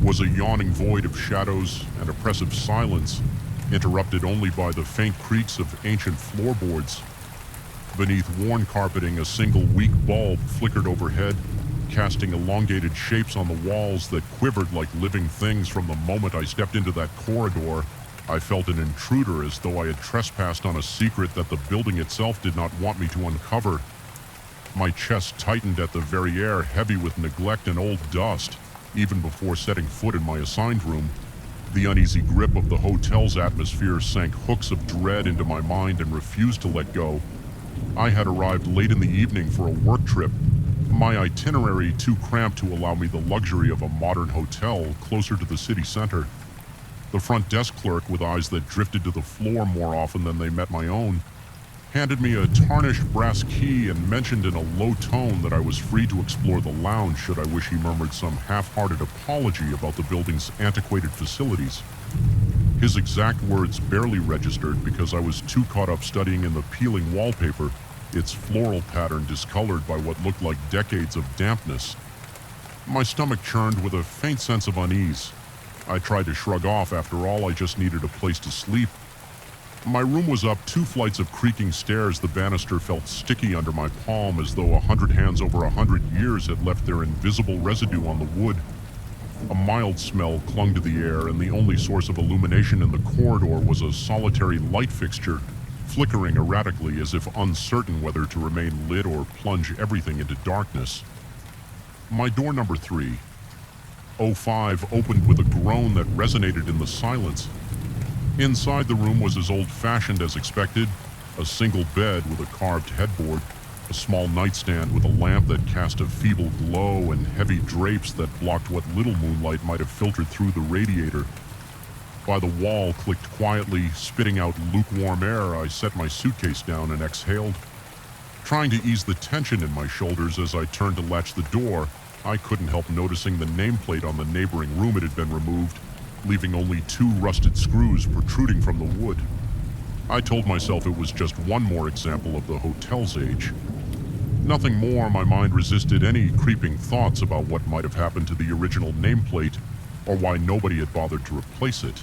was a yawning void of shadows and oppressive silence, interrupted only by the faint creaks of ancient floorboards. Beneath worn carpeting, a single weak bulb flickered overhead, casting elongated shapes on the walls that quivered like living things. From the moment I stepped into that corridor, I felt an intruder, as though I had trespassed on a secret that the building itself did not want me to uncover. My chest tightened at the very air, heavy with neglect and old dust. Even before setting foot in my assigned room, the uneasy grip of the hotel's atmosphere sank hooks of dread into my mind and refused to let go. I had arrived late in the evening for a work trip, my itinerary too cramped to allow me the luxury of a modern hotel closer to the city center. The front desk clerk, with eyes that drifted to the floor more often than they met my own, handed me a tarnished brass key and mentioned in a low tone that I was free to explore the lounge should I wish. He murmured some half-hearted apology about the building's antiquated facilities. His exact words barely registered because I was too caught up studying in the peeling wallpaper, its floral pattern discolored by what looked like decades of dampness. My stomach churned with a faint sense of unease. I tried to shrug off. After all, I just needed a place to sleep. My room was up 2 flights of creaking stairs. The banister felt sticky under my palm, as though 100 hands over 100 years had left their invisible residue on the wood. A mild smell clung to the air, and the only source of illumination in the corridor was a solitary light fixture, flickering erratically as if uncertain whether to remain lit or plunge everything into darkness. My door number 305 opened with a groan that resonated in the silence. Inside the room was as old-fashioned as expected, a single bed with a carved headboard, a small nightstand with a lamp that cast a feeble glow, and heavy drapes that blocked what little moonlight might have filtered through the radiator. By the wall clicked quietly, spitting out lukewarm air. I set my suitcase down and exhaled. Trying to ease the tension in my shoulders as I turned to latch the door, I couldn't help noticing the nameplate on the neighboring room. It had been removed, leaving only 2 rusted screws protruding from the wood. I told myself it was just one more example of the hotel's age. Nothing more. My mind resisted any creeping thoughts about what might have happened to the original nameplate, or why nobody had bothered to replace it.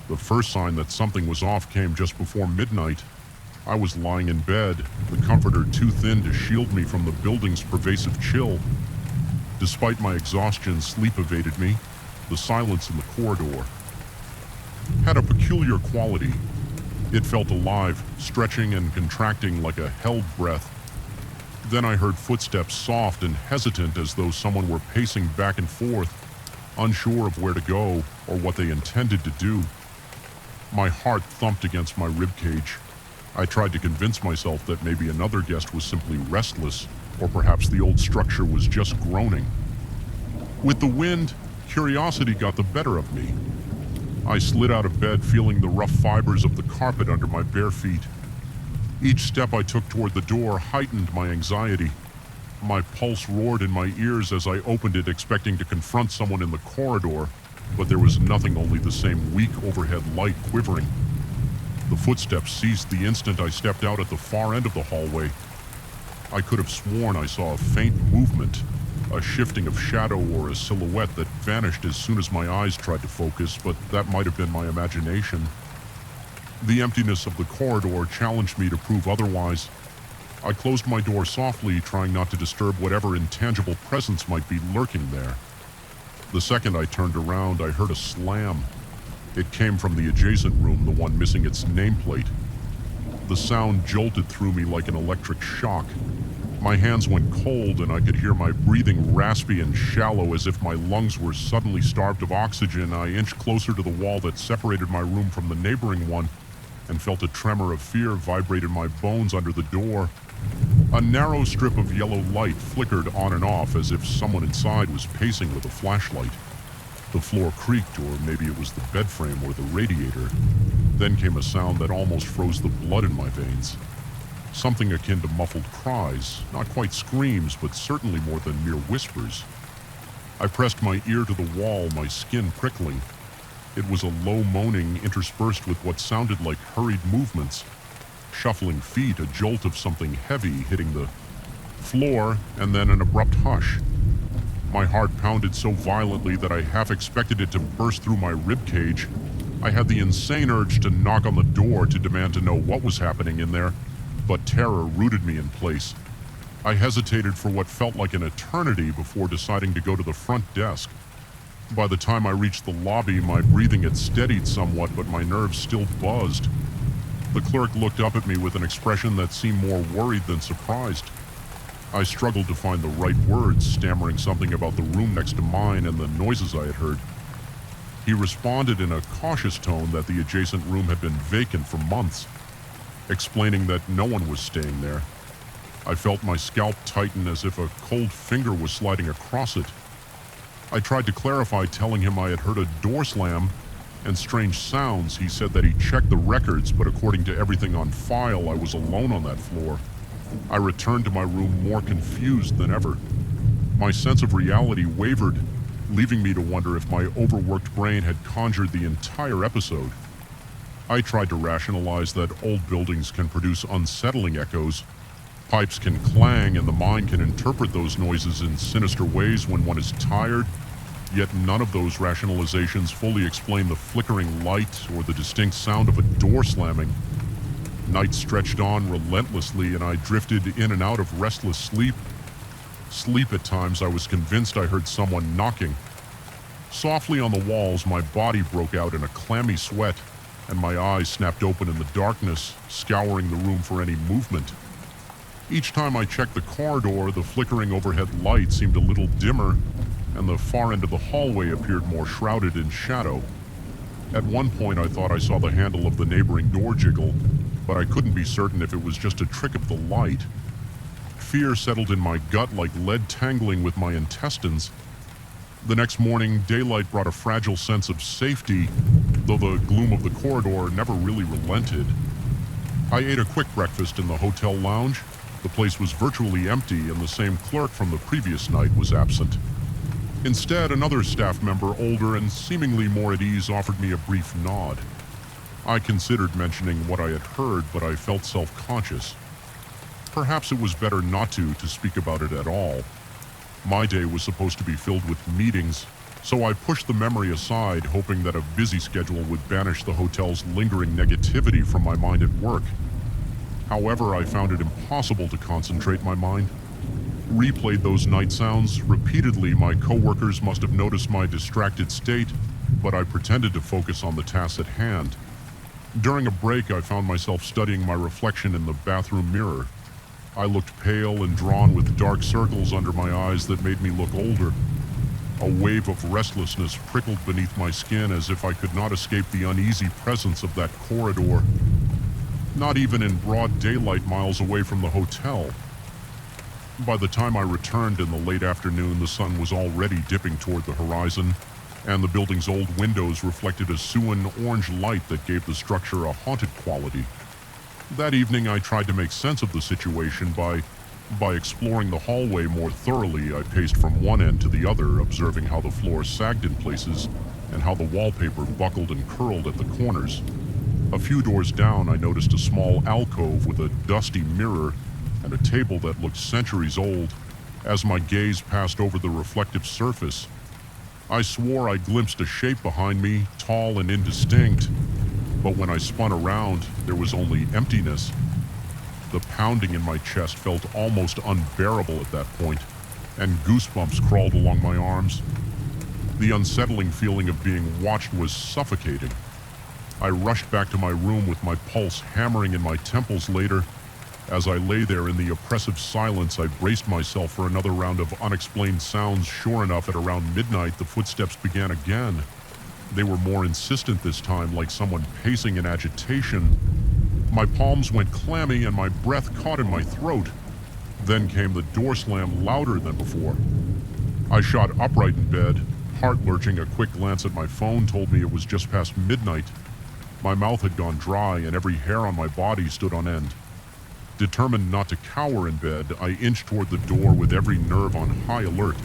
The first sign that something was off came just before midnight. I was lying in bed, the comforter too thin to shield me from the building's pervasive chill. Despite my exhaustion, sleep evaded me. The silence in the corridor had a peculiar quality. It felt alive, stretching and contracting like a held breath. Then I heard footsteps, soft and hesitant, as though someone were pacing back and forth, unsure of where to go or what they intended to do. My heart thumped against my ribcage. I tried to convince myself that maybe another guest was simply restless, or perhaps the old structure was just groaning. With the wind, curiosity got the better of me. I slid out of bed, feeling the rough fibers of the carpet under my bare feet. Each step I took toward the door heightened my anxiety. My pulse roared in my ears as I opened it, expecting to confront someone in the corridor, but there was nothing, only the same weak overhead light quivering. The footsteps ceased the instant I stepped out at the far end of the hallway. I could have sworn I saw a faint movement, a shifting of shadow or a silhouette that vanished as soon as my eyes tried to focus, but that might have been my imagination. The emptiness of the corridor challenged me to prove otherwise. I closed my door softly, trying not to disturb whatever intangible presence might be lurking there. The second I turned around, I heard a slam. It came from the adjacent room, the one missing its nameplate. The sound jolted through me like an electric shock. My hands went cold, and I could hear my breathing raspy and shallow, as if my lungs were suddenly starved of oxygen. I inched closer to the wall that separated my room from the neighboring one, and felt a tremor of fear vibrate in my bones under the door. A narrow strip of yellow light flickered on and off, as if someone inside was pacing with a flashlight. The floor creaked, or maybe it was the bed frame or the radiator. Then came a sound that almost froze the blood in my veins. Something akin to muffled cries, not quite screams, but certainly more than mere whispers. I pressed my ear to the wall, my skin prickling. It was a low moaning interspersed with what sounded like hurried movements. Shuffling feet, a jolt of something heavy hitting the floor, and then an abrupt hush. My heart pounded so violently that I half expected it to burst through my ribcage. I had the insane urge to knock on the door to demand to know what was happening in there, but terror rooted me in place. I hesitated for what felt like an eternity before deciding to go to the front desk. By the time I reached the lobby, my breathing had steadied somewhat, but my nerves still buzzed. The clerk looked up at me with an expression that seemed more worried than surprised. I struggled to find the right words, stammering something about the room next to mine and the noises I had heard. He responded in a cautious tone that the adjacent room had been vacant for months, explaining that no one was staying there. I felt my scalp tighten as if a cold finger was sliding across it. I tried to clarify, telling him I had heard a door slam and strange sounds. He said that he checked the records, but according to everything on file, I was alone on that floor. I returned to my room more confused than ever. My sense of reality wavered, leaving me to wonder if my overworked brain had conjured the entire episode. I tried to rationalize that old buildings can produce unsettling echoes. Pipes can clang and the mind can interpret those noises in sinister ways when one is tired, yet none of those rationalizations fully explain the flickering light or the distinct sound of a door slamming. Night stretched on relentlessly and I drifted in and out of restless sleep. At times I was convinced I heard someone knocking. Softly on the walls, my body broke out in a clammy sweat, and my eyes snapped open in the darkness, scouring the room for any movement. Each time I checked the corridor, the flickering overhead light seemed a little dimmer, and the far end of the hallway appeared more shrouded in shadow. At one point I thought I saw the handle of the neighboring door jiggle, but I couldn't be certain if it was just a trick of the light. Fear settled in my gut like lead tangling with my intestines. The next morning, daylight brought a fragile sense of safety, though the gloom of the corridor never really relented. I ate a quick breakfast in the hotel lounge. The place was virtually empty, and the same clerk from the previous night was absent. Instead, another staff member, older and seemingly more at ease, offered me a brief nod. I considered mentioning what I had heard, but I felt self-conscious. Perhaps it was better not to speak about it at all. My day was supposed to be filled with meetings, so I pushed the memory aside, hoping that a busy schedule would banish the hotel's lingering negativity from my mind at work. However, I found it impossible to concentrate my mind. Replayed those night sounds repeatedly. My coworkers must have noticed my distracted state, but I pretended to focus on the task at hand. During a break, I found myself studying my reflection in the bathroom mirror. I looked pale and drawn with dark circles under my eyes that made me look older. A wave of restlessness prickled beneath my skin as if I could not escape the uneasy presence of that corridor. Not even in broad daylight miles away from the hotel. By the time I returned in the late afternoon, the sun was already dipping toward the horizon, and the building's old windows reflected a Suan orange light that gave the structure a haunted quality. That evening, I tried to make sense of the situation by exploring the hallway more thoroughly. I paced from one end to the other, observing how the floor sagged in places and how the wallpaper buckled and curled at the corners. A few doors down, I noticed a small alcove with a dusty mirror and a table that looked centuries old. As my gaze passed over the reflective surface, I swore I glimpsed a shape behind me, tall and indistinct. But when I spun around, there was only emptiness. The pounding in my chest felt almost unbearable at that point, and goosebumps crawled along my arms. The unsettling feeling of being watched was suffocating. I rushed back to my room with my pulse hammering in my temples later. As I lay there in the oppressive silence, I braced myself for another round of unexplained sounds. Sure enough, at around midnight, the footsteps began again. They were more insistent this time, like someone pacing in agitation. My palms went clammy and my breath caught in my throat. Then came the door slam, louder than before. I shot upright in bed, heart lurching. A quick glance at my phone told me it was just past midnight. My mouth had gone dry and every hair on my body stood on end. Determined not to cower in bed, I inched toward the door with every nerve on high alert.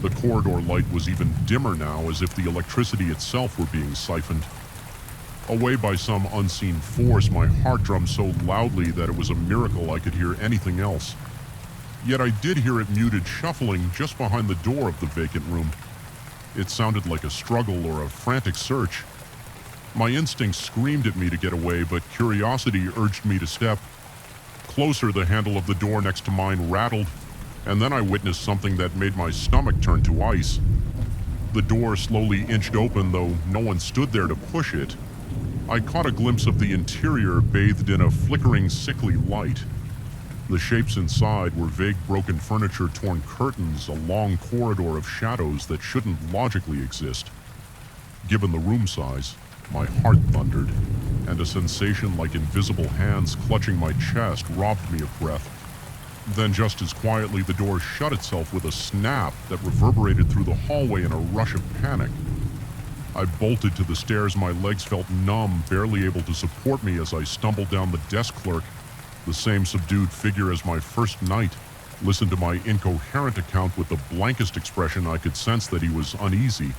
The corridor light was even dimmer now, as if the electricity itself were being siphoned. Away by some unseen force, my heart drummed so loudly that it was a miracle I could hear anything else. Yet I did hear it muted shuffling just behind the door of the vacant room. It sounded like a struggle or a frantic search. My instincts screamed at me to get away, but curiosity urged me to step. Closer, the handle of the door next to mine rattled, and then I witnessed something that made my stomach turn to ice. The door slowly inched open, though no one stood there to push it. I caught a glimpse of the interior bathed in a flickering, sickly light. The shapes inside were vague broken furniture, torn curtains, a long corridor of shadows that shouldn't logically exist. Given the room size, my heart thundered, and a sensation like invisible hands clutching my chest robbed me of breath. Then just as quietly, the door shut itself with a snap that reverberated through the hallway in a rush of panic. I bolted to the stairs, my legs felt numb, barely able to support me as I stumbled down the desk clerk, the same subdued figure as my first night, listened to my incoherent account with the blankest expression. I could sense that he was uneasy.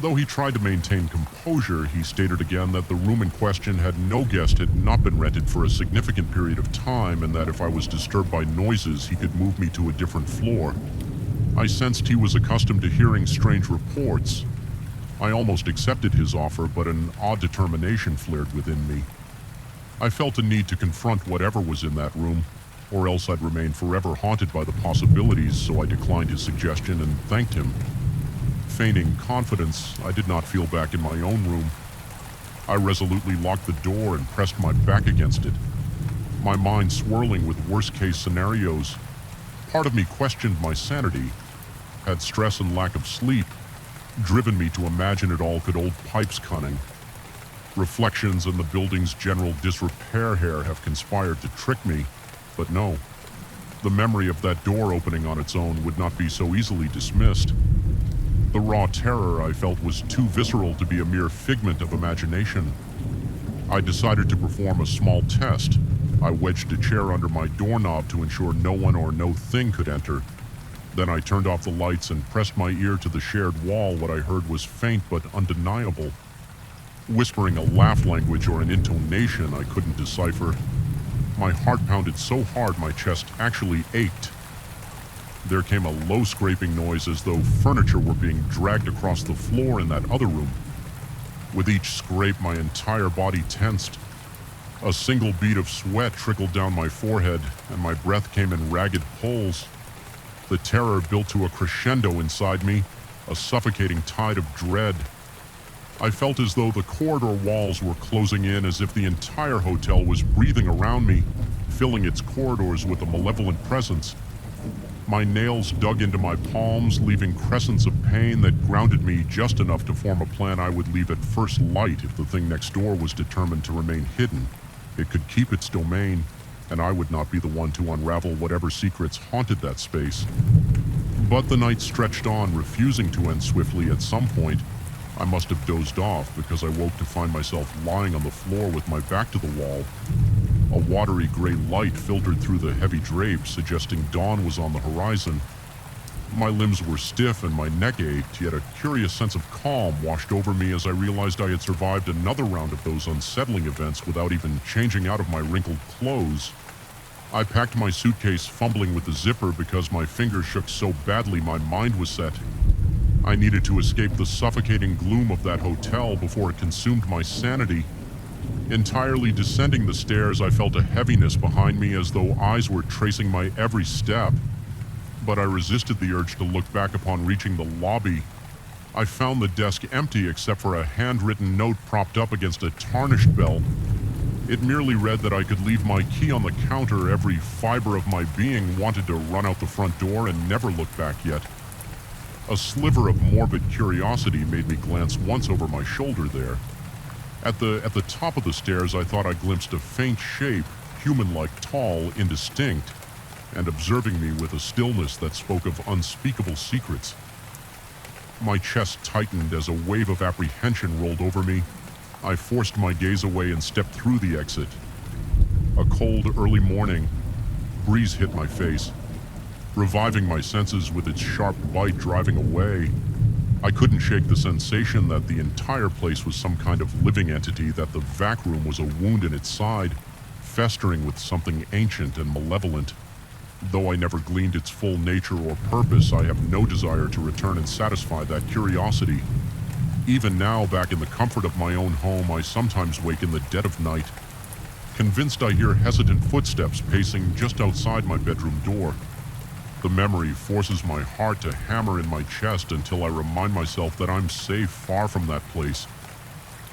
Though he tried to maintain composure, he stated again that the room in question had not been rented for a significant period of time, and that if I was disturbed by noises, he could move me to a different floor. I sensed he was accustomed to hearing strange reports. I almost accepted his offer, but an odd determination flared within me. I felt a need to confront whatever was in that room, or else I'd remain forever haunted by the possibilities, so I declined his suggestion and thanked him. Feigning confidence, I did not feel back in my own room. I resolutely locked the door and pressed my back against it, my mind swirling with worst-case scenarios. Part of me questioned my sanity. Had stress and lack of sleep driven me to imagine it all could old Pipe's cunning? Reflections and the building's general disrepair here have conspired to trick me, but no. The memory of that door opening on its own would not be so easily dismissed. The raw terror I felt was too visceral to be a mere figment of imagination. I decided to perform a small test. I wedged a chair under my doorknob to ensure no one or no thing could enter. Then I turned off the lights and pressed my ear to the shared wall. What I heard was faint but undeniable. Whispering a laugh language or an intonation I couldn't decipher. My heart pounded so hard my chest actually ached. There came a low scraping noise as though furniture were being dragged across the floor in that other room. With each scrape, my entire body tensed. A single bead of sweat trickled down my forehead, and my breath came in ragged pulls. The terror built to a crescendo inside me, a suffocating tide of dread. I felt as though the corridor walls were closing in, as if the entire hotel was breathing around me, filling its corridors with a malevolent presence. My nails dug into my palms, leaving crescents of pain that grounded me just enough to form a plan I would leave at first light if the thing next door was determined to remain hidden. It could keep its domain, and I would not be the one to unravel whatever secrets haunted that space. But the night stretched on, refusing to end swiftly. At some point, I must have dozed off because I woke to find myself lying on the floor with my back to the wall. A watery gray light filtered through the heavy drapes, suggesting dawn was on the horizon. My limbs were stiff and my neck ached, yet a curious sense of calm washed over me as I realized I had survived another round of those unsettling events without even changing out of my wrinkled clothes. I packed my suitcase, fumbling with the zipper because my fingers shook so badly my mind was set. I needed to escape the suffocating gloom of that hotel before it consumed my sanity. Entirely descending the stairs, I felt a heaviness behind me as though eyes were tracing my every step. But I resisted the urge to look back upon reaching the lobby. I found the desk empty except for a handwritten note propped up against a tarnished bell. It merely read that I could leave my key on the counter. Every fiber of my being wanted to run out the front door and never look back yet. A sliver of morbid curiosity made me glance once over my shoulder there. At the top of the stairs, I thought I glimpsed a faint shape, human-like, tall, indistinct, and observing me with a stillness that spoke of unspeakable secrets. My chest tightened as a wave of apprehension rolled over me. I forced my gaze away and stepped through the exit. A cold, early morning breeze hit my face, reviving my senses with its sharp bite driving away. I couldn't shake the sensation that the entire place was some kind of living entity, that the vac room was a wound in its side, festering with something ancient and malevolent. Though I never gleaned its full nature or purpose, I have no desire to return and satisfy that curiosity. Even now, back in the comfort of my own home, I sometimes wake in the dead of night, convinced I hear hesitant footsteps pacing just outside my bedroom door. The memory forces my heart to hammer in my chest until I remind myself that I'm safe far from that place.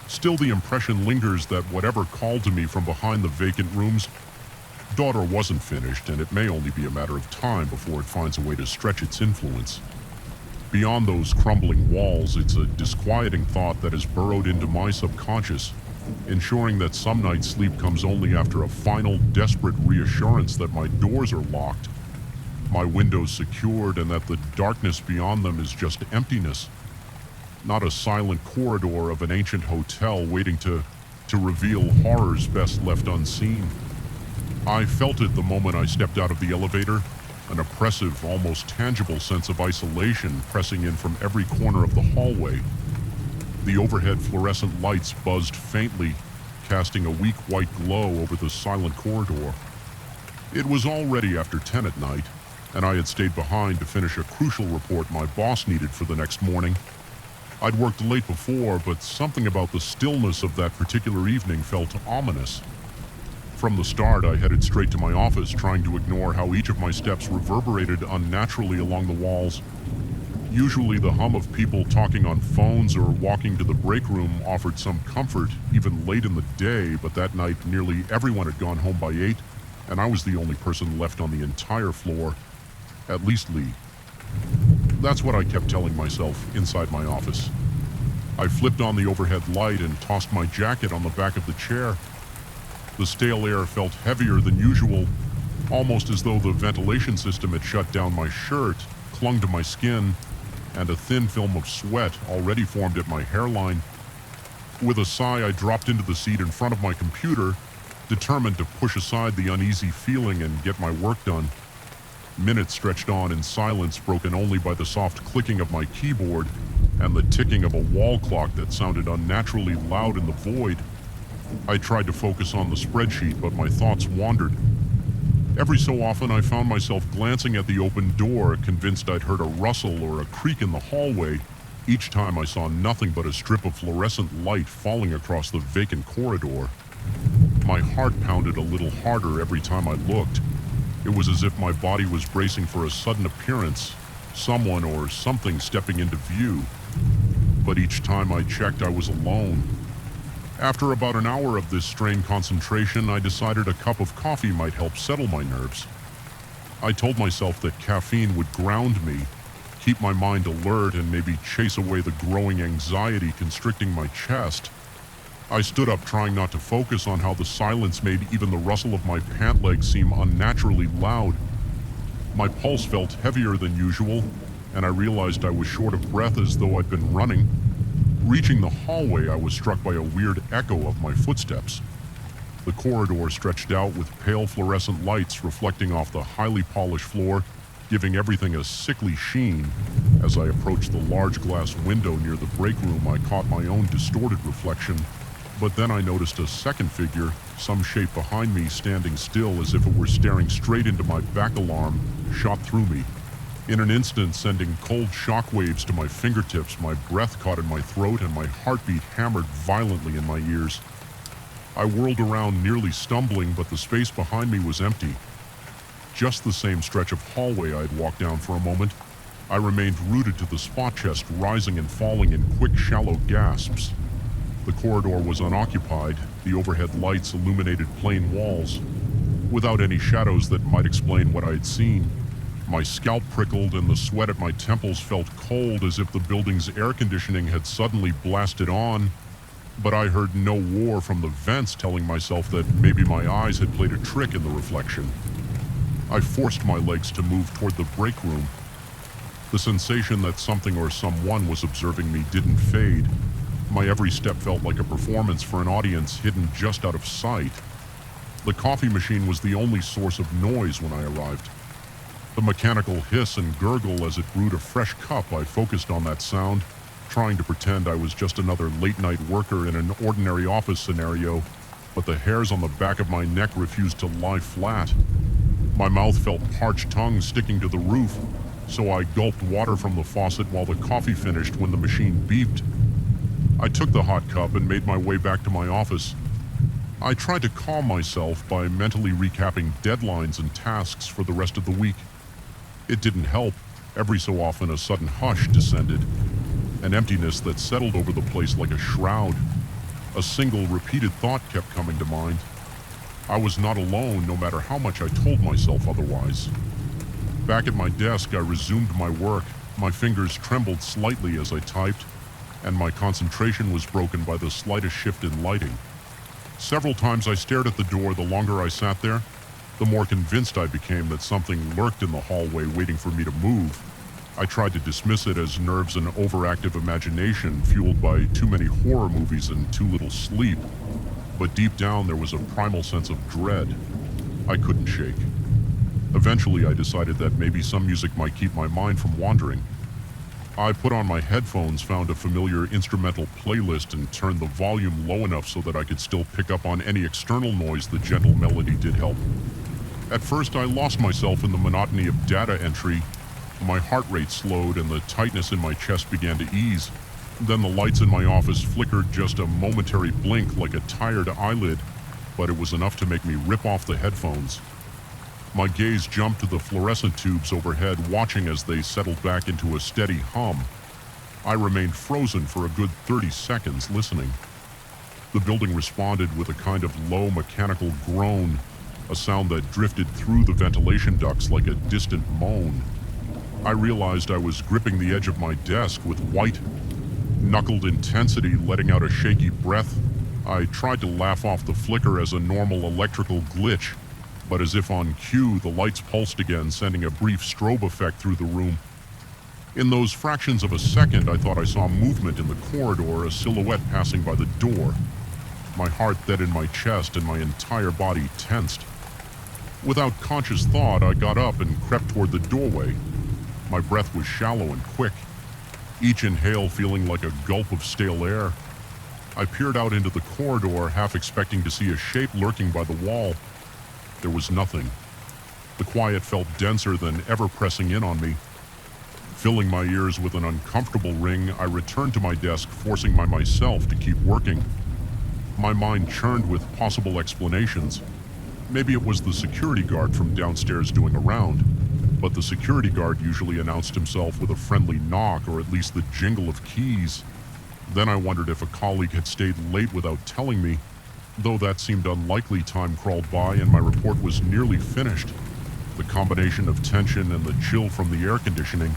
Still, the impression lingers that whatever called to me from behind the vacant rooms, daughter wasn't finished, and it may only be a matter of time before it finds a way to stretch its influence. Beyond those crumbling walls, it's a disquieting thought that has burrowed into my subconscious, ensuring that some night's sleep comes only after a final, desperate reassurance that my doors are locked, my windows secured, and that the darkness beyond them is just emptiness. Not a silent corridor of an ancient hotel waiting to reveal horrors best left unseen. I felt it the moment I stepped out of the elevator, an oppressive, almost tangible sense of isolation pressing in from every corner of the hallway. The overhead fluorescent lights buzzed faintly, casting a weak white glow over the silent corridor. It was already after 10 at night, and I had stayed behind to finish a crucial report my boss needed for the next morning. I'd worked late before, but something about the stillness of that particular evening felt ominous. From the start, I headed straight to my office, trying to ignore how each of my steps reverberated unnaturally along the walls. Usually the hum of people talking on phones or walking to the break room offered some comfort, even late in the day, but that night nearly everyone had gone home by 8, and I was the only person left on the entire floor, at least Lee. That's what I kept telling myself inside my office. I flipped on the overhead light and tossed my jacket on the back of the chair. The stale air felt heavier than usual, almost as though the ventilation system had shut down. My shirt clung to my skin, and a thin film of sweat already formed at my hairline. With a sigh, I dropped into the seat in front of my computer, determined to push aside the uneasy feeling and get my work done. Minutes stretched on in silence, broken only by the soft clicking of my keyboard and the ticking of a wall clock that sounded unnaturally loud in the void. I tried to focus on the spreadsheet, but my thoughts wandered. Every so often, I found myself glancing at the open door, convinced I'd heard a rustle or a creak in the hallway. Each time I saw nothing but a strip of fluorescent light falling across the vacant corridor. My heart pounded a little harder every time I looked. It was as if my body was bracing for a sudden appearance, someone or something stepping into view. But each time I checked, I was alone. After about an hour of this strained concentration, I decided a cup of coffee might help settle my nerves. I told myself that caffeine would ground me, keep my mind alert, and maybe chase away the growing anxiety constricting my chest. I stood up, trying not to focus on how the silence made even the rustle of my pant legs seem unnaturally loud. My pulse felt heavier than usual, and I realized I was short of breath as though I'd been running. Reaching the hallway, I was struck by a weird echo of my footsteps. The corridor stretched out with pale fluorescent lights reflecting off the highly polished floor, giving everything a sickly sheen. As I approached the large glass window near the break room, I caught my own distorted reflection. But then I noticed a second figure, some shape behind me, standing still as if it were staring straight into my back. Alarm shot through me. In an instant, sending cold shockwaves to my fingertips, my breath caught in my throat and my heartbeat hammered violently in my ears. I whirled around, nearly stumbling, but the space behind me was empty. Just the same stretch of hallway I had walked down for a moment. I remained rooted to the spot chest, rising and falling in quick, shallow gasps. The corridor was unoccupied, the overhead lights illuminated plain walls, without any shadows that might explain what I had seen. My scalp prickled and the sweat at my temples felt cold, as if the building's air conditioning had suddenly blasted on. But I heard no roar from the vents, telling myself that maybe my eyes had played a trick in the reflection. I forced my legs to move toward the break room. The sensation that something or someone was observing me didn't fade. My every step felt like a performance for an audience hidden just out of sight. The coffee machine was the only source of noise when I arrived. The mechanical hiss and gurgle as it brewed a fresh cup. I focused on that sound, trying to pretend I was just another late-night worker in an ordinary office scenario, but the hairs on the back of my neck refused to lie flat. My mouth felt parched tongue sticking to the roof, so I gulped water from the faucet while the coffee finished when the machine beeped. I took the hot cup and made my way back to my office. I tried to calm myself by mentally recapping deadlines and tasks for the rest of the week. It didn't help. Every so often a sudden hush descended, an emptiness that settled over the place like a shroud. A single repeated thought kept coming to mind. I was not alone, no matter how much I told myself otherwise. Back at my desk, I resumed my work. My fingers trembled slightly as I typed, and my concentration was broken by the slightest shift in lighting. Several times I stared at the door. The longer I sat there, the more convinced I became that something lurked in the hallway waiting for me to move. I tried to dismiss it as nerves and overactive imagination fueled by too many horror movies and too little sleep. But deep down there was a primal sense of dread I couldn't shake. Eventually I decided that maybe some music might keep my mind from wandering. I put on my headphones, found a familiar instrumental playlist, and turned the volume low enough so that I could still pick up on any external noise. The gentle melody did help. At first I lost myself in the monotony of data entry. My heart rate slowed and the tightness in my chest began to ease. Then the lights in my office flickered, just a momentary blink like a tired eyelid, but it was enough to make me rip off the headphones. My gaze jumped to the fluorescent tubes overhead, watching as they settled back into a steady hum. I remained frozen for a good 30 seconds, listening. The building responded with a kind of low mechanical groan, a sound that drifted through the ventilation ducts like a distant moan. I realized I was gripping the edge of my desk with white, knuckled intensity, letting out a shaky breath. I tried to laugh off the flicker as a normal electrical glitch, but as if on cue, the lights pulsed again, sending a brief strobe effect through the room. In those fractions of a second, I thought I saw movement in the corridor, a silhouette passing by the door. My heart dead in my chest and my entire body tensed. Without conscious thought, I got up and crept toward the doorway. My breath was shallow and quick, each inhale feeling like a gulp of stale air. I peered out into the corridor, half expecting to see a shape lurking by the wall. There was nothing. The quiet felt denser than ever, pressing in on me. Filling my ears with an uncomfortable ring, I returned to my desk, forcing myself to keep working. My mind churned with possible explanations. Maybe it was the security guard from downstairs doing a round, but the security guard usually announced himself with a friendly knock or at least the jingle of keys. Then I wondered if a colleague had stayed late without telling me. Though that seemed unlikely, time crawled by and my report was nearly finished. The combination of tension and the chill from the air conditioning,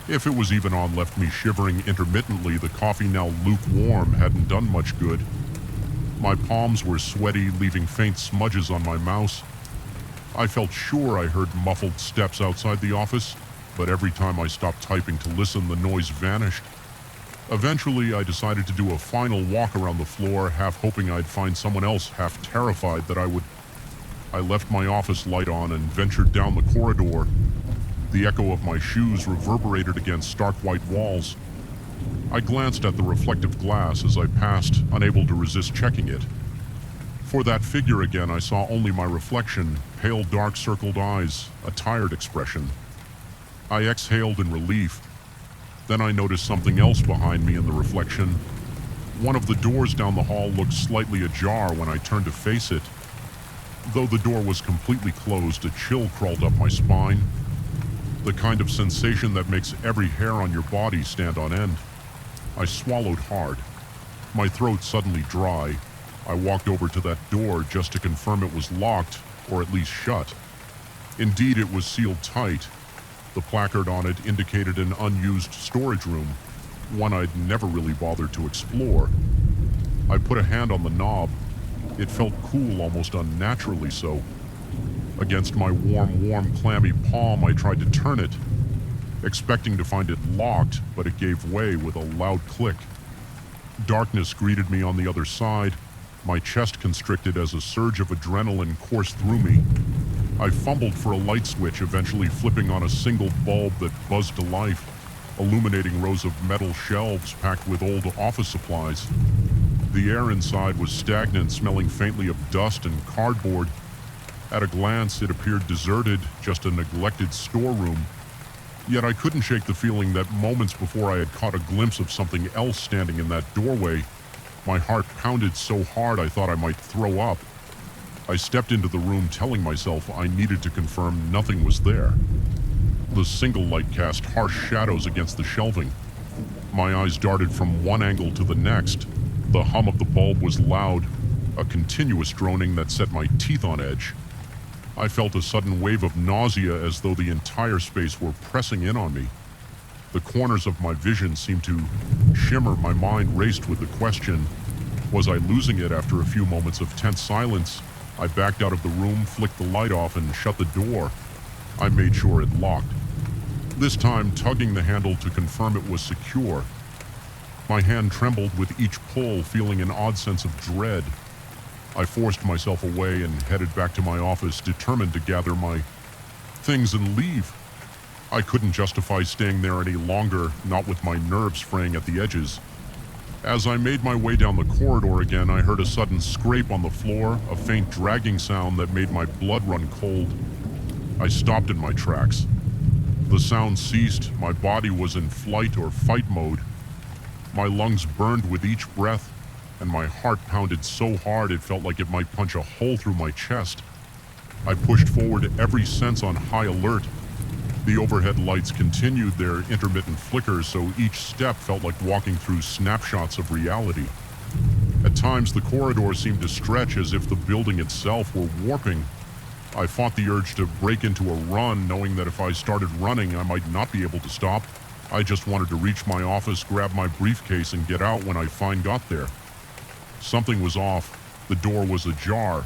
if it was even on, left me shivering intermittently. The coffee, now lukewarm, hadn't done much good. My palms were sweaty, leaving faint smudges on my mouse. I felt sure I heard muffled steps outside the office, but every time I stopped typing to listen, the noise vanished. Eventually, I decided to do a final walk around the floor, half hoping I'd find someone else, half terrified that I would. I left my office light on and ventured down the corridor. The echo of my shoes reverberated against stark white walls. I glanced at the reflective glass as I passed, unable to resist checking it. For that figure again, I saw only my reflection, pale, dark-circled eyes, a tired expression. I exhaled in relief. Then I noticed something else behind me in the reflection. One of the doors down the hall looked slightly ajar when I turned to face it. Though the door was completely closed, a chill crawled up my spine. The kind of sensation that makes every hair on your body stand on end. I swallowed hard. My throat suddenly dry. I walked over to that door just to confirm it was locked, or at least shut. Indeed, it was sealed tight. The placard on it indicated an unused storage room, one I'd never really bothered to explore. I put a hand on the knob. It felt cool, almost unnaturally so. Against my warm, clammy palm, I tried to turn it, expecting to find it locked, but it gave way with a loud click. Darkness greeted me on the other side. My chest constricted as a surge of adrenaline coursed through me. I fumbled for a light switch, eventually flipping on a single bulb that buzzed to life, illuminating rows of metal shelves packed with old office supplies. The air inside was stagnant, smelling faintly of dust and cardboard. At a glance, it appeared deserted, just a neglected storeroom. Yet I couldn't shake the feeling that moments before I had caught a glimpse of something else standing in that doorway. My heart pounded so hard I thought I might throw up. I stepped into the room telling myself I needed to confirm nothing was there. The single light cast harsh shadows against the shelving. My eyes darted from one angle to the next. The hum of the bulb was loud, a continuous droning that set my teeth on edge. I felt a sudden wave of nausea as though the entire space were pressing in on me. The corners of my vision seemed to shimmer. My mind raced with the question, was I losing it? After a few moments of tense silence, I backed out of the room, flicked the light off, and shut the door. I made sure it locked, this time tugging the handle to confirm it was secure. My hand trembled with each pull, feeling an odd sense of dread. I forced myself away and headed back to my office, determined to gather my things and leave. I couldn't justify staying there any longer, not with my nerves fraying at the edges. As I made my way down the corridor again, I heard a sudden scrape on the floor, a faint dragging sound that made my blood run cold. I stopped in my tracks. The sound ceased. My body was in flight or fight mode. My lungs burned with each breath, and my heart pounded so hard it felt like it might punch a hole through my chest. I pushed forward, every sense on high alert. The overhead lights continued their intermittent flickers, so each step felt like walking through snapshots of reality. At times, the corridor seemed to stretch as if the building itself were warping. I fought the urge to break into a run, knowing that if I started running, I might not be able to stop. I just wanted to reach my office, grab my briefcase, and get out when I finally got there. Something was off. The door was ajar.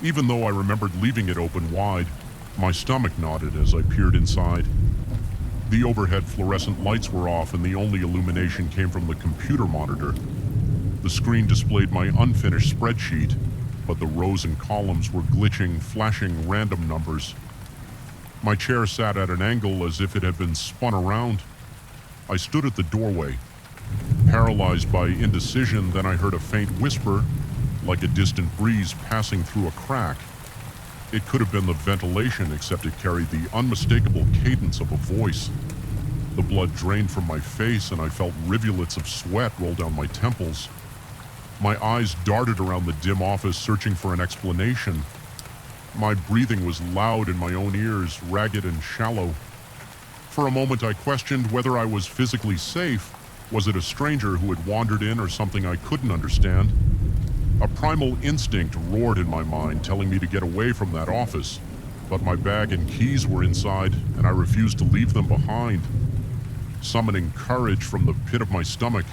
Even though I remembered leaving it open wide, my stomach knotted as I peered inside. The overhead fluorescent lights were off, and the only illumination came from the computer monitor. The screen displayed my unfinished spreadsheet, but the rows and columns were glitching, flashing random numbers. My chair sat at an angle as if it had been spun around. I stood at the doorway, paralyzed by indecision. Then I heard a faint whisper, like a distant breeze passing through a crack. It could have been the ventilation, except it carried the unmistakable cadence of a voice. The blood drained from my face, and I felt rivulets of sweat roll down my temples. My eyes darted around the dim office, searching for an explanation. My breathing was loud in my own ears, ragged and shallow. For a moment I questioned whether I was physically safe. Was it a stranger who had wandered in, or something I couldn't understand? A primal instinct roared in my mind, telling me to get away from that office. But my bag and keys were inside, and I refused to leave them behind. Summoning courage from the pit of my stomach,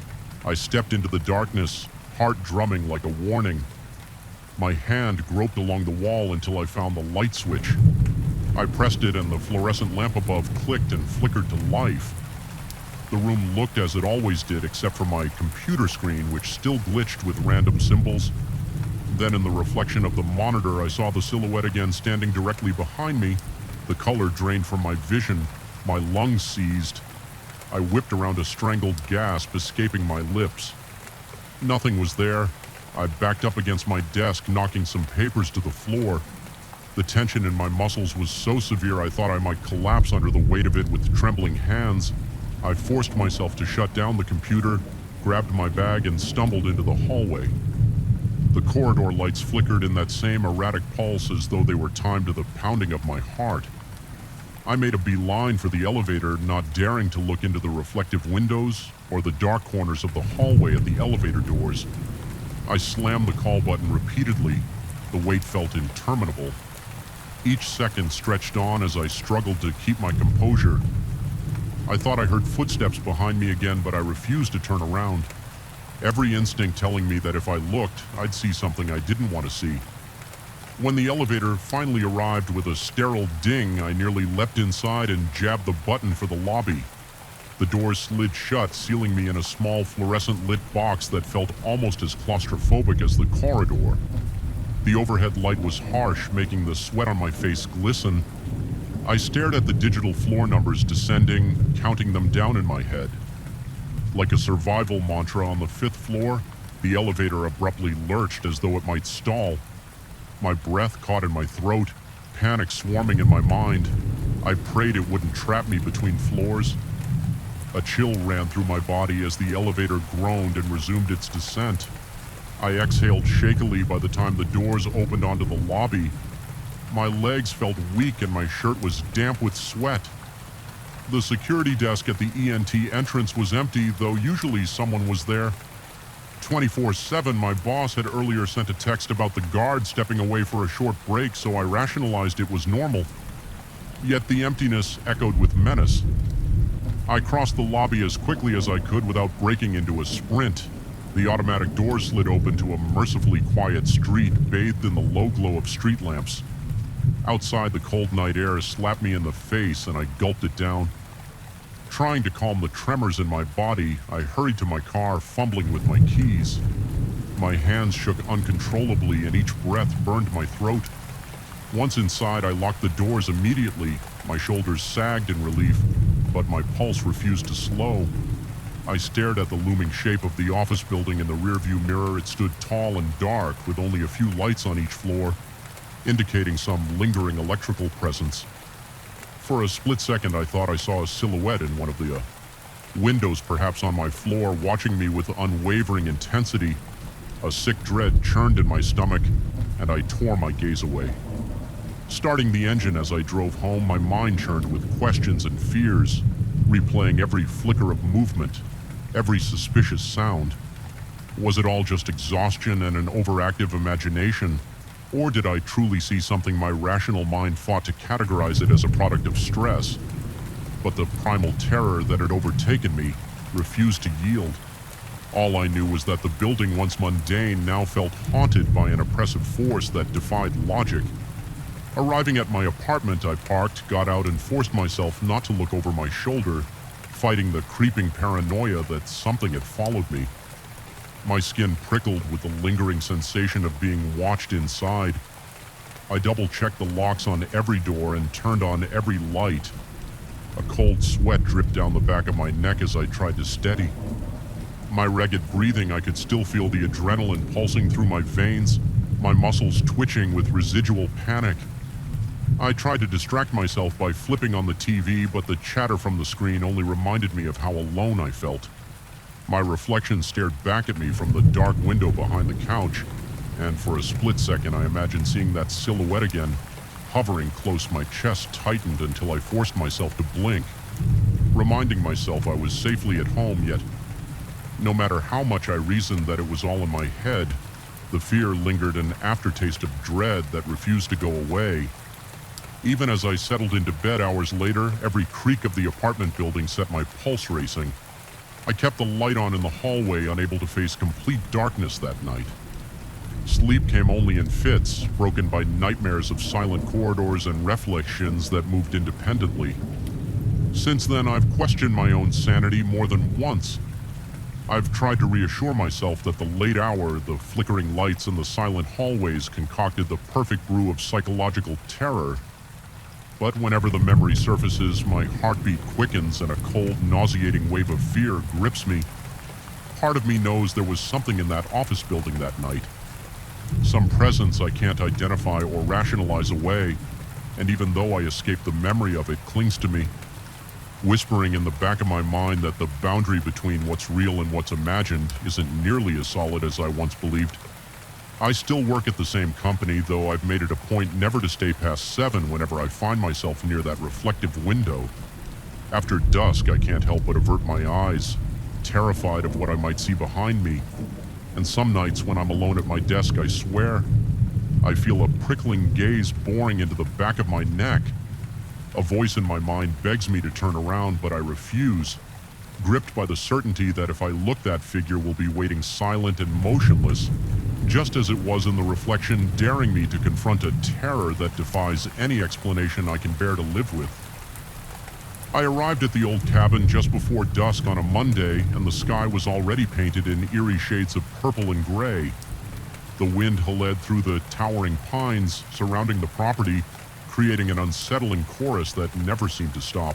I stepped into the darkness, heart drumming like a warning. My hand groped along the wall until I found the light switch. I pressed it, and the fluorescent lamp above clicked and flickered to life. The room looked as it always did, except for my computer screen, which still glitched with random symbols. Then in the reflection of the monitor, I saw the silhouette again, standing directly behind me. The color drained from my vision. My lungs seized. I whipped around, a strangled gasp escaping my lips. Nothing was there. I backed up against my desk, knocking some papers to the floor. The tension in my muscles was so severe I thought I might collapse under the weight of it. With trembling hands, I forced myself to shut down the computer, grabbed my bag, and stumbled into the hallway. The corridor lights flickered in that same erratic pulse, as though they were timed to the pounding of my heart. I made a beeline for the elevator, not daring to look into the reflective windows or the dark corners of the hallway at the elevator doors. I slammed the call button repeatedly. The wait felt interminable. Each second stretched on as I struggled to keep my composure. I thought I heard footsteps behind me again, but I refused to turn around. Every instinct telling me that if I looked, I'd see something I didn't want to see. When the elevator finally arrived with a sterile ding, I nearly leapt inside and jabbed the button for the lobby. The doors slid shut, sealing me in a small fluorescent lit box that felt almost as claustrophobic as the corridor. The overhead light was harsh, making the sweat on my face glisten. I stared at the digital floor numbers descending, counting them down in my head. Like a survival mantra, on the 5th floor, the elevator abruptly lurched as though it might stall. my breath caught in my throat, panic swarming in my mind. I prayed it wouldn't trap me between floors. A chill ran through my body as the elevator groaned and resumed its descent. I exhaled shakily by the time the doors opened onto the lobby. My legs felt weak and my shirt was damp with sweat. The security desk at the ENT entrance was empty, though usually someone was there. 24/7, my boss had earlier sent a text about the guard stepping away for a short break, so I rationalized it was normal. Yet the emptiness echoed with menace. I crossed the lobby as quickly as I could without breaking into a sprint. The automatic doors slid open to a mercifully quiet street bathed in the low glow of street lamps. Outside, the cold night air slapped me in the face and I gulped it down. Trying to calm the tremors in my body, I hurried to my car, fumbling with my keys. My hands shook uncontrollably and each breath burned my throat. Once inside, I locked the doors immediately. My shoulders sagged in relief, but my pulse refused to slow. I stared at the looming shape of the office building in the rearview mirror. It stood tall and dark, with only a few lights on each floor, indicating some lingering electrical presence. For a split second, I thought I saw a silhouette in one of the windows, perhaps on my floor, watching me with unwavering intensity. A sick dread churned in my stomach, and I tore my gaze away. Starting the engine as I drove home, my mind churned with questions and fears, replaying every flicker of movement, every suspicious sound. Was it all just exhaustion and an overactive imagination? Or did I truly see something my rational mind fought to categorize it as a product of stress? But the primal terror that had overtaken me refused to yield. All I knew was that the building, once mundane, now felt haunted by an oppressive force that defied logic. Arriving at my apartment, I parked, got out, and forced myself not to look over my shoulder, fighting the creeping paranoia that something had followed me. My skin prickled with the lingering sensation of being watched inside. I double-checked the locks on every door and turned on every light. A cold sweat dripped down the back of my neck as I tried to steady. My ragged breathing, I could still feel the adrenaline pulsing through my veins, my muscles twitching with residual panic. I tried to distract myself by flipping on the TV, but the chatter from the screen only reminded me of how alone I felt. My reflection stared back at me from the dark window behind the couch, and for a split second I imagined seeing that silhouette again, hovering close. My chest tightened until I forced myself to blink, reminding myself I was safely at home, yet no matter how much I reasoned that it was all in my head, the fear lingered, an aftertaste of dread that refused to go away. Even as I settled into bed hours later, every creak of the apartment building set my pulse racing. I kept the light on in the hallway, unable to face complete darkness that night. Sleep came only in fits, broken by nightmares of silent corridors and reflections that moved independently. Since then, I've questioned my own sanity more than once. I've tried to reassure myself that the late hour, the flickering lights, and the silent hallways concocted the perfect brew of psychological terror. But whenever the memory surfaces, my heartbeat quickens and a cold, nauseating wave of fear grips me. Part of me knows there was something in that office building that night. Some presence I can't identify or rationalize away, and even though I escape the memory of it, clings to me, whispering in the back of my mind that the boundary between what's real and what's imagined isn't nearly as solid as I once believed. I still work at the same company, though I've made it a point never to stay past 7 whenever I find myself near that reflective window. After dusk, I can't help but avert my eyes, terrified of what I might see behind me. And some nights when I'm alone at my desk, I swear, I feel a prickling gaze boring into the back of my neck. A voice in my mind begs me to turn around, but I refuse, gripped by the certainty that if I look, that figure will be waiting silent and motionless, just as it was in the reflection, daring me to confront a terror that defies any explanation I can bear to live with. I arrived at the old cabin just before dusk on a Monday, and the sky was already painted in eerie shades of purple and gray. The wind howled through the towering pines surrounding the property, creating an unsettling chorus that never seemed to stop.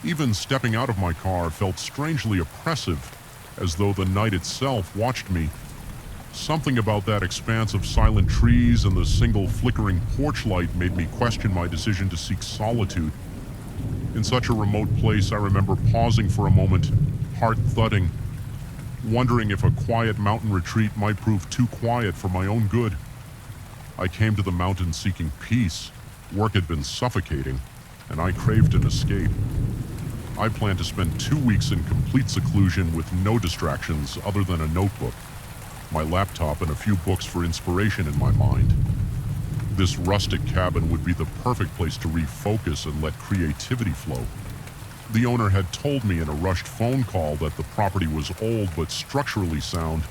Even stepping out of my car felt strangely oppressive, as though the night itself watched me. Something about that expanse of silent trees and the single flickering porch light made me question my decision to seek solitude. In such a remote place, I remember pausing for a moment, heart thudding, wondering if a quiet mountain retreat might prove too quiet for my own good. I came to the mountain seeking peace. Work had been suffocating, and I craved an escape. I planned to spend 2 weeks in complete seclusion with no distractions other than a notebook, my laptop, and a few books for inspiration in my mind. This rustic cabin would be the perfect place to refocus and let creativity flow. The owner had told me in a rushed phone call that the property was old but structurally sound,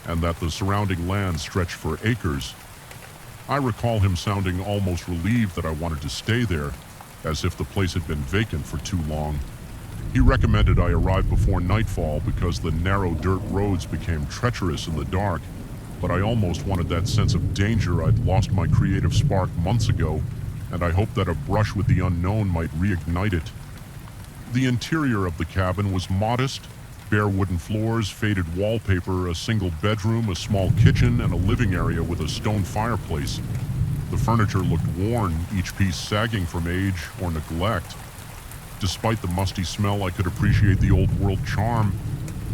and that the surrounding land stretched for acres. I recall him sounding almost relieved that I wanted to stay there, as if the place had been vacant for too long. He recommended I arrive before nightfall because the narrow dirt roads became treacherous in the dark, but I almost wanted that sense of danger I'd lost my creative spark months ago, and I hoped that a brush with the unknown might reignite it. The interior of the cabin was modest: bare wooden floors, faded wallpaper, a single bedroom, a small kitchen, and a living area with a stone fireplace. The furniture looked worn, each piece sagging from age or neglect. Despite the musty smell, I could appreciate the old-world charm.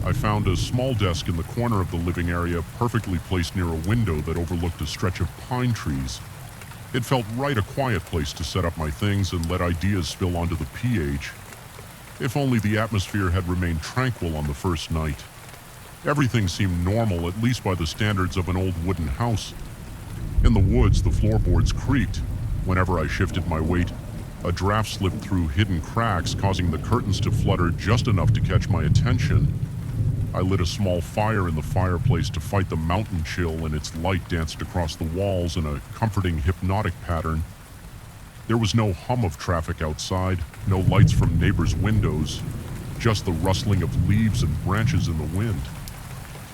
I found a small desk in the corner of the living area, perfectly placed near a window that overlooked a stretch of pine trees. It felt right a quiet place to set up my things and let ideas spill onto the PH. If only the atmosphere had remained tranquil on the first night. Everything seemed normal, at least by the standards of an old wooden house. In the woods, the floorboards creaked. Whenever I shifted my weight, a draft slipped through hidden cracks, causing the curtains to flutter just enough to catch my attention. I lit a small fire in the fireplace to fight the mountain chill, and its light danced across the walls in a comforting, hypnotic pattern. There was no hum of traffic outside, no lights from neighbors' windows, just the rustling of leaves and branches in the wind.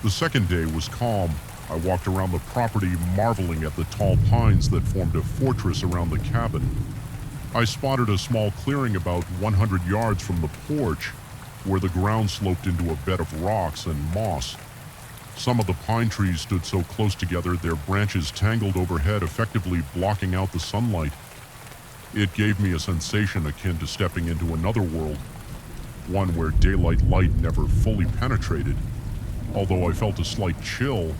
The second day was calm. I walked around the property, marveling at the tall pines that formed a fortress around the cabin. I spotted a small clearing about 100 yards from the porch, where the ground sloped into a bed of rocks and moss. Some of the pine trees stood so close together their branches tangled overhead, effectively blocking out the sunlight. It gave me a sensation akin to stepping into another world, one where daylight light never fully penetrated. Although I felt a slight chill,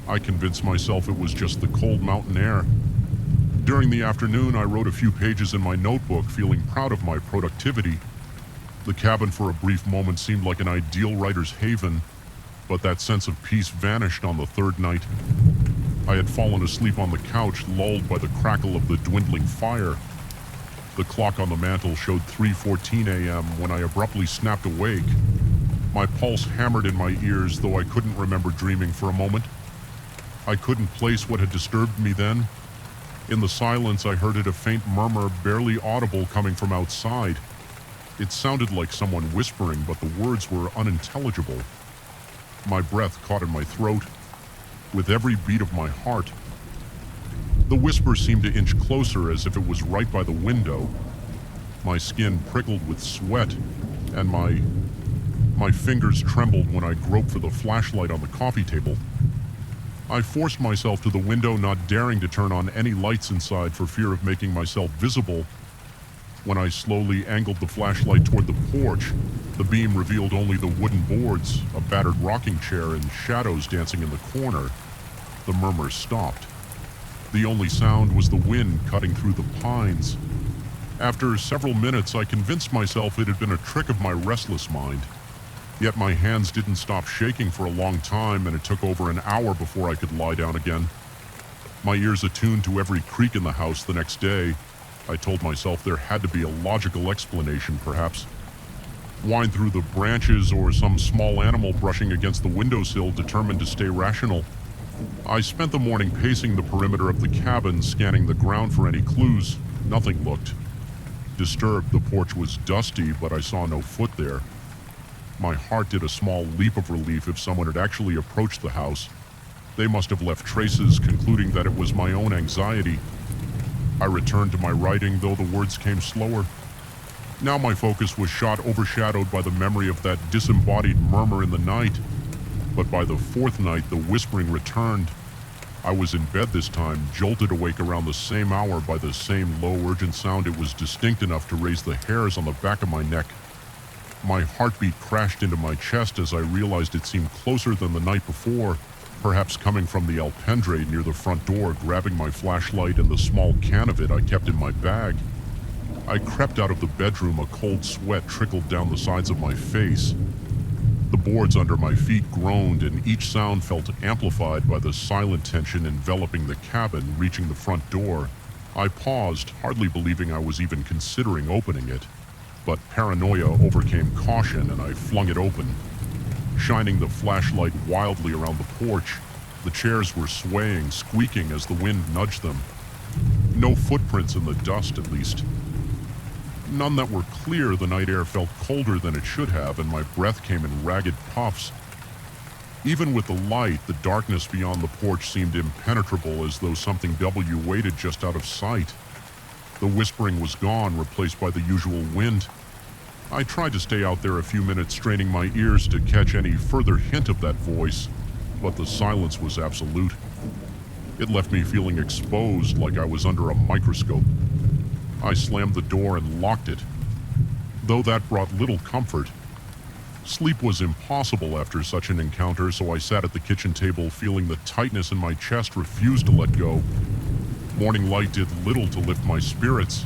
I convinced myself it was just the cold mountain air. During the afternoon, I wrote a few pages in my notebook, feeling proud of my productivity. The cabin for a brief moment seemed like an ideal writer's haven, but that sense of peace vanished on the third night. I had fallen asleep on the couch, lulled by the crackle of the dwindling fire. The clock on the mantel showed 3:14 a.m. when I abruptly snapped awake. My pulse hammered in my ears, though I couldn't remember dreaming for a moment. I couldn't place what had disturbed me then. In the silence, I heard a faint murmur, barely audible, coming from outside. It sounded like someone whispering, but the words were unintelligible. My breath caught in my throat, with every beat of my heart. The whisper seemed to inch closer, as if it was right by the window. My skin prickled with sweat, and my fingers trembled when I groped for the flashlight on the coffee table. I forced myself to the window, not daring to turn on any lights inside for fear of making myself visible. When I slowly angled the flashlight toward the porch, the beam revealed only the wooden boards, a battered rocking chair, and shadows dancing in the corner. The murmur stopped. The only sound was the wind cutting through the pines. After several minutes, I convinced myself it had been a trick of my restless mind. Yet my hands didn't stop shaking for a long time, and it took over an hour before I could lie down again. My ears attuned to every creak in the house the next day. I told myself there had to be a logical explanation, perhaps. Whined through the branches, or some small animal brushing against the windowsill, determined to stay rational. I spent the morning pacing the perimeter of the cabin, scanning the ground for any clues. Nothing looked disturbed. The porch was dusty, but I saw no foot there. My heart did a small leap of relief. If someone had actually approached the house, they must have left traces, concluding that it was my own anxiety. I returned to my writing, though the words came slower. Now my focus was overshadowed by the memory of that disembodied murmur in the night. But by the fourth night, the whispering returned. I was in bed this time, jolted awake around the same hour by the same low, urgent sound. It was distinct enough to raise the hairs on the back of my neck. My heartbeat crashed into my chest as I realized it seemed closer than the night before, perhaps coming from the alpendre near the front door. Grabbing my flashlight and the small can of it I kept in my bag, I crept out of the bedroom. A cold sweat trickled down the sides of my face. The boards under my feet groaned, and each sound felt amplified by the silent tension enveloping the cabin. Reaching the front door, I paused, hardly believing I was even considering opening it. But paranoia overcame caution, and I flung it open. Shining the flashlight wildly around the porch, the chairs were swaying, squeaking as the wind nudged them. No footprints in the dust, at least. None that were clear. The night air felt colder than it should have, and my breath came in ragged puffs. Even with the light, the darkness beyond the porch seemed impenetrable, as though something waited just out of sight. The whispering was gone, replaced by the usual wind. I tried to stay out there a few minutes, straining my ears to catch any further hint of that voice, but the silence was absolute. It left me feeling exposed, like I was under a microscope. I slammed the door and locked it, though that brought little comfort. Sleep was impossible after such an encounter, so I sat at the kitchen table, feeling the tightness in my chest refuse to let go. Morning light did little to lift my spirits.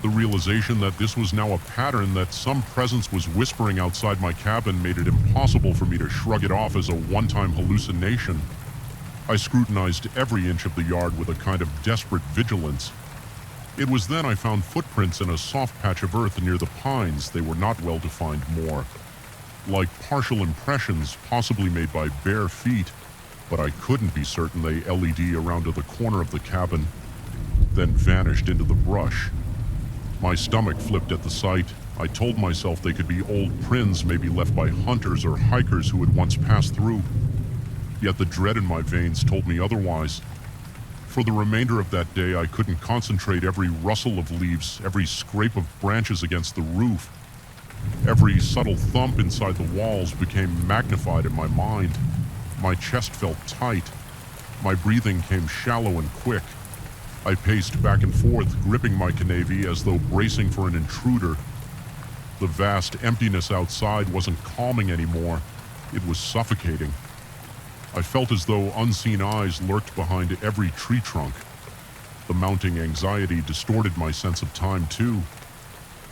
The realization that this was now a pattern, that some presence was whispering outside my cabin, made it impossible for me to shrug it off as a one-time hallucination. I scrutinized every inch of the yard with a kind of desperate vigilance. It was then I found footprints in a soft patch of earth near the pines. They were not well defined, more like partial impressions, possibly made by bare feet, but I couldn't be certain. They led around to the corner of the cabin, then vanished into the brush. My stomach flipped at the sight. I told myself they could be old prints, maybe left by hunters or hikers who had once passed through. Yet the dread in my veins told me otherwise. For the remainder of that day, I couldn't concentrate. Every rustle of leaves, every scrape of branches against the roof, every subtle thump inside the walls became magnified in my mind. My chest felt tight. My breathing came shallow and quick. I paced back and forth, gripping my canavy as though bracing for an intruder. The vast emptiness outside wasn't calming anymore. It was suffocating. I felt as though unseen eyes lurked behind every tree trunk. The mounting anxiety distorted my sense of time, too.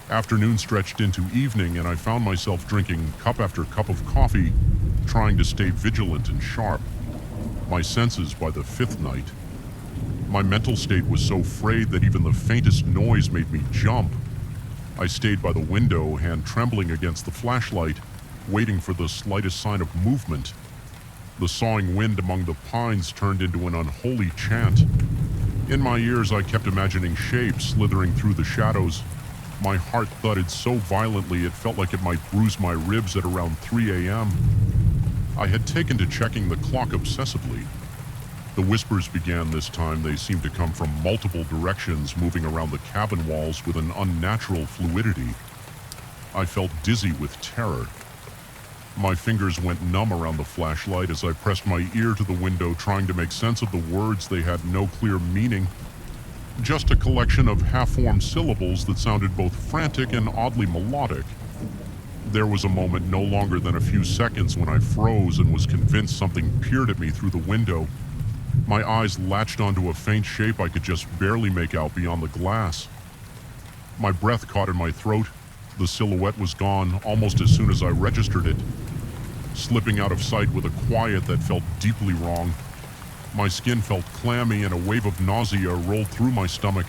Afternoon stretched into evening, and I found myself drinking cup after cup of coffee, trying to stay vigilant and sharp. My senses by the fifth night. My mental state was so frayed that even the faintest noise made me jump. I stayed by the window, hand trembling against the flashlight, waiting for the slightest sign of movement. The sawing wind among the pines turned into an unholy chant. In my ears, I kept imagining shapes slithering through the shadows. My heart thudded so violently it felt like it might bruise my ribs at around 3 a.m. I had taken to checking the clock obsessively. The whispers began this time. They seemed to come from multiple directions, moving around the cabin walls with an unnatural fluidity. I felt dizzy with terror. My fingers went numb around the flashlight as I pressed my ear to the window, trying to make sense of the words. They had no clear meaning. Just a collection of half-formed syllables that sounded both frantic and oddly melodic. There was a moment, no longer than a few seconds, when I froze and was convinced something peered at me through the window. My eyes latched onto a faint shape I could just barely make out beyond the glass. My breath caught in my throat. The silhouette was gone almost as soon as I registered it, slipping out of sight with a quiet that felt deeply wrong. My skin felt clammy and a wave of nausea rolled through my stomach.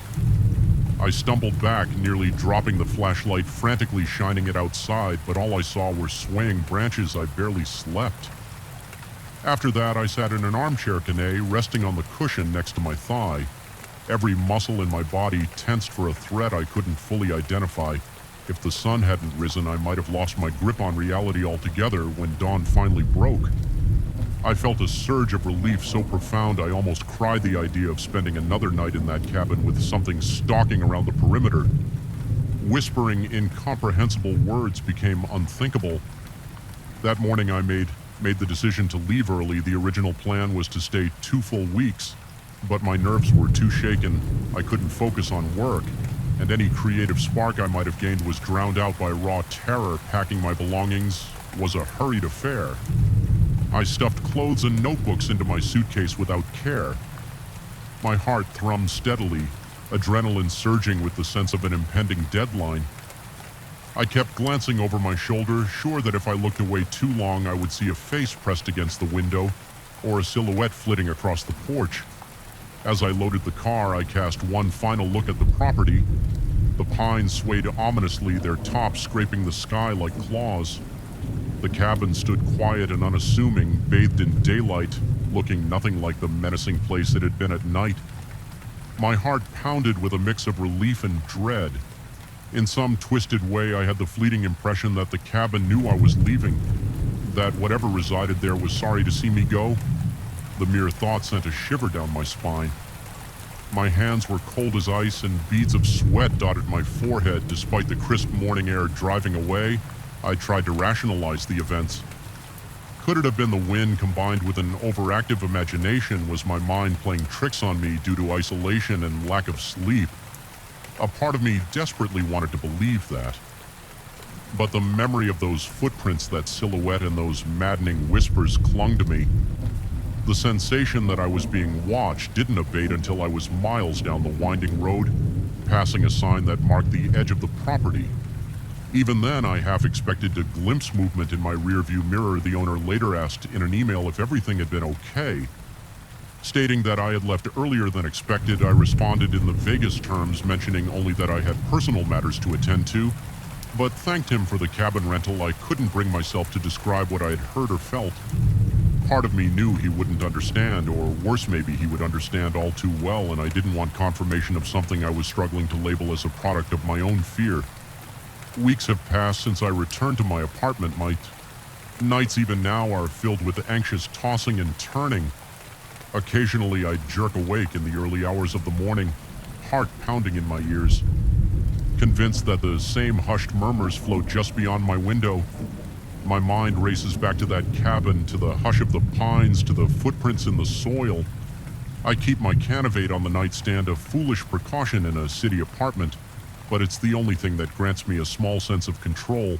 I stumbled back, nearly dropping the flashlight, frantically shining it outside, but all I saw were swaying branches. I barely slept. After that, I sat in an armchair canapé, resting on the cushion next to my thigh. Every muscle in my body tensed for a threat I couldn't fully identify. If the sun hadn't risen, I might have lost my grip on reality altogether when dawn finally broke. I felt a surge of relief so profound I almost cried the idea of spending another night in that cabin with something stalking around the perimeter. Whispering incomprehensible words became unthinkable. That morning I made Made the decision to leave early. The original plan was to stay 2 full weeks, but my nerves were too shaken. I couldn't focus on work, and any creative spark I might have gained was drowned out by raw terror. Packing my belongings was a hurried affair. I stuffed clothes and notebooks into my suitcase without care. My heart thrummed steadily, adrenaline surging with the sense of an impending deadline. I kept glancing over my shoulder, sure that if I looked away too long I would see a face pressed against the window or a silhouette flitting across the porch. As I loaded the car, I cast one final look at the property. The pines swayed ominously, their tops scraping the sky like claws. The cabin stood quiet and unassuming, bathed in daylight, looking nothing like the menacing place it had been at night. My heart pounded with a mix of relief and dread. In some twisted way, I had the fleeting impression that the cabin knew I was leaving, that whatever resided there was sorry to see me go. The mere thought sent a shiver down my spine. My hands were cold as ice and beads of sweat dotted my forehead. Despite the crisp morning air driving away, I tried to rationalize the events. Could it have been the wind combined with an overactive imagination? Was my mind playing tricks on me due to isolation and lack of sleep? A part of me desperately wanted to believe that. But the memory of those footprints, that silhouette, and those maddening whispers clung to me. The sensation that I was being watched didn't abate until I was miles down the winding road, passing a sign that marked the edge of the property. Even then, I half expected to glimpse movement in my rearview mirror. The owner later asked in an email if everything had been okay. Stating that I had left earlier than expected, I responded in the vaguest terms, mentioning only that I had personal matters to attend to, but thanked him for the cabin rental. I couldn't bring myself to describe what I had heard or felt. Part of me knew he wouldn't understand, or worse, maybe he would understand all too well, and I didn't want confirmation of something I was struggling to label as a product of my own fear. Weeks have passed since I returned to my apartment. My nights even now are filled with anxious tossing and turning. Occasionally I jerk awake in the early hours of the morning, heart pounding in my ears, convinced that the same hushed murmurs float just beyond my window. My mind races back to that cabin, to the hush of the pines, to the footprints in the soil. I keep my Canavate on the nightstand, a foolish precaution in a city apartment, but it's the only thing that grants me a small sense of control.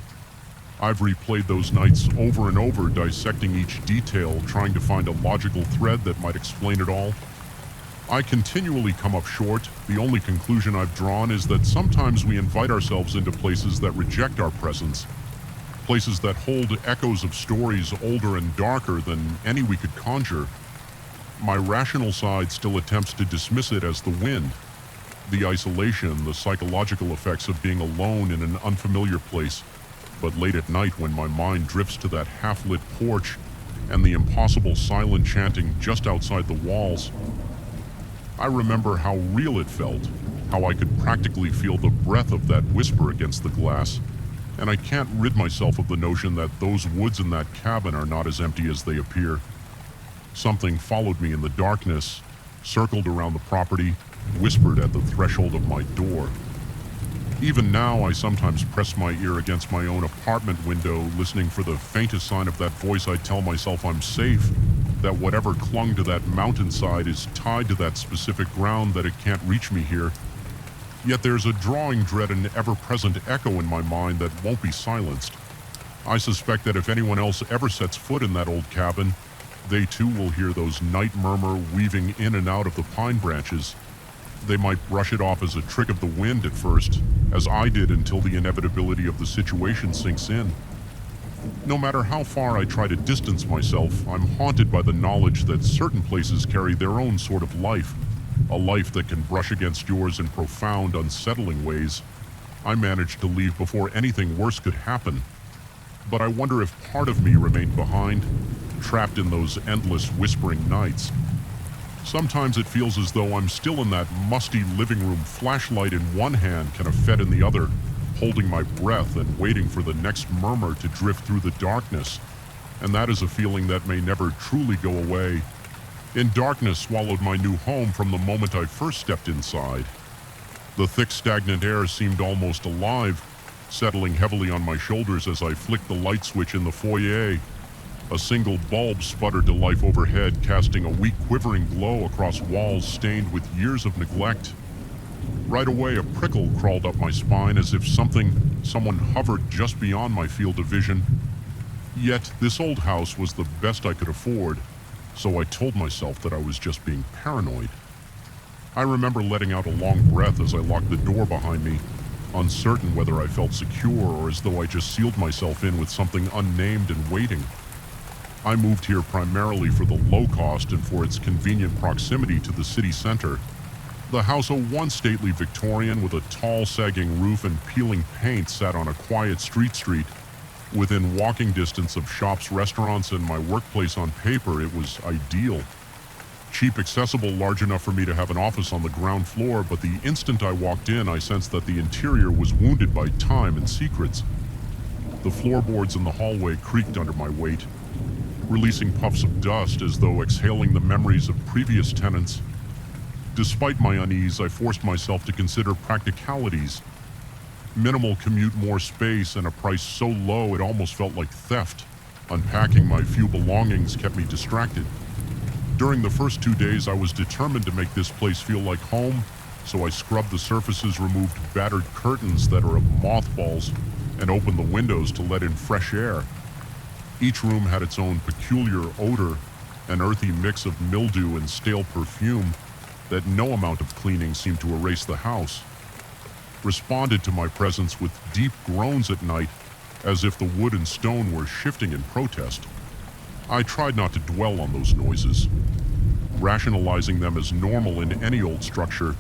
I've replayed those nights over and over, dissecting each detail, trying to find a logical thread that might explain it all. I continually come up short. The only conclusion I've drawn is that sometimes we invite ourselves into places that reject our presence, places that hold echoes of stories older and darker than any we could conjure. My rational side still attempts to dismiss it as the wind, the isolation, the psychological effects of being alone in an unfamiliar place. But late at night, when my mind drifts to that half-lit porch and the impossible silent chanting just outside the walls, I remember how real it felt, how I could practically feel the breath of that whisper against the glass, and I can't rid myself of the notion that those woods in that cabin are not as empty as they appear. Something followed me in the darkness, circled around the property, whispered at the threshold of my door. Even now, I sometimes press my ear against my own apartment window, listening for the faintest sign of that voice. I tell myself I'm safe, that whatever clung to that mountainside is tied to that specific ground, that it can't reach me here. Yet there's a drawing dread, an ever-present echo in my mind that won't be silenced. I suspect that if anyone else ever sets foot in that old cabin, they too will hear those night murmur weaving in and out of the pine branches. They might brush it off as a trick of the wind at first, as I did, until the inevitability of the situation sinks in. No matter how far I try to distance myself, I'm haunted by the knowledge that certain places carry their own sort of life, a life that can brush against yours in profound, unsettling ways. I managed to leave before anything worse could happen, but I wonder if part of me remained behind, trapped in those endless whispering nights. Sometimes it feels as though I'm still in that musty living room, flashlight in one hand, cannifet in the other, holding my breath and waiting for the next murmur to drift through the darkness. And that is a feeling that may never truly go away. In darkness swallowed my new home from the moment I first stepped inside. The thick, stagnant air seemed almost alive, settling heavily on my shoulders as I flicked the light switch in the foyer. A single bulb sputtered to life overhead, casting a weak quivering glow across walls stained with years of neglect. Right away, a prickle crawled up my spine as if someone hovered just beyond my field of vision. Yet, this old house was the best I could afford, so I told myself that I was just being paranoid. I remember letting out a long breath as I locked the door behind me, uncertain whether I felt secure or as though I just sealed myself in with something unnamed and waiting. I moved here primarily for the low cost and for its convenient proximity to the city center. The house, a once stately Victorian with a tall sagging roof and peeling paint, sat on a quiet street. Within walking distance of shops, restaurants, and my workplace. On paper, it was ideal. Cheap, accessible, large enough for me to have an office on the ground floor, but the instant I walked in, I sensed that the interior was wounded by time and secrets. The floorboards in the hallway creaked under my weight, releasing puffs of dust as though exhaling the memories of previous tenants. Despite my unease, I forced myself to consider practicalities. Minimal commute, more space, and a price so low it almost felt like theft. Unpacking my few belongings kept me distracted. During the first 2 days, I was determined to make this place feel like home, so I scrubbed the surfaces, removed battered curtains that are of mothballs, and opened the windows to let in fresh air. Each room had its own peculiar odor, an earthy mix of mildew and stale perfume that no amount of cleaning seemed to erase the house. Responded to my presence with deep groans at night, as if the wood and stone were shifting in protest. I tried not to dwell on those noises, rationalizing them as normal in any old structure.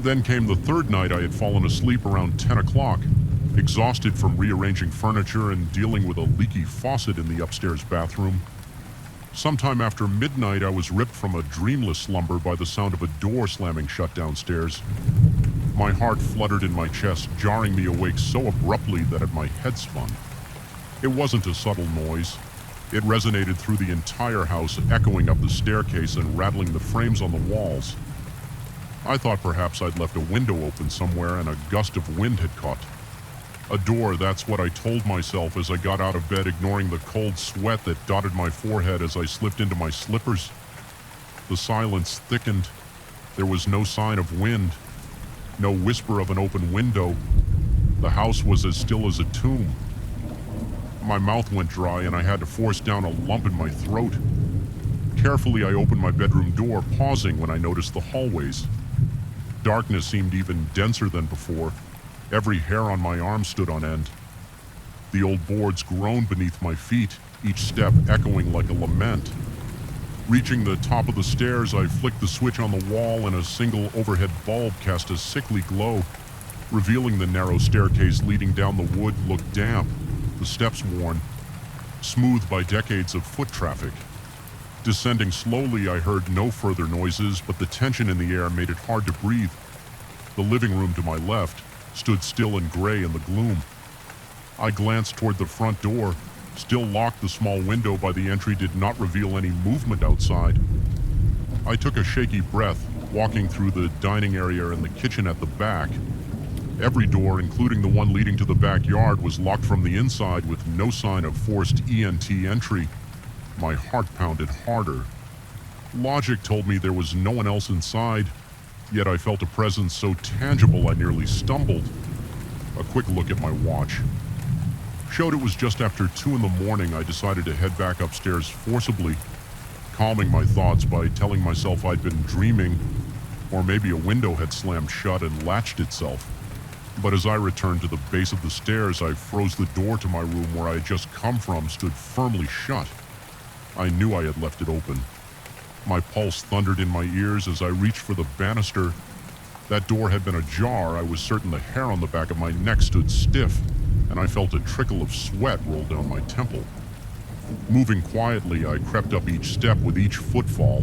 Then came the third night. I had fallen asleep around 10 o'clock, exhausted from rearranging furniture and dealing with a leaky faucet in the upstairs bathroom. Sometime after midnight, I was ripped from a dreamless slumber by the sound of a door slamming shut downstairs. My heart fluttered in my chest, jarring me awake so abruptly that my head spun. It wasn't a subtle noise. It resonated through the entire house, echoing up the staircase and rattling the frames on the walls. I thought perhaps I'd left a window open somewhere and a gust of wind had caught. A door, that's what I told myself as I got out of bed, ignoring the cold sweat that dotted my forehead as I slipped into my slippers. The silence thickened. There was no sign of wind, no whisper of an open window. The house was as still as a tomb. My mouth went dry and I had to force down a lump in my throat. Carefully, I opened my bedroom door, pausing when I noticed the hallways. Darkness seemed even denser than before. Every hair on my arm stood on end. The old boards groaned beneath my feet, each step echoing like a lament. Reaching the top of the stairs, I flicked the switch on the wall and a single overhead bulb cast a sickly glow, revealing the narrow staircase leading down the wood looked damp, the steps worn, smoothed by decades of foot traffic. Descending slowly, I heard no further noises, but the tension in the air made it hard to breathe. The living room to my left stood still and gray in the gloom. I glanced toward the front door. Still locked, the small window by the entry did not reveal any movement outside. I took a shaky breath, walking through the dining area and the kitchen at the back. Every door, including the one leading to the backyard, was locked from the inside with no sign of forced ENT entry. My heart pounded harder. Logic told me there was no one else inside, yet I felt a presence so tangible I nearly stumbled. A quick look at my watch showed it was just after 2 in the morning. I decided to head back upstairs forcibly, calming my thoughts by telling myself I'd been dreaming, or maybe a window had slammed shut and latched itself. But as I returned to the base of the stairs, I froze. The door to my room where I had just come from stood firmly shut. I knew I had left it open. My pulse thundered in my ears as I reached for the banister. That door had been ajar. I was certain the hair on the back of my neck stood stiff, and I felt a trickle of sweat roll down my temple. Moving quietly, I crept up each step. With each footfall,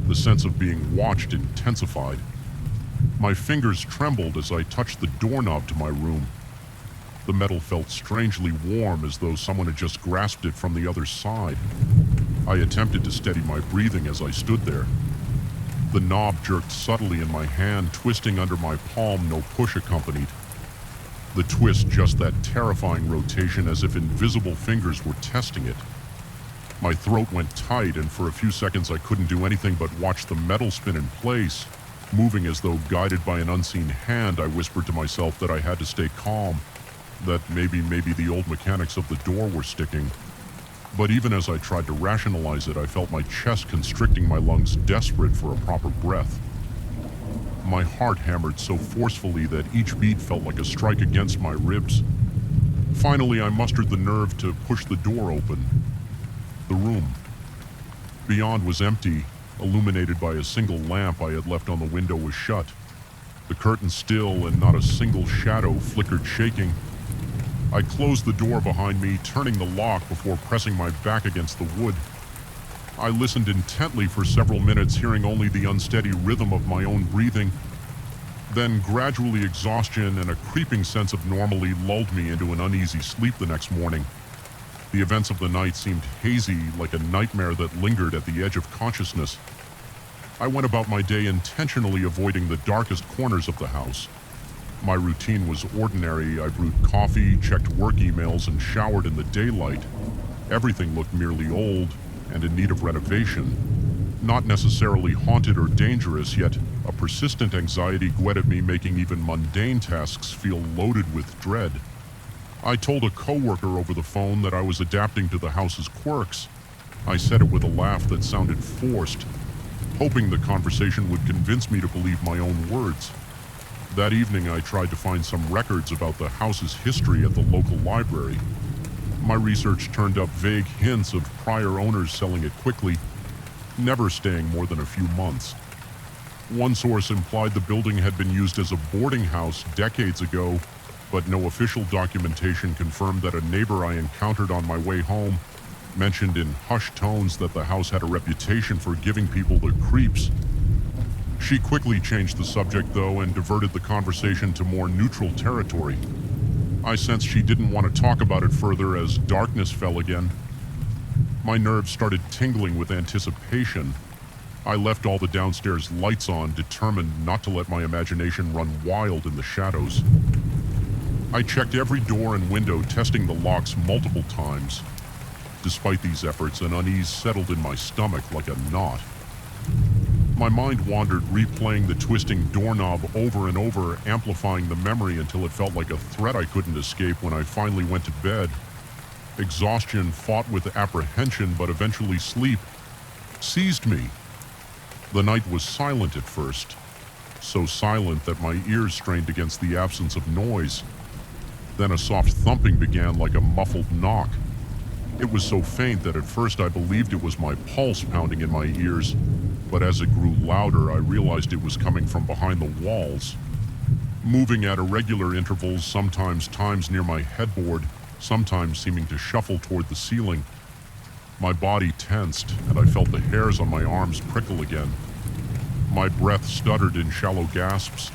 the sense of being watched intensified. My fingers trembled as I touched the doorknob to my room. The metal felt strangely warm, as though someone had just grasped it from the other side. I attempted to steady my breathing as I stood there. The knob jerked subtly in my hand, twisting under my palm, no push accompanied. The twist, just that terrifying rotation, as if invisible fingers were testing it. My throat went tight, and for a few seconds I couldn't do anything but watch the metal spin in place. Moving as though guided by an unseen hand, I whispered to myself that I had to stay calm, that maybe the old mechanics of the door were sticking. But even as I tried to rationalize it, I felt my chest constricting my lungs, desperate for a proper breath. My heart hammered so forcefully that each beat felt like a strike against my ribs. Finally, I mustered the nerve to push the door open. The room beyond was empty. Illuminated by a single lamp I had left on the window was shut. The curtain still, and not a single shadow flickered, shaking. I closed the door behind me, turning the lock before pressing my back against the wood. I listened intently for several minutes, hearing only the unsteady rhythm of my own breathing. Then gradually exhaustion and a creeping sense of normality lulled me into an uneasy sleep the next morning. The events of the night seemed hazy, like a nightmare that lingered at the edge of consciousness. I went about my day intentionally avoiding the darkest corners of the house. My routine was ordinary. I brewed coffee, checked work emails, and showered in the daylight. Everything looked merely old and in need of renovation. Not necessarily haunted or dangerous, yet a persistent anxiety gwetted me, making even mundane tasks feel loaded with dread. I told a coworker over the phone that I was adapting to the house's quirks. I said it with a laugh that sounded forced, hoping the conversation would convince me to believe my own words. That evening, I tried to find some records about the house's history at the local library. My research turned up vague hints of prior owners selling it quickly, never staying more than a few months. One source implied the building had been used as a boarding house decades ago, but no official documentation confirmed that. A neighbor I encountered on my way home mentioned in hushed tones that the house had a reputation for giving people the creeps. She quickly changed the subject, though, and diverted the conversation to more neutral territory. I sensed she didn't want to talk about it further as darkness fell again. My nerves started tingling with anticipation. I left all the downstairs lights on, determined not to let my imagination run wild in the shadows. I checked every door and window, testing the locks multiple times. Despite these efforts, an unease settled in my stomach like a knot. My mind wandered, replaying the twisting doorknob over and over, amplifying the memory until it felt like a threat I couldn't escape when I finally went to bed. Exhaustion fought with apprehension, but eventually sleep seized me. The night was silent at first, so silent that my ears strained against the absence of noise. Then a soft thumping began, like a muffled knock. It was so faint that at first I believed it was my pulse pounding in my ears, but as it grew louder, I realized it was coming from behind the walls. Moving at irregular intervals, sometimes times near my headboard, sometimes seeming to shuffle toward the ceiling. My body tensed, and I felt the hairs on my arms prickle again. My breath stuttered in shallow gasps.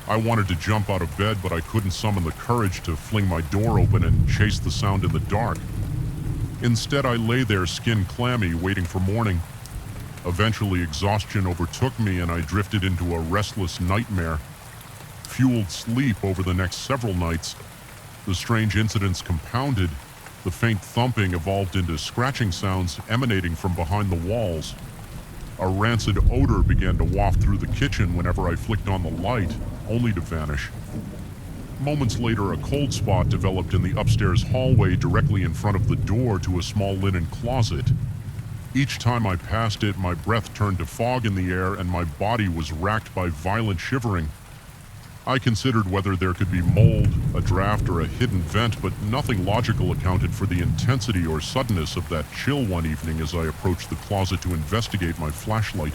I wanted to jump out of bed, but I couldn't summon the courage to fling my door open and chase the sound in the dark. Instead, I lay there, skin clammy, waiting for morning. Eventually, exhaustion overtook me, and I drifted into a restless nightmare. Fueled sleep over the next several nights. The strange incidents compounded. The faint thumping evolved into scratching sounds emanating from behind the walls. A rancid odor began to waft through the kitchen whenever I flicked on the light, only to vanish. Moments later, a cold spot developed in the upstairs hallway directly in front of the door to a small linen closet. Each time I passed it, my breath turned to fog in the air and my body was racked by violent shivering. I considered whether there could be mold, a draft, or a hidden vent, but nothing logical accounted for the intensity or suddenness of that chill one evening as I approached the closet to investigate. My flashlight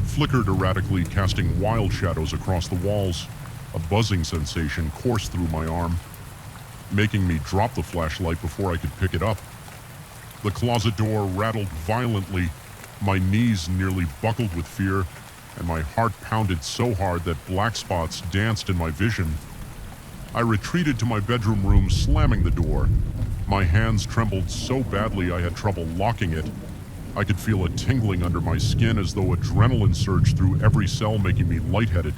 flickered erratically, casting wild shadows across the walls. A buzzing sensation coursed through my arm, making me drop the flashlight before I could pick it up. The closet door rattled violently. My knees nearly buckled with fear, and my heart pounded so hard that black spots danced in my vision. I retreated to my bedroom room, slamming the door. My hands trembled so badly I had trouble locking it. I could feel a tingling under my skin as though adrenaline surged through every cell, making me lightheaded.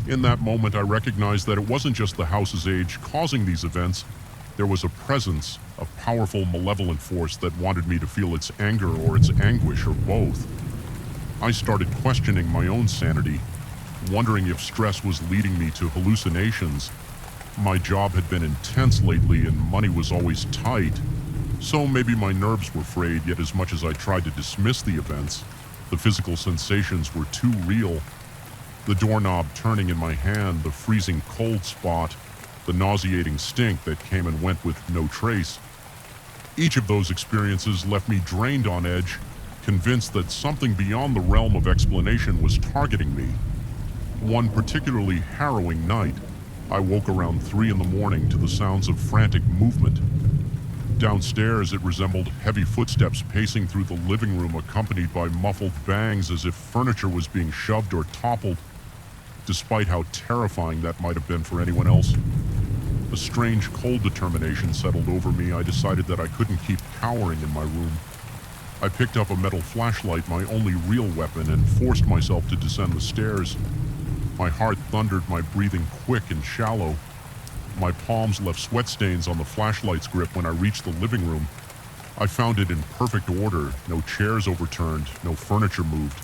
In that moment, I recognized that it wasn't just the house's age causing these events. There was a presence, a powerful, malevolent force that wanted me to feel its anger or its anguish or both. I started questioning my own sanity, wondering if stress was leading me to hallucinations. My job had been intense lately and money was always tight, so maybe my nerves were frayed, yet as much as I tried to dismiss the events, the physical sensations were too real. The doorknob turning in my hand, the freezing cold spot, the nauseating stink that came and went with no trace. Each of those experiences left me drained on edge, convinced that something beyond the realm of explanation was targeting me. One particularly harrowing night, I woke around 3 in the morning to the sounds of frantic movement. Downstairs, it resembled heavy footsteps pacing through the living room, accompanied by muffled bangs as if furniture was being shoved or toppled. Despite how terrifying that might have been for anyone else, a strange cold determination settled over me. I decided that I couldn't keep cowering in my room. I picked up a metal flashlight, my only real weapon, and forced myself to descend the stairs. My heart thundered, my breathing quick and shallow. My palms left sweat stains on the flashlight's grip when I reached the living room. I found it in perfect order, no chairs overturned, no furniture moved,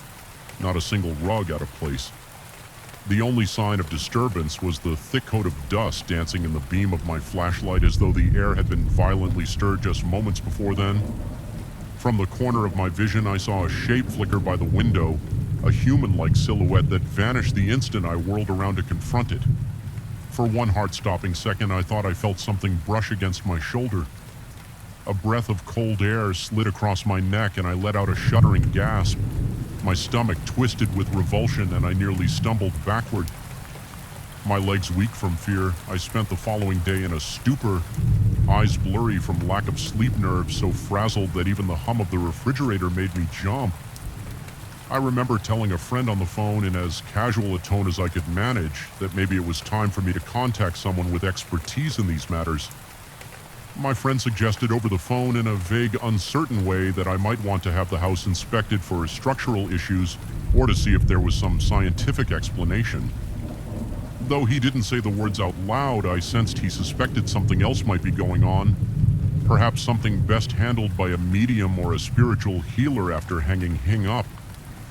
not a single rug out of place. The only sign of disturbance was the thick coat of dust dancing in the beam of my flashlight, as though the air had been violently stirred just moments before then. From the corner of my vision, I saw a shape flicker by the window, a human-like silhouette that vanished the instant I whirled around to confront it. For one heart-stopping second, I thought I felt something brush against my shoulder. A breath of cold air slid across my neck, and I let out a shuddering gasp. My stomach twisted with revulsion, and I nearly stumbled backward. My legs weak from fear, I spent the following day in a stupor, eyes blurry from lack of sleep nerves, so frazzled that even the hum of the refrigerator made me jump. I remember telling a friend on the phone in as casual a tone as I could manage that maybe it was time for me to contact someone with expertise in these matters. My friend suggested over the phone in a vague, uncertain way that I might want to have the house inspected for structural issues or to see if there was some scientific explanation. Though he didn't say the words out loud, I sensed he suspected something else might be going on. Perhaps something best handled by a medium or a spiritual healer after hanging up.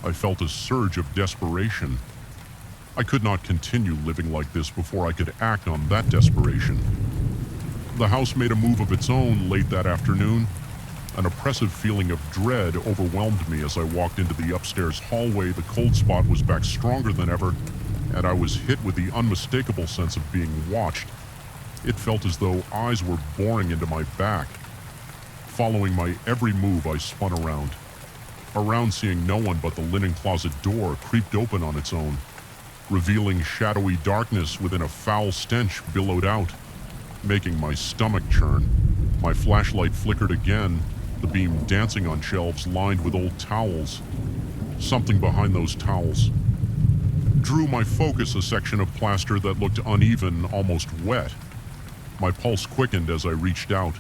I felt a surge of desperation. I could not continue living like this before I could act on that desperation. The house made a move of its own late that afternoon. An oppressive feeling of dread overwhelmed me as I walked into the upstairs hallway. The cold spot was back stronger than ever, and I was hit with the unmistakable sense of being watched. It felt as though eyes were boring into my back. Following my every move, I spun around. Around, seeing no one but the linen closet door creeped open on its own, revealing shadowy darkness within a foul stench billowed out, making my stomach churn. My flashlight flickered again, the beam dancing on shelves lined with old towels. Something behind those towels drew my focus, a section of plaster that looked uneven, almost wet. My pulse quickened as I reached out.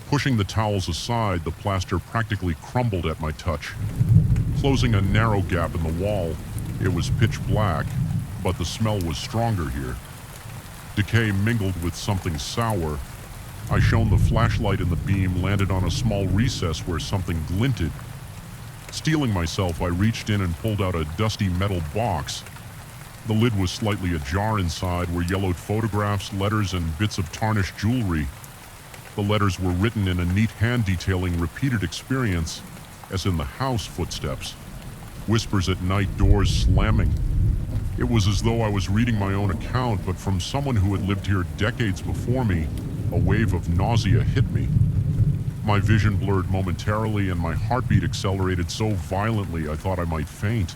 Pushing the towels aside, the plaster practically crumbled at my touch, closing a narrow gap in the wall. It was pitch black, but the smell was stronger here. Decay mingled with something sour. I shone the flashlight and the beam landed on a small recess where something glinted. Steeling myself, I reached in and pulled out a dusty metal box. The lid was slightly ajar. Inside were yellowed photographs, letters, and bits of tarnished jewelry. The letters were written in a neat hand detailing repeated experience, as in the house footsteps. Whispers at night, doors slamming. It was as though I was reading my own account, but from someone who had lived here decades before me. A wave of nausea hit me. My vision blurred momentarily, and my heartbeat accelerated so violently I thought I might faint.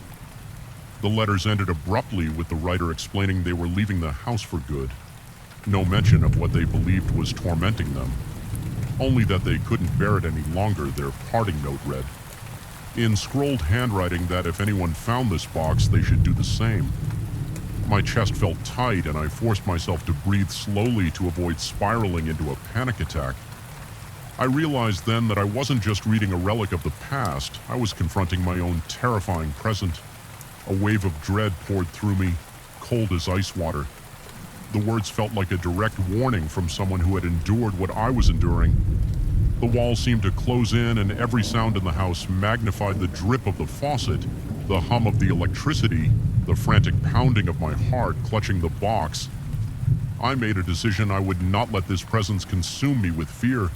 The letters ended abruptly, with the writer explaining they were leaving the house for good. No mention of what they believed was tormenting them. Only that they couldn't bear it any longer, their parting note read. In scrolled handwriting that if anyone found this box, they should do the same. My chest felt tight, and I forced myself to breathe slowly to avoid spiraling into a panic attack. I realized then that I wasn't just reading a relic of the past, I was confronting my own terrifying present. A wave of dread poured through me, cold as ice water. The words felt like a direct warning from someone who had endured what I was enduring. The walls seemed to close in, and every sound in the house magnified the drip of the faucet, the hum of the electricity, the frantic pounding of my heart clutching the box. I made a decision I would not let this presence consume me with fear.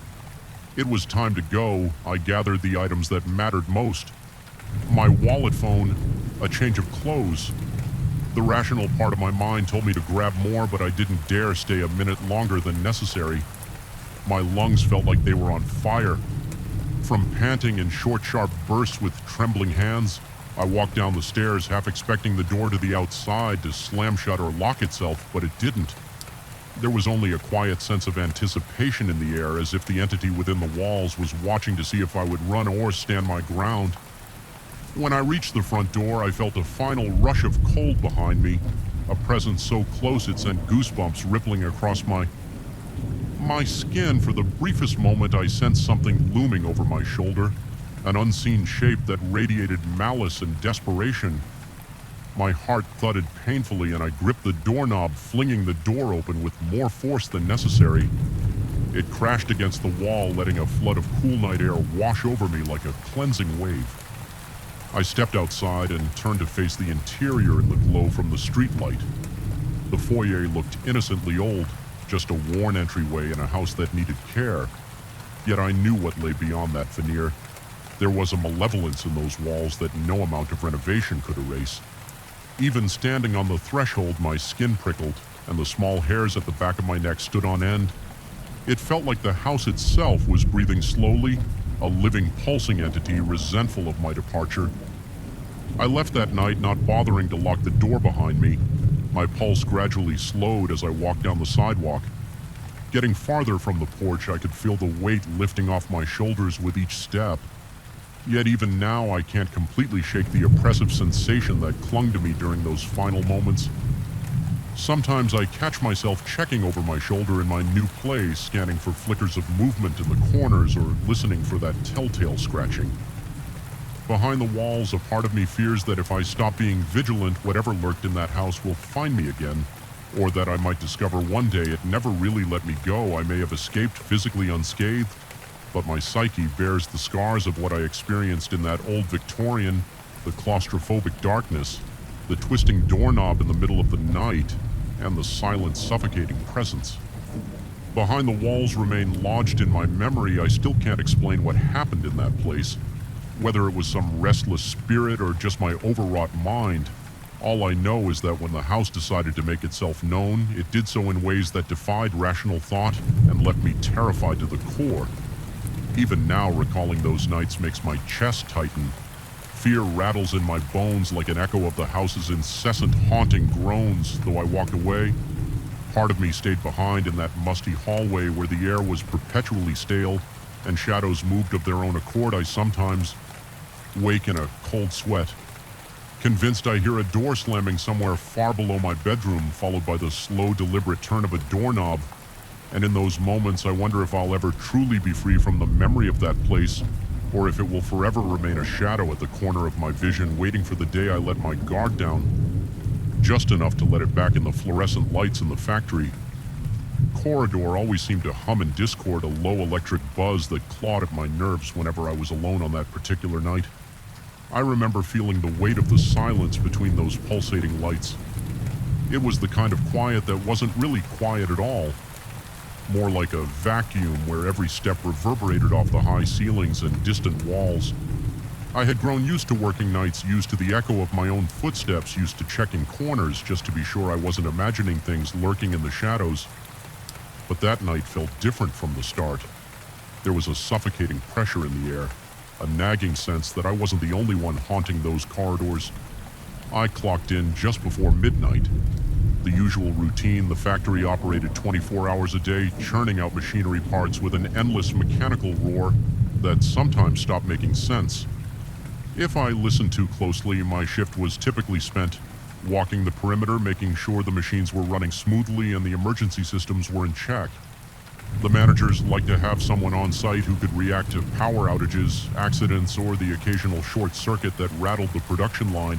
It was time to go. I gathered the items that mattered most. My wallet phone, a change of clothes. The rational part of my mind told me to grab more, but I didn't dare stay a minute longer than necessary. My lungs felt like they were on fire. From panting in short, sharp bursts with trembling hands, I walked down the stairs, half expecting the door to the outside to slam shut or lock itself, but it didn't. There was only a quiet sense of anticipation in the air, as if the entity within the walls was watching to see if I would run or stand my ground. When I reached the front door, I felt a final rush of cold behind me, a presence so close it sent goosebumps rippling across my skin. For the briefest moment, I sensed something looming over my shoulder, an unseen shape that radiated malice and desperation. My heart thudded painfully, and I gripped the doorknob, flinging the door open with more force than necessary. It crashed against the wall, letting a flood of cool night air wash over me like a cleansing wave. I stepped outside and turned to face the interior in the glow from the streetlight. The foyer looked innocently old, just a worn entryway in a house that needed care. Yet I knew what lay beyond that veneer. There was a malevolence in those walls that no amount of renovation could erase. Even standing on the threshold, my skin prickled, and the small hairs at the back of my neck stood on end. It felt like the house itself was breathing slowly, a living, pulsing entity resentful of my departure. I left that night, not bothering to lock the door behind me. My pulse gradually slowed as I walked down the sidewalk. Getting farther from the porch, I could feel the weight lifting off my shoulders with each step. Yet even now, I can't completely shake the oppressive sensation that clung to me during those final moments. Sometimes I catch myself checking over my shoulder in my new place, scanning for flickers of movement in the corners or listening for that telltale scratching. Behind the walls, a part of me fears that if I stop being vigilant, whatever lurked in that house will find me again, or that I might discover one day it never really let me go. I may have escaped physically unscathed, but my psyche bears the scars of what I experienced in that old Victorian, the claustrophobic darkness, the twisting doorknob in the middle of the night, and the silent, suffocating presence. Behind the walls remain lodged in my memory. I still can't explain what happened in that place, whether it was some restless spirit or just my overwrought mind. All I know is that when the house decided to make itself known, it did so in ways that defied rational thought and left me terrified to the core. Even now, recalling those nights makes my chest tighten. Fear rattles in my bones like an echo of the house's incessant haunting groans. Though I walked away, part of me stayed behind in that musty hallway where the air was perpetually stale and shadows moved of their own accord. I sometimes wake in a cold sweat, convinced I hear a door slamming somewhere far below my bedroom, followed by the slow, deliberate turn of a doorknob. And in those moments, I wonder if I'll ever truly be free from the memory of that place, or if it will forever remain a shadow at the corner of my vision, waiting for the day I let my guard down, just enough to let it back in the fluorescent lights in the factory. Corridor always seemed to hum in discord, a low electric buzz that clawed at my nerves whenever I was alone on that particular night. I remember feeling the weight of the silence between those pulsating lights. It was the kind of quiet that wasn't really quiet at all, more like a vacuum where every step reverberated off the high ceilings and distant walls. I had grown used to working nights, used to the echo of my own footsteps, used to checking corners just to be sure I wasn't imagining things lurking in the shadows. But that night felt different from the start. There was a suffocating pressure in the air, a nagging sense that I wasn't the only one haunting those corridors. I clocked in just before midnight. The usual routine, the factory operated 24 hours a day, churning out machinery parts with an endless mechanical roar that sometimes stopped making sense. If I listened too closely, my shift was typically spent walking the perimeter, making sure the machines were running smoothly and the emergency systems were in check. The managers liked to have someone on site who could react to power outages, accidents, or the occasional short circuit that rattled the production line.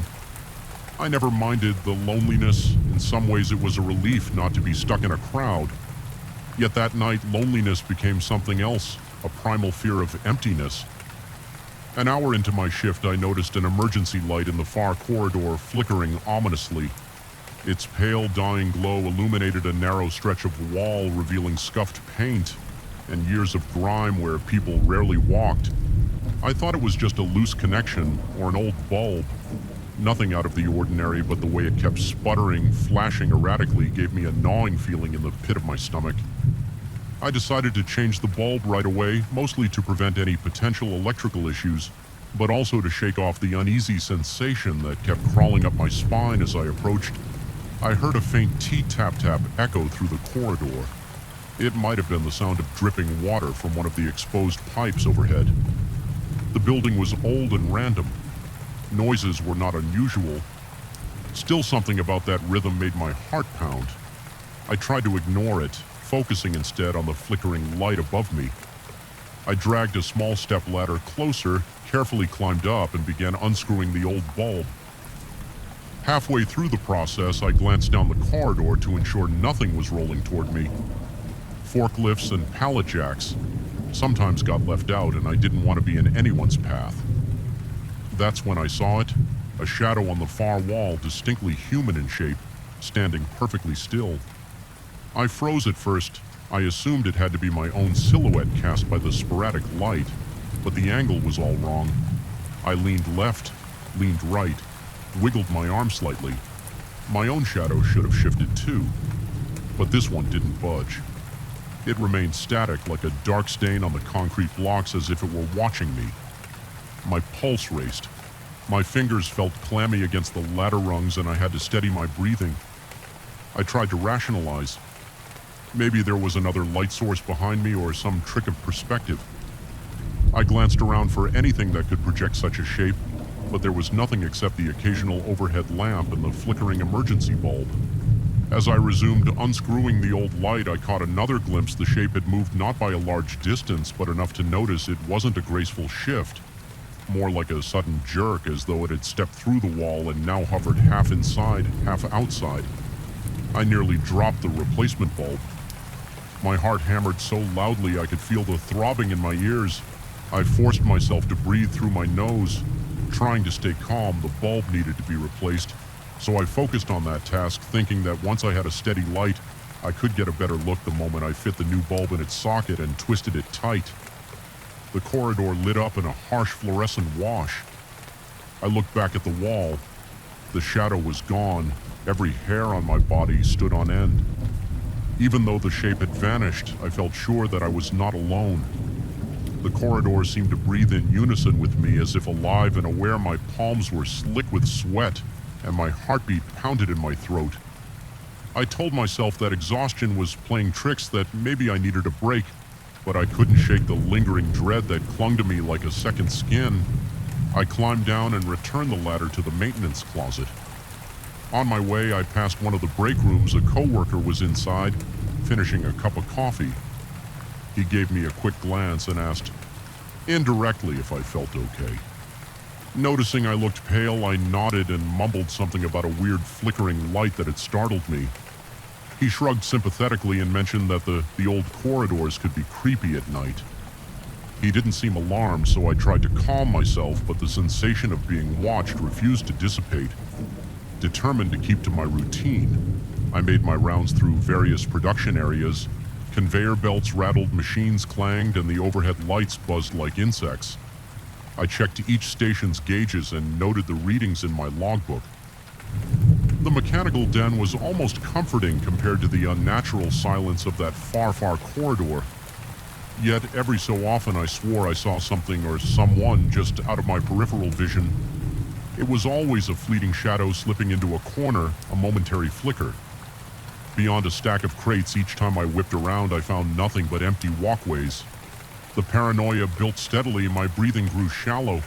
I never minded the loneliness. In some ways, it was a relief not to be stuck in a crowd. Yet that night, loneliness became something else, a primal fear of emptiness. An hour into my shift, I noticed an emergency light in the far corridor flickering ominously. Its pale, dying glow illuminated a narrow stretch of wall, revealing scuffed paint and years of grime where people rarely walked. I thought it was just a loose connection or an old bulb. Nothing out of the ordinary, but the way it kept sputtering, flashing erratically gave me a gnawing feeling in the pit of my stomach. I decided to change the bulb right away, mostly to prevent any potential electrical issues, but also to shake off the uneasy sensation that kept crawling up my spine as I approached. I heard a faint tap-tap echo through the corridor. It might have been the sound of dripping water from one of the exposed pipes overhead. The building was old and random. Noises were not unusual. Still, something about that rhythm made my heart pound. I tried to ignore it, focusing instead on the flickering light above me. I dragged a small step ladder closer, carefully climbed up, and began unscrewing the old bulb. Halfway through the process, I glanced down the corridor to ensure nothing was rolling toward me. Forklifts and pallet jacks sometimes got left out, and I didn't want to be in anyone's path. That's when I saw it, a shadow on the far wall, distinctly human in shape, standing perfectly still. I froze at first. I assumed it had to be my own silhouette cast by the sporadic light, but the angle was all wrong. I leaned left, leaned right, wiggled my arm slightly. My own shadow should have shifted too, but this one didn't budge. It remained static, like a dark stain on the concrete blocks, as if it were watching me. My pulse raced. My fingers felt clammy against the ladder rungs, and I had to steady my breathing. I tried to rationalize. Maybe there was another light source behind me or some trick of perspective. I glanced around for anything that could project such a shape, but there was nothing except the occasional overhead lamp and the flickering emergency bulb. As I resumed unscrewing the old light, I caught another glimpse. The shape had moved not by a large distance, but enough to notice it wasn't a graceful shift. More like a sudden jerk, as though it had stepped through the wall and now hovered half inside, half outside. I nearly dropped the replacement bulb. My heart hammered so loudly I could feel the throbbing in my ears. I forced myself to breathe through my nose. Trying to stay calm, the bulb needed to be replaced, so I focused on that task, thinking that once I had a steady light, I could get a better look the moment I fit the new bulb in its socket and twisted it tight. The corridor lit up in a harsh fluorescent wash. I looked back at the wall. The shadow was gone. Every hair on my body stood on end. Even though the shape had vanished, I felt sure that I was not alone. The corridor seemed to breathe in unison with me, as if alive and aware. My palms were slick with sweat, and my heartbeat pounded in my throat. I told myself that exhaustion was playing tricks, that maybe I needed a break, but I couldn't shake the lingering dread that clung to me like a second skin. I climbed down and returned the ladder to the maintenance closet. On my way, I passed one of the break rooms. A coworker was inside, finishing a cup of coffee. He gave me a quick glance and asked, indirectly, if I felt okay. Noticing I looked pale, I nodded and mumbled something about a weird flickering light that had startled me. He shrugged sympathetically and mentioned that the old corridors could be creepy at night. He didn't seem alarmed, so I tried to calm myself, but the sensation of being watched refused to dissipate. Determined to keep to my routine, I made my rounds through various production areas. Conveyor belts rattled, machines clanged, and the overhead lights buzzed like insects. I checked each station's gauges and noted the readings in my logbook. The mechanical den was almost comforting compared to the unnatural silence of that far corridor. Yet every so often I swore I saw something or someone just out of my peripheral vision. It was always a fleeting shadow slipping into a corner, a momentary flicker. Beyond a stack of crates, each time I whipped around, I found nothing but empty walkways. The paranoia built steadily, and my breathing grew shallow.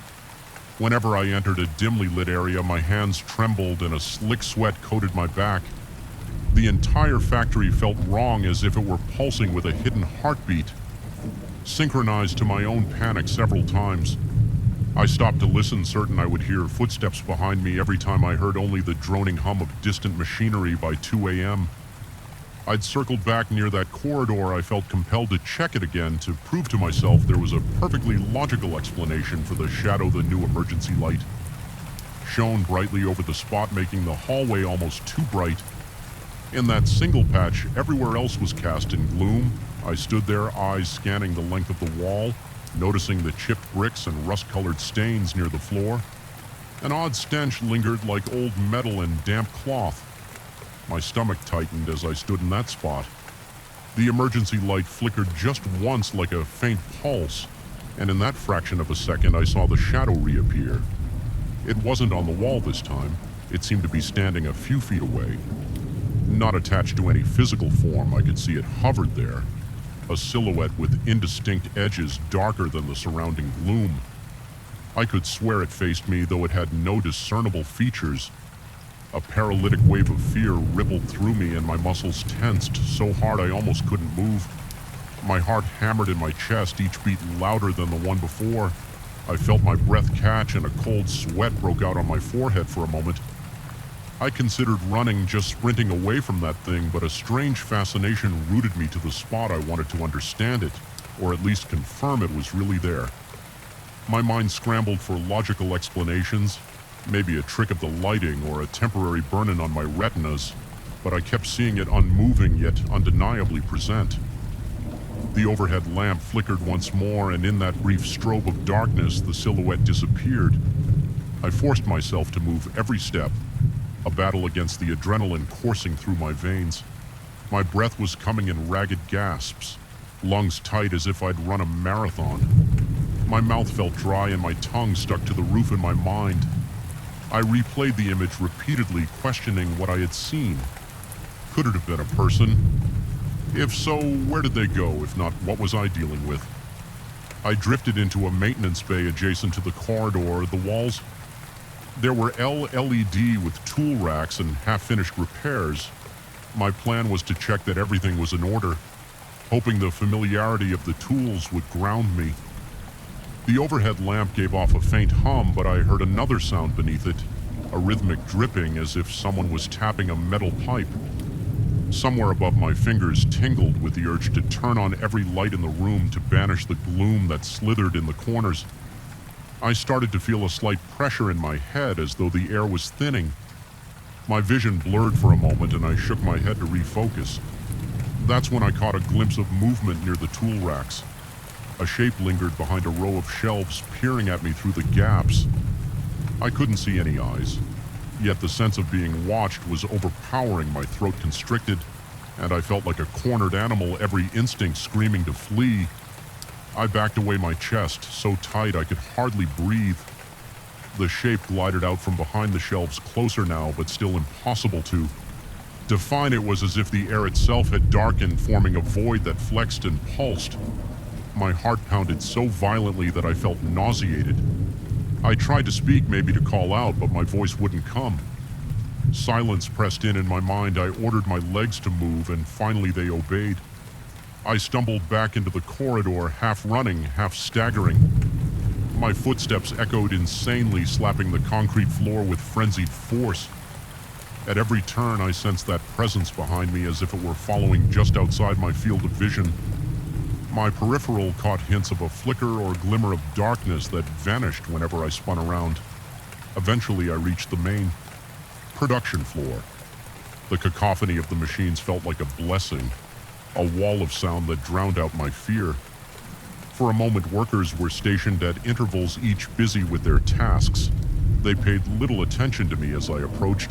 Whenever I entered a dimly lit area, my hands trembled and a slick sweat coated my back. The entire factory felt wrong, as if it were pulsing with a hidden heartbeat. Synchronized to my own panic several times. I stopped to listen, certain I would hear footsteps behind me every time I heard only the droning hum of distant machinery by 2 a.m. I'd circled back near that corridor. I felt compelled to check it again to prove to myself there was a perfectly logical explanation for the shadow the new emergency light shone brightly over the spot, making the hallway almost too bright. In that single patch, everywhere else was cast in gloom. I stood there, eyes scanning the length of the wall, noticing the chipped bricks and rust-colored stains near the floor. An odd stench lingered like old metal and damp cloth. My stomach tightened as I stood in that spot. The emergency light flickered just once like a faint pulse, and in that fraction of a second I saw the shadow reappear. It wasn't on the wall this time. It seemed to be standing a few feet away. Not attached to any physical form, I could see it hovered there. A silhouette with indistinct edges darker than the surrounding gloom. I could swear it faced me, though it had no discernible features. A paralytic wave of fear rippled through me and my muscles tensed so hard I almost couldn't move. My heart hammered in my chest, each beat louder than the one before. I felt my breath catch and a cold sweat broke out on my forehead for a moment. I considered running, just sprinting away from that thing, but a strange fascination rooted me to the spot. I wanted to understand it, or at least confirm it was really there. My mind scrambled for logical explanations, maybe a trick of the lighting or a temporary burn-in on my retinas, but I kept seeing it unmoving yet undeniably present. The overhead lamp flickered once more, and in that brief strobe of darkness, the silhouette disappeared. I forced myself to move every step, a battle against the adrenaline coursing through my veins. My breath was coming in ragged gasps, lungs tight as if I'd run a marathon. My mouth felt dry and my tongue stuck to the roof in my mind. I replayed the image repeatedly, questioning what I had seen. Could it have been a person? If so, where did they go? If not, what was I dealing with? I drifted into a maintenance bay adjacent to the corridor. The walls, there were LED with tool racks and half-finished repairs. My plan was to check that everything was in order, hoping the familiarity of the tools would ground me. The overhead lamp gave off a faint hum, but I heard another sound beneath it, a rhythmic dripping as if someone was tapping a metal pipe. Somewhere above my fingers tingled with the urge to turn on every light in the room to banish the gloom that slithered in the corners. I started to feel a slight pressure in my head as though the air was thinning. My vision blurred for a moment and I shook my head to refocus. That's when I caught a glimpse of movement near the tool racks. A shape lingered behind a row of shelves, peering at me through the gaps. I couldn't see any eyes, yet the sense of being watched was overpowering. My throat constricted, and I felt like a cornered animal, every instinct screaming to flee. I backed away, my chest so tight I could hardly breathe. The shape glided out from behind the shelves, closer now, but still impossible to define. It was as if the air itself had darkened, forming a void that flexed and pulsed. My heart pounded so violently that I felt nauseated. I tried to speak, maybe to call out, but my voice wouldn't come. Silence pressed in my mind. I ordered my legs to move, and finally they obeyed. I stumbled back into the corridor, half running, half staggering. My footsteps echoed insanely, slapping the concrete floor with frenzied force. At every turn, I sensed that presence behind me, as if it were following just outside my field of vision. My peripheral caught hints of a flicker or glimmer of darkness that vanished whenever I spun around. Eventually, I reached the main production floor. The cacophony of the machines felt like a blessing, a wall of sound that drowned out my fear. For a moment, workers were stationed at intervals, each busy with their tasks. They paid little attention to me as I approached,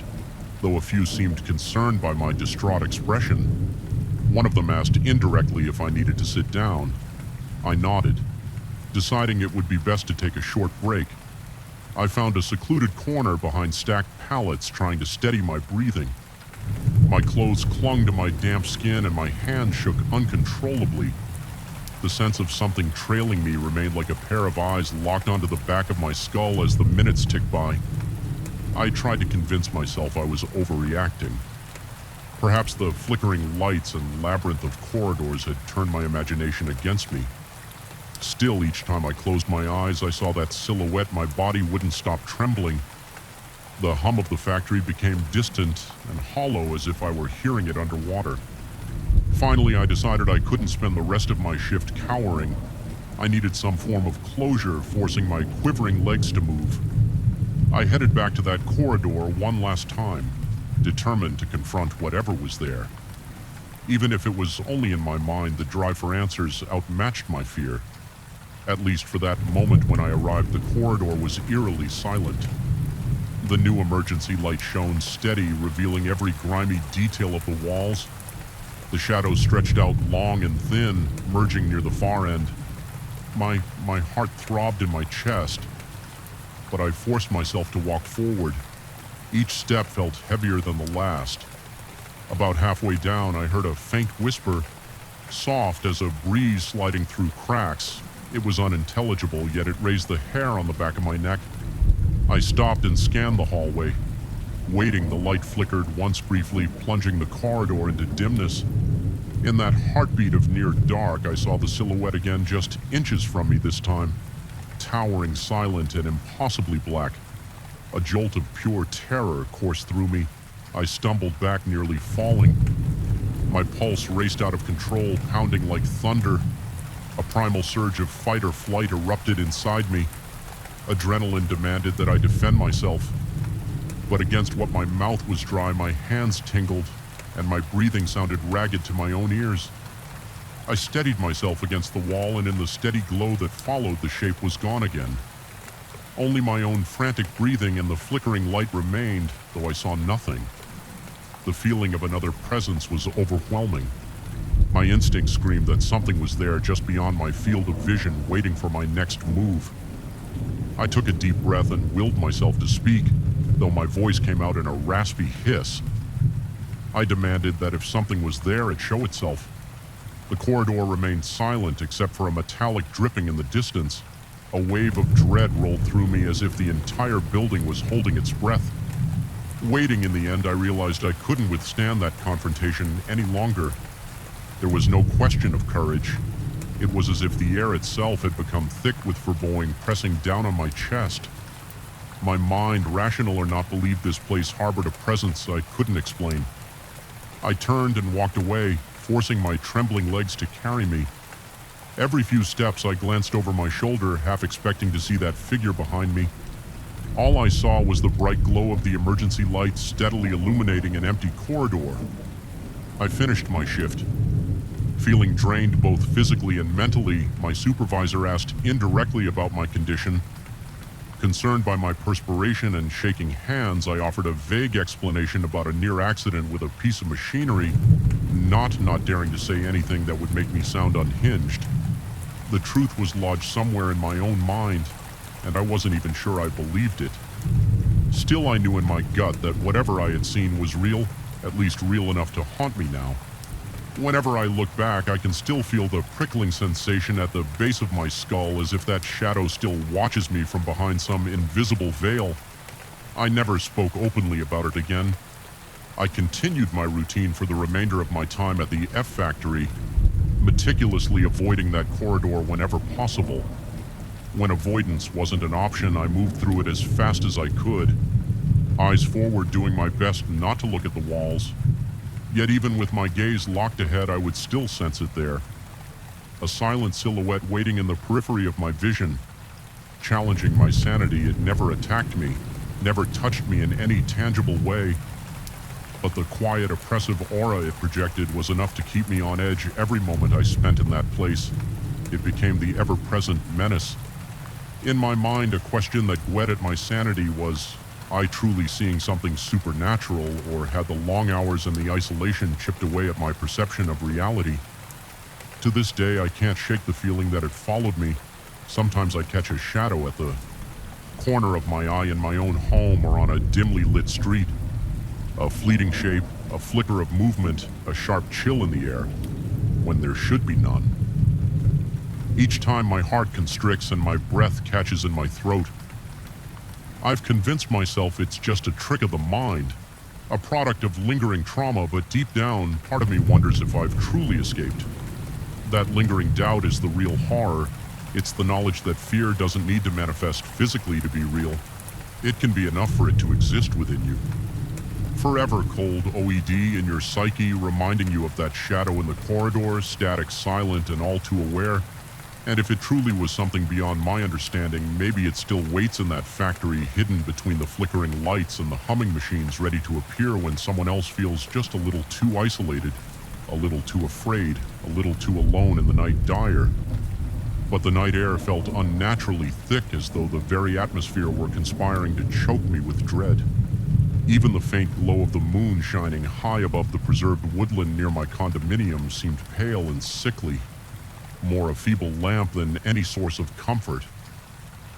though a few seemed concerned by my distraught expression. One of them asked indirectly if I needed to sit down. I nodded, deciding it would be best to take a short break. I found a secluded corner behind stacked pallets, trying to steady my breathing. My clothes clung to my damp skin and my hands shook uncontrollably. The sense of something trailing me remained like a pair of eyes locked onto the back of my skull as the minutes ticked by. I tried to convince myself I was overreacting. Perhaps the flickering lights and labyrinth of corridors had turned my imagination against me. Still, each time I closed my eyes, I saw that silhouette. My body wouldn't stop trembling. The hum of the factory became distant and hollow, as if I were hearing it underwater. Finally, I decided I couldn't spend the rest of my shift cowering. I needed some form of closure, forcing my quivering legs to move. I headed back to that corridor one last time, determined to confront whatever was there. Even if it was only in my mind, the drive for answers outmatched my fear. At least for that moment when I arrived, the corridor was eerily silent. The new emergency light shone steady, revealing every grimy detail of the walls. The shadows stretched out long and thin, merging near the far end. My heart throbbed in my chest, but I forced myself to walk forward. Each step felt heavier than the last. About halfway down, I heard a faint whisper, soft as a breeze sliding through cracks. It was unintelligible, yet it raised the hair on the back of my neck. I stopped and scanned the hallway. Waiting, the light flickered once briefly, plunging the corridor into dimness. In that heartbeat of near dark, I saw the silhouette again, just inches from me this time, towering silent and impossibly black. A jolt of pure terror coursed through me. I stumbled back, nearly falling. My pulse raced out of control, pounding like thunder. A primal surge of fight or flight erupted inside me. Adrenaline demanded that I defend myself. But against what my mouth was dry, my hands tingled, and my breathing sounded ragged to my own ears. I steadied myself against the wall, and in the steady glow that followed, the shape was gone again. Only my own frantic breathing and the flickering light remained, though I saw nothing. The feeling of another presence was overwhelming. My instinct screamed that something was there just beyond my field of vision, waiting for my next move. I took a deep breath and willed myself to speak, though my voice came out in a raspy hiss. I demanded that if something was there, it show itself. The corridor remained silent except for a metallic dripping in the distance. A wave of dread rolled through me as if the entire building was holding its breath. Waiting, in the end, I realized I couldn't withstand that confrontation any longer. There was no question of courage. It was as if the air itself had become thick with foreboding, pressing down on my chest. My mind, rational or not, believed this place harbored a presence I couldn't explain. I turned and walked away, forcing my trembling legs to carry me. Every few steps, I glanced over my shoulder, half expecting to see that figure behind me. All I saw was the bright glow of the emergency lights steadily illuminating an empty corridor. I finished my shift. Feeling drained both physically and mentally, my supervisor asked indirectly about my condition. Concerned by my perspiration and shaking hands, I offered a vague explanation about a near accident with a piece of machinery, not daring to say anything that would make me sound unhinged. The truth was lodged somewhere in my own mind, and I wasn't even sure I believed it. Still, I knew in my gut that whatever I had seen was real, at least real enough to haunt me now. Whenever I look back, I can still feel the prickling sensation at the base of my skull, as if that shadow still watches me from behind some invisible veil. I never spoke openly about it again. I continued my routine for the remainder of my time at the F factory, meticulously avoiding that corridor whenever possible. When avoidance wasn't an option, I moved through it as fast as I could, eyes forward, doing my best not to look at the walls. Yet even with my gaze locked ahead, I would still sense it there. A silent silhouette waiting in the periphery of my vision. Challenging my sanity, it never attacked me, never touched me in any tangible way. But the quiet, oppressive aura it projected was enough to keep me on edge every moment I spent in that place. It became the ever-present menace. In my mind, a question that whetted my sanity was, I truly seeing something supernatural, or had the long hours and the isolation chipped away at my perception of reality? To this day, I can't shake the feeling that it followed me. Sometimes I catch a shadow at the corner of my eye in my own home or on a dimly lit street. A fleeting shape, a flicker of movement, a sharp chill in the air, when there should be none. Each time my heart constricts and my breath catches in my throat. I've convinced myself it's just a trick of the mind, a product of lingering trauma, but deep down, part of me wonders if I've truly escaped. That lingering doubt is the real horror. It's the knowledge that fear doesn't need to manifest physically to be real. It can be enough for it to exist within you. Forever cold OED in your psyche, reminding you of that shadow in the corridor, static, silent, and all too aware. And if it truly was something beyond my understanding, maybe it still waits in that factory, hidden between the flickering lights and the humming machines, ready to appear when someone else feels just a little too isolated, a little too afraid, a little too alone in the night dire. But the night air felt unnaturally thick, as though the very atmosphere were conspiring to choke me with dread. Even the faint glow of the moon shining high above the preserved woodland near my condominium seemed pale and sickly, more a feeble lamp than any source of comfort.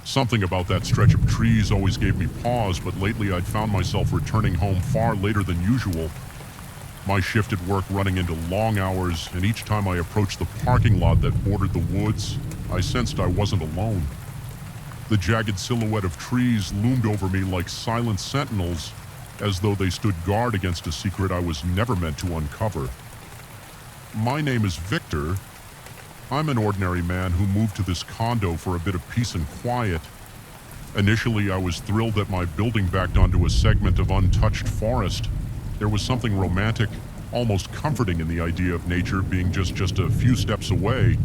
Something about that stretch of trees always gave me pause, but lately I'd found myself returning home far later than usual. My shift at work running into long hours, and each time I approached the parking lot that bordered the woods, I sensed I wasn't alone. The jagged silhouette of trees loomed over me like silent sentinels, as though they stood guard against a secret I was never meant to uncover. My name is Victor. I'm an ordinary man who moved to this condo for a bit of peace and quiet. Initially, I was thrilled that my building backed onto a segment of untouched forest. There was something romantic, almost comforting in the idea of nature being just a few steps away,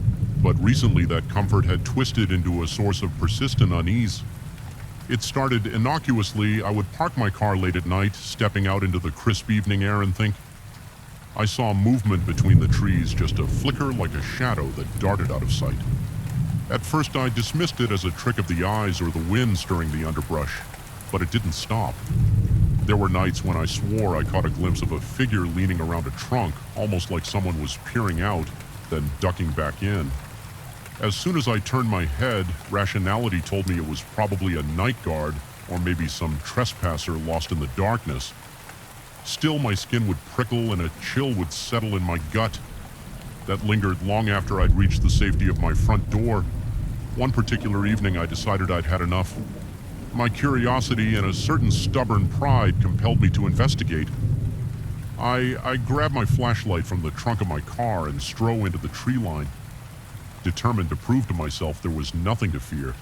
but recently that comfort had twisted into a source of persistent unease. It started innocuously. I would park my car late at night, stepping out into the crisp evening air and think. I saw movement between the trees, just a flicker like a shadow that darted out of sight. At first I dismissed it as a trick of the eyes or the wind stirring the underbrush, but it didn't stop. There were nights when I swore I caught a glimpse of a figure leaning around a trunk, almost like someone was peering out, then ducking back in. As soon as I turned my head, rationality told me it was probably a night guard, or maybe some trespasser lost in the darkness. Still, my skin would prickle and a chill would settle in my gut. That lingered long after I'd reached the safety of my front door. One particular evening, I decided I'd had enough. My curiosity and a certain stubborn pride compelled me to investigate. I grabbed my flashlight from the trunk of my car and strode into the tree line, determined to prove to myself there was nothing to fear.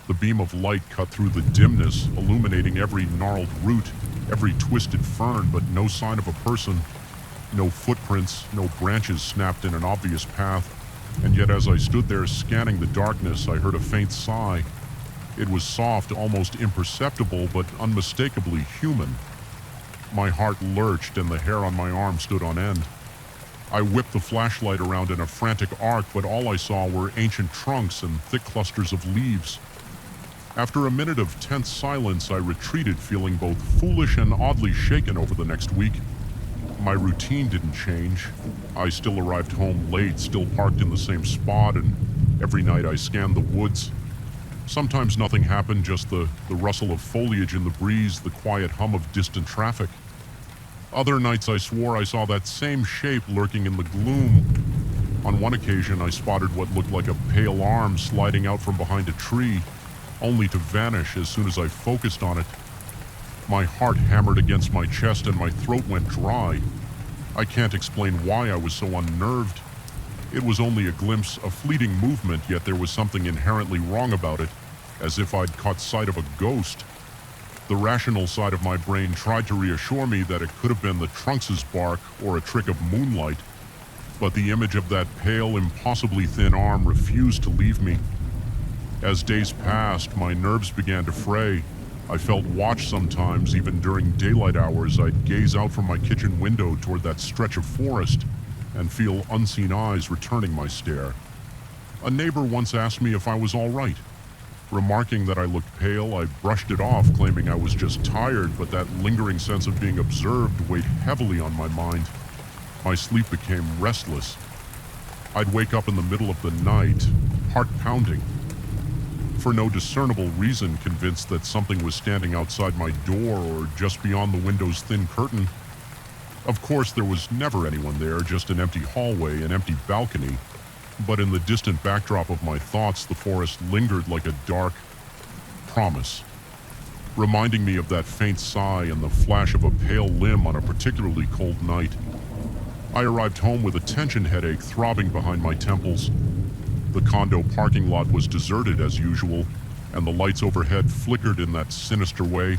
The beam of light cut through the dimness, illuminating every gnarled root, every twisted fern, but no sign of a person. No footprints, no branches snapped in an obvious path, and yet as I stood there scanning the darkness, I heard a faint sigh. It was soft, almost imperceptible, but unmistakably human. My heart lurched and the hair on my arm stood on end. I whipped the flashlight around in a frantic arc, but all I saw were ancient trunks and thick clusters of leaves. After a minute of tense silence, I retreated, feeling both foolish and oddly shaken over the next week. My routine didn't change. I still arrived home late, still parked in the same spot, and every night I scanned the woods. Sometimes nothing happened, just the rustle of foliage in the breeze, the quiet hum of distant traffic. Other nights I swore I saw that same shape lurking in the gloom. On one occasion I spotted what looked like a pale arm sliding out from behind a tree, only to vanish as soon as I focused on it. My heart hammered against my chest and my throat went dry. I can't explain why I was so unnerved. It was only a glimpse, a fleeting movement, yet there was something inherently wrong about it, as if I'd caught sight of a ghost. The rational side of my brain tried to reassure me that it could have been the trunks' bark or a trick of moonlight, but the image of that pale, impossibly thin arm refused to leave me. As days passed, my nerves began to fray. I felt watched sometimes, even during daylight hours. I'd gaze out from my kitchen window toward that stretch of forest and feel unseen eyes returning my stare. A neighbor once asked me if I was all right. Remarking that I looked pale, I brushed it off, claiming I was just tired, but that lingering sense of being observed weighed heavily on my mind. My sleep became restless. I'd wake up in the middle of the night, heart pounding. For no discernible reason, convinced that something was standing outside my door or just beyond the window's thin curtain. Of course, there was never anyone there, just an empty hallway, an empty balcony. But in the distant backdrop of my thoughts, the forest lingered like a dark promise, reminding me of that faint sigh and the flash of a pale limb on a particularly cold night. I arrived home with a tension headache throbbing behind my temples. The condo parking lot was deserted as usual, and the lights overhead flickered in that sinister way.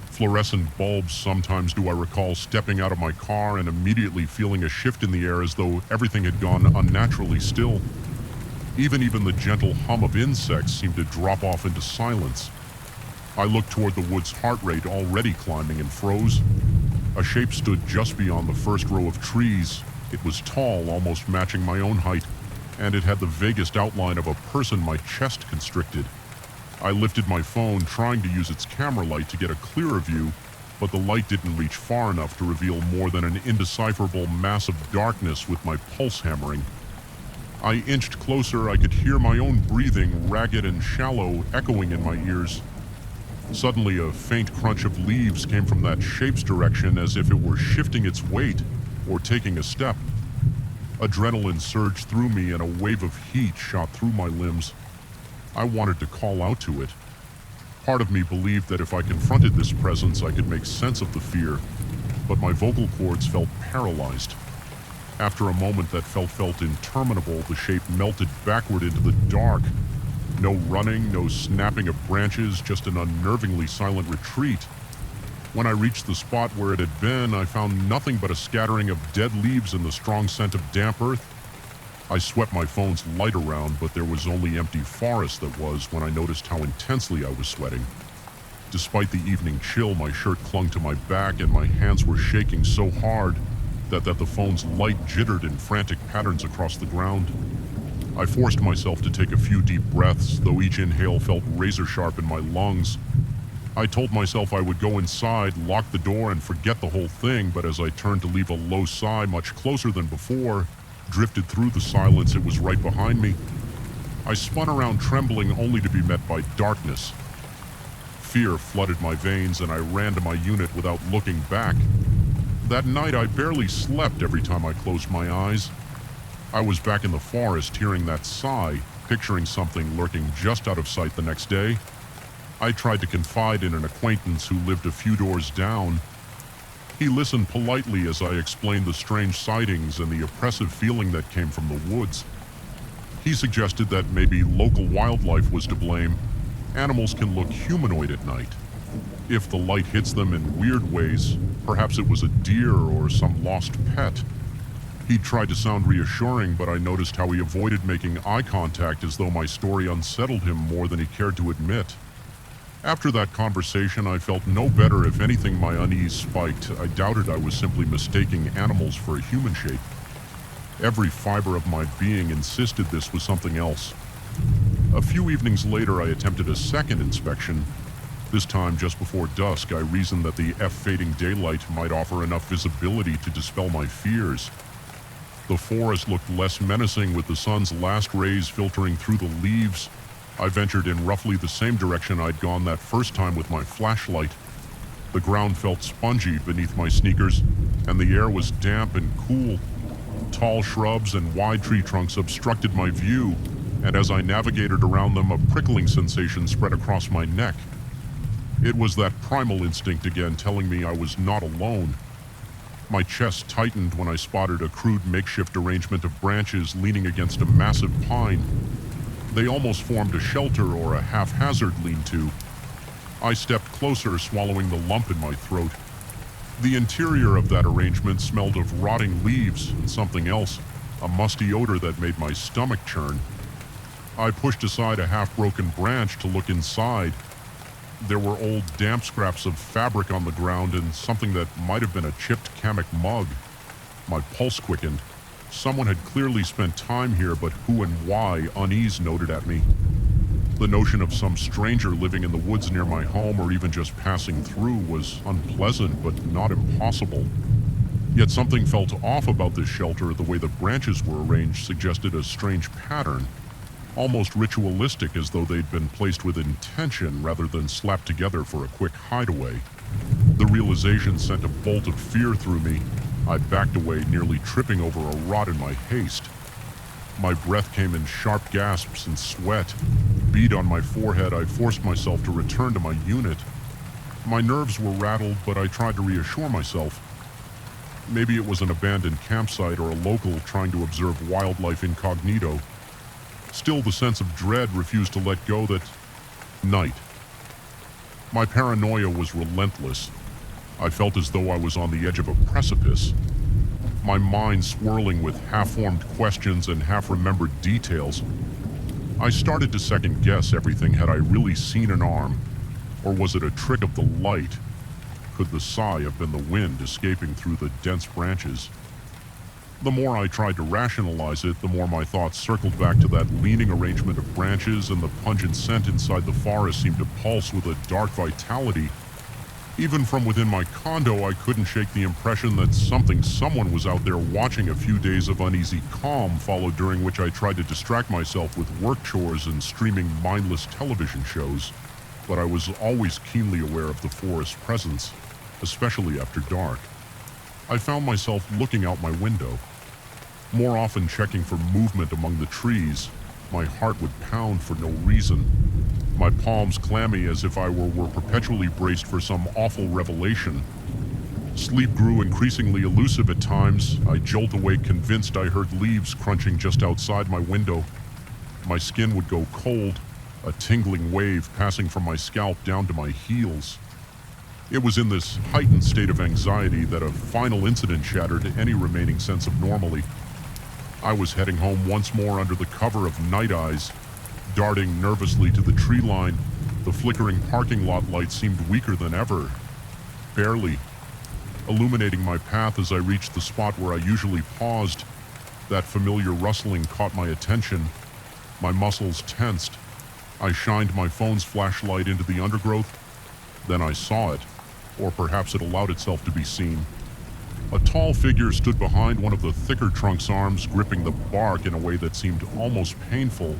Fluorescent bulbs sometimes do I recall stepping out of my car and immediately feeling a shift in the air as though everything had gone unnaturally still. Even the gentle hum of insects seemed to drop off into silence. I looked toward the wood's heart rate already climbing and froze. A shape stood just beyond the first row of trees. It was tall, almost matching my own height, and it had the vaguest outline of a person my chest constricted. I lifted my phone, trying to use its camera light to get a clearer view, but the light didn't reach far enough to reveal more than an indecipherable mass of darkness with my pulse hammering. I inched closer. I could hear my own breathing, ragged and shallow, echoing in my ears. Suddenly, a faint crunch of leaves came from that shape's direction as if it were shifting its weight or taking a step. Adrenaline surged through me and a wave of heat shot through my limbs. I wanted to call out to it. Part of me believed that if I confronted this presence, I could make sense of the fear, but my vocal cords felt paralyzed. After a moment that felt interminable, the shape melted backward into the dark. No running, no snapping of branches, just an unnervingly silent retreat. When I reached the spot where it had been, I found nothing but a scattering of dead leaves and the strong scent of damp earth. I swept my phone's light around, but there was only empty forest that was when I noticed how intensely I was sweating. Despite the evening chill, my shirt clung to my back and my hands were shaking so hard that the phone's light jittered in frantic patterns across the ground. I forced myself to take a few deep breaths, though each inhale felt razor-sharp in my lungs. I told myself I would go inside, lock the door, and forget the whole thing, but as I turned to leave a low sigh much closer than before, drifted through the silence, it was right behind me. I spun around trembling only to be met by darkness. Fear flooded my veins and I ran to my unit without looking back. That night I barely slept every time I closed my eyes. I was back in the forest hearing that sigh, picturing something lurking just out of sight the next day. I tried to confide in an acquaintance who lived a few doors down. He listened politely as I explained the strange sightings and the oppressive feeling that came from the woods. He suggested that maybe local wildlife was to blame. Animals can look humanoid at night. If the light hits them in weird ways, perhaps it was a deer or some lost pet. He tried to sound reassuring, but I noticed how he avoided making eye contact as though my story unsettled him more than he cared to admit. After that conversation, I felt no better. If anything, my unease spiked. I doubted I was simply mistaking animals for a human shape. Every fiber of my being insisted this was something else. A few evenings later, I attempted a second inspection. This time, just before dusk, I reasoned that the fading daylight might offer enough visibility to dispel my fears. The forest looked less menacing with the sun's last rays filtering through the leaves. I ventured in roughly the same direction I'd gone that first time with my flashlight. The ground felt spongy beneath my sneakers, and the air was damp and cool. Tall shrubs and wide tree trunks obstructed my view, and as I navigated around them, a prickling sensation spread across my neck. It was that primal instinct again telling me I was not alone. My chest tightened when I spotted a crude makeshift arrangement of branches leaning against a massive pine. They almost formed a shelter or a haphazard lean-to. I stepped closer, swallowing the lump in my throat. The interior of that arrangement smelled of rotting leaves and something else, a musty odor that made my stomach churn. I pushed aside a half-broken branch to look inside. There were old damp scraps of fabric on the ground and something that might have been a chipped Kamek mug. My pulse quickened. Someone had clearly spent time here, but who and why, unease noted at me. The notion of some stranger living in the woods near my home or even just passing through was unpleasant but not impossible. Yet something felt off about this shelter. The way the branches were arranged suggested a strange pattern, almost ritualistic, as though they'd been placed with intention rather than slapped together for a quick hideaway. The realization sent a bolt of fear through me. I backed away, nearly tripping over a rod in my haste. My breath came in sharp gasps and sweat. Bead on my forehead, I forced myself to return to my unit. My nerves were rattled, but I tried to reassure myself. Maybe it was an abandoned campsite or a local trying to observe wildlife incognito. Still, the sense of dread refused to let go. That night, my paranoia was relentless. I felt as though I was on the edge of a precipice, my mind swirling with half-formed questions and half-remembered details. I started to second-guess everything. Had I really seen an arm? Or was it a trick of the light? Could the sigh have been the wind escaping through the dense branches? The more I tried to rationalize it, the more my thoughts circled back to that leaning arrangement of branches, and the pungent scent inside the forest seemed to pulse with a dark vitality. Even from within my condo, I couldn't shake the impression that someone was out there watching. A few days of uneasy calm followed, during which I tried to distract myself with work chores and streaming mindless television shows. But I was always keenly aware of the forest's presence, especially after dark. I found myself looking out my window, more often checking for movement among the trees. My heart would pound for no reason, my palms clammy as if I were perpetually braced for some awful revelation. Sleep grew increasingly elusive at times. I jolt awake convinced I heard leaves crunching just outside my window. My skin would go cold, a tingling wave passing from my scalp down to my heels. It was in this heightened state of anxiety that a final incident shattered any remaining sense of normality. I was heading home once more under the cover of night eyes, darting nervously to the tree line. The flickering parking lot light seemed weaker than ever, barely illuminating my path. As I reached the spot where I usually paused, that familiar rustling caught my attention. My muscles tensed. I shined my phone's flashlight into the undergrowth. Then I saw it, or perhaps it allowed itself to be seen. A tall figure stood behind one of the thicker trunk's arms, gripping the bark in a way that seemed almost painful.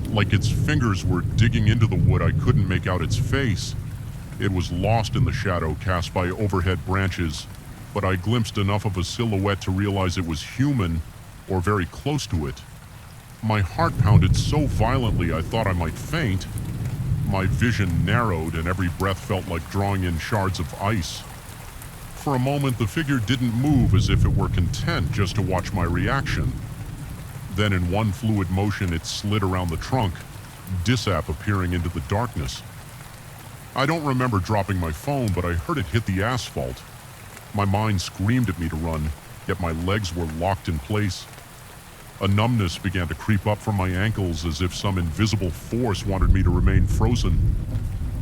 Like its fingers were digging into the wood, I couldn't make out its face. It was lost in the shadow cast by overhead branches, but I glimpsed enough of a silhouette to realize it was human, or very close to it. My heart pounded so violently I thought I might faint. My vision narrowed, and every breath felt like drawing in shards of ice. For a moment, the figure didn't move, as if it were content just to watch my reaction. Then in one fluid motion, it slid around the trunk, disappearing into the darkness. I don't remember dropping my phone, but I heard it hit the asphalt. My mind screamed at me to run, yet my legs were locked in place. A numbness began to creep up from my ankles, as if some invisible force wanted me to remain frozen.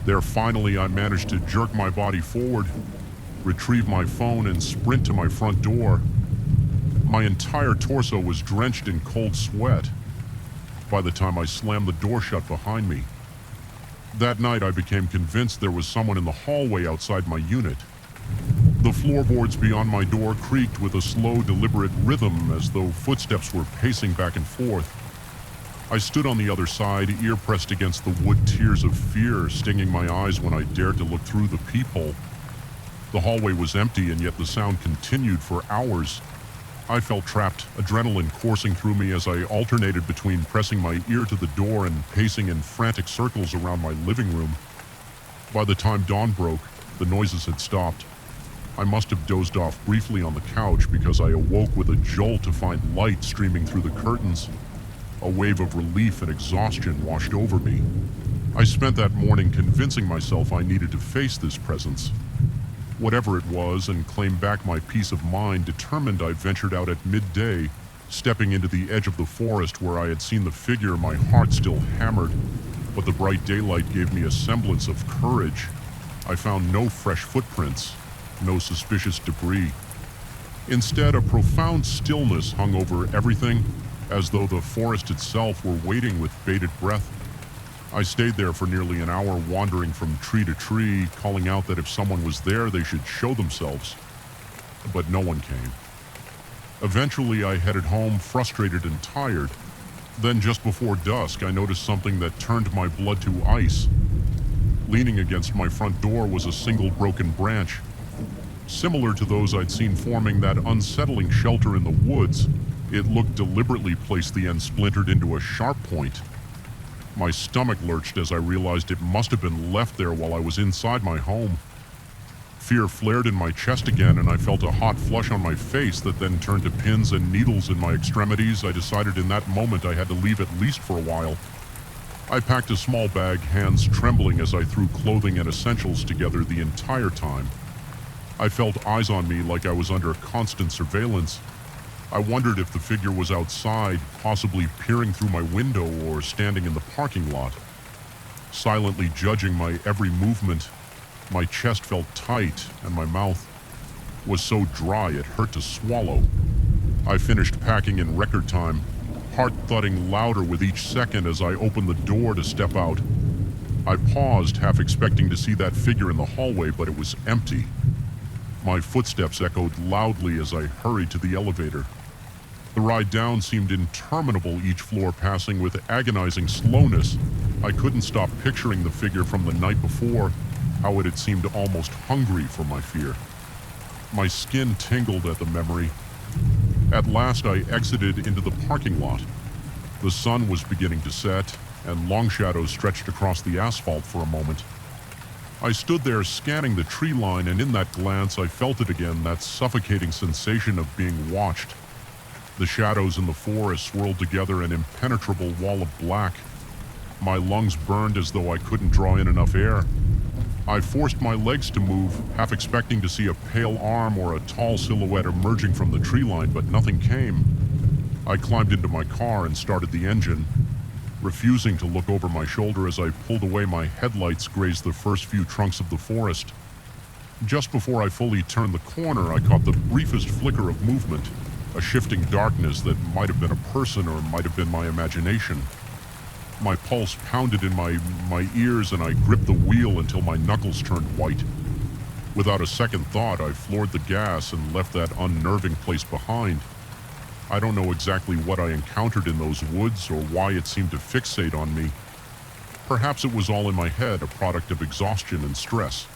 There, finally, I managed to jerk my body forward, retrieve my phone, and sprint to my front door. My entire torso was drenched in cold sweat by the time I slammed the door shut behind me. That night, I became convinced there was someone in the hallway outside my unit. The floorboards beyond my door creaked with a slow, deliberate rhythm, as though footsteps were pacing back and forth. I stood on the other side, ear pressed against the wood tears of fear stinging my eyes when I dared to look through the peephole. The hallway was empty, and yet the sound continued for hours. I felt trapped, adrenaline coursing through me as I alternated between pressing my ear to the door and pacing in frantic circles around my living room. By the time dawn broke, the noises had stopped. I must have dozed off briefly on the couch, because I awoke with a jolt to find light streaming through the curtains. A wave of relief and exhaustion washed over me. I spent that morning convincing myself I needed to face this presence, whatever it was, and claim back my peace of mind. Determined, I ventured out at midday, stepping into the edge of the forest where I had seen the figure. My heart still hammered, but the bright daylight gave me a semblance of courage. I found no fresh footprints, no suspicious debris. Instead, a profound stillness hung over everything, as though the forest itself were waiting with bated breath. I stayed there for nearly an hour, wandering from tree to tree, calling out that if someone was there, they should show themselves. But no one came. Eventually, I headed home, frustrated and tired. Then, just before dusk, I noticed something that turned my blood to ice. Leaning against my front door was a single broken branch. Similar to those I'd seen forming that unsettling shelter in the woods, it looked deliberately placed, the end splintered into a sharp point. My stomach lurched as I realized it must have been left there while I was inside my home. Fear flared in my chest again, and I felt a hot flush on my face that then turned to pins and needles in my extremities. I decided in that moment I had to leave at least for a while. I packed a small bag, hands trembling as I threw clothing and essentials together the entire time. I felt eyes on me like I was under constant surveillance. I wondered if the figure was outside, possibly peering through my window or standing in the parking lot. Silently judging my every movement, my chest felt tight and my mouth was so dry it hurt to swallow. I finished packing in record time, heart thudding louder with each second as I opened the door to step out. I paused, half expecting to see that figure in the hallway, but it was empty. My footsteps echoed loudly as I hurried to the elevator. The ride down seemed interminable, each floor passing with agonizing slowness. I couldn't stop picturing the figure from the night before, how it had seemed almost hungry for my fear. My skin tingled at the memory. At last I exited into the parking lot. The sun was beginning to set, and long shadows stretched across the asphalt for a moment. I stood there scanning the tree line, and in that glance I felt it again, that suffocating sensation of being watched. The shadows in the forest swirled together an impenetrable wall of black. My lungs burned as though I couldn't draw in enough air. I forced my legs to move, half expecting to see a pale arm or a tall silhouette emerging from the tree line, but nothing came. I climbed into my car and started the engine. Refusing to look over my shoulder as I pulled away, my headlights grazed the first few trunks of the forest. Just before I fully turned the corner, I caught the briefest flicker of movement, a shifting darkness that might have been a person or might have been my imagination. My pulse pounded in my ears, and I gripped the wheel until my knuckles turned white. Without a second thought, I floored the gas and left that unnerving place behind. I don't know exactly what I encountered in those woods or why it seemed to fixate on me. Perhaps it was all in my head, a product of exhaustion and stress.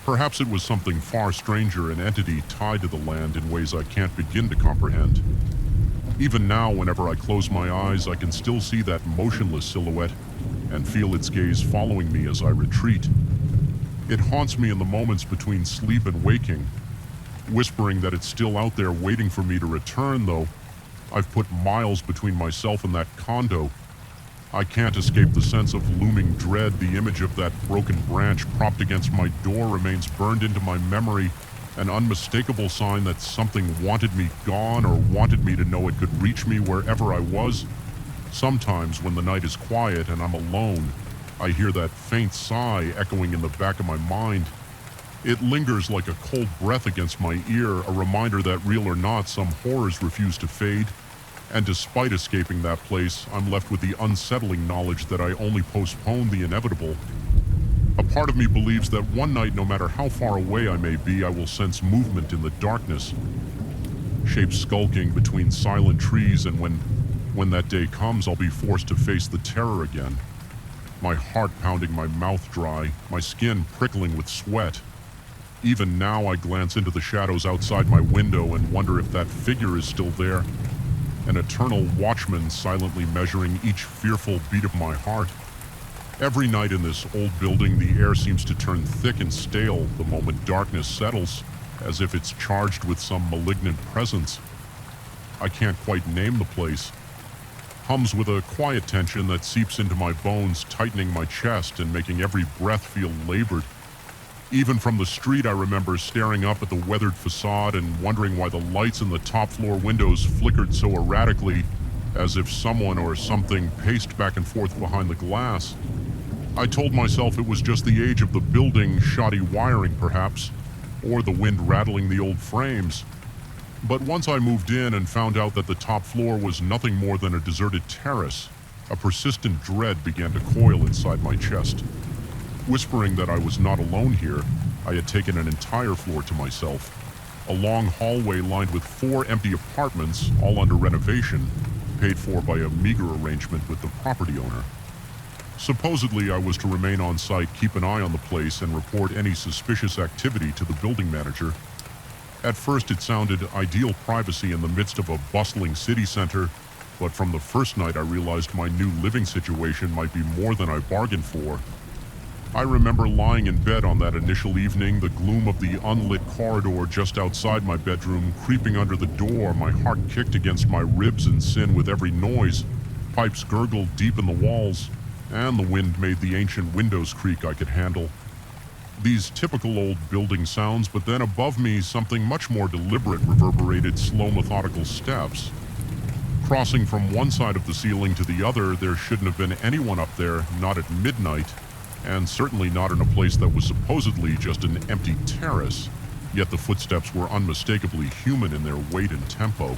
Perhaps it was something far stranger, an entity tied to the land in ways I can't begin to comprehend. Even now, whenever I close my eyes, I can still see that motionless silhouette and feel its gaze following me as I retreat. It haunts me in the moments between sleep and waking, whispering that it's still out there waiting for me to return, though I've put miles between myself and that condo. I can't escape the sense of looming dread. The image of that broken branch propped against my door remains burned into my memory, an unmistakable sign that something wanted me gone or wanted me to know it could reach me wherever I was. Sometimes when the night is quiet and I'm alone, I hear that faint sigh echoing in the back of my mind. It lingers like a cold breath against my ear, a reminder that, real or not, some horrors refuse to fade. And despite escaping that place, I'm left with the unsettling knowledge that I only postpone the inevitable. A part of me believes that one night, no matter how far away I may be, I will sense movement in the darkness, shapes skulking between silent trees, and when that day comes, I'll be forced to face the terror again. My heart pounding, my mouth dry, my skin prickling with sweat. Even now, I glance into the shadows outside my window and wonder if that figure is still there, an eternal watchman silently measuring each fearful beat of my heart. Every night in this old building, the air seems to turn thick and stale the moment darkness settles, as if it's charged with some malignant presence. I can't quite name the place. Hums with a quiet tension that seeps into my bones, tightening my chest and making every breath feel labored. Even from the street, I remember staring up at the weathered facade and wondering why the lights in the top floor windows flickered so erratically, as if someone or something paced back and forth behind the glass. I told myself it was just the age of the building, shoddy wiring perhaps, or the wind rattling the old frames. But once I moved in and found out that the top floor was nothing more than a deserted terrace, a persistent dread began to coil inside my chest. Whispering that I was not alone here, I had taken an entire floor to myself. A long hallway lined with 4 empty apartments, all under renovation, paid for by a meager arrangement with the property owner. Supposedly, I was to remain on site, keep an eye on the place, and report any suspicious activity to the building manager. At first, it sounded ideal privacy in the midst of a bustling city center, but from the first night I realized my new living situation might be more than I bargained for. I remember lying in bed on that initial evening, the gloom of the unlit corridor just outside my bedroom creeping under the door, my heart kicked against my ribs in sin with every noise. Pipes gurgled deep in the walls, and the wind made the ancient windows creak I could handle. These typical old building sounds, but then above me something much more deliberate reverberated slow methodical steps. Crossing from one side of the ceiling to the other, there shouldn't have been anyone up there, not at midnight, and certainly not in a place that was supposedly just an empty terrace, yet the footsteps were unmistakably human in their weight and tempo.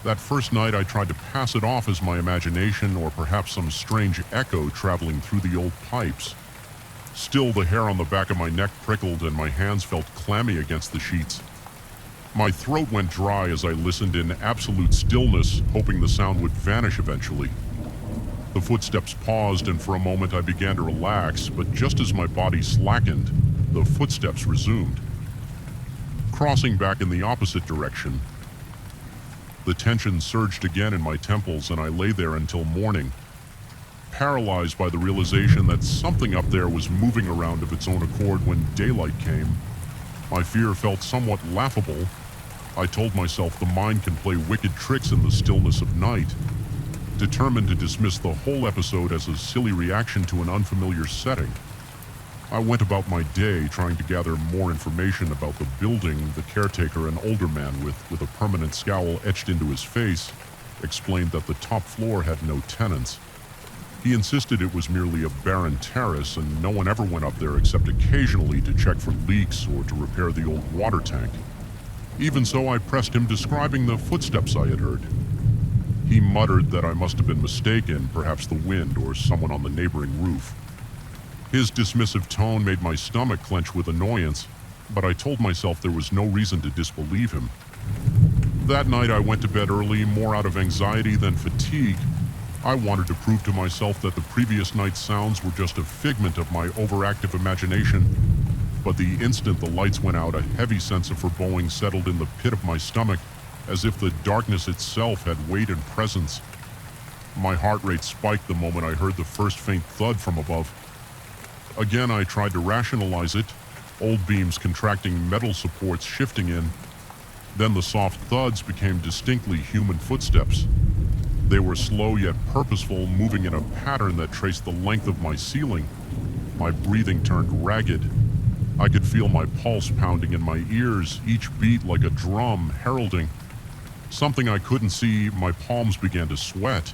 That first night I tried to pass it off as my imagination or perhaps some strange echo traveling through the old pipes. Still, the hair on the back of my neck prickled and my hands felt clammy against the sheets. My throat went dry as I listened in absolute stillness, hoping the sound would vanish eventually. The footsteps paused, and for a moment I began to relax, but just as my body slackened, the footsteps resumed. Crossing back in the opposite direction, the tension surged again in my temples, and I lay there until morning, paralyzed by the realization that something up there was moving around of its own accord when daylight came. My fear felt somewhat laughable. I told myself the mind can play wicked tricks in the stillness of night. Determined to dismiss the whole episode as a silly reaction to an unfamiliar setting, I went about my day trying to gather more information about the building. The caretaker, an older man with a permanent scowl etched into his face, explained that the top floor had no tenants. He insisted it was merely a barren terrace and no one ever went up there except occasionally to check for leaks or to repair the old water tank. Even so, I pressed him, describing the footsteps I had heard. He muttered that I must have been mistaken, perhaps the wind or someone on the neighboring roof. His dismissive tone made my stomach clench with annoyance, but I told myself there was no reason to disbelieve him. That night I went to bed early, more out of anxiety than fatigue. I wanted to prove to myself that the previous night's sounds were just a figment of my overactive imagination, but the instant the lights went out, a heavy sense of foreboding settled in the pit of my stomach, as if the darkness itself had weight and presence. My heart rate spiked the moment I heard the first faint thud from above. Again, I tried to rationalize it, old beams contracting, metal supports shifting in. Then the soft thuds became distinctly human footsteps. They were slow yet purposeful, moving in a pattern that traced the length of my ceiling. My breathing turned ragged. I could feel my pulse pounding in my ears, each beat like a drum heralding something I couldn't see. My palms began to sweat,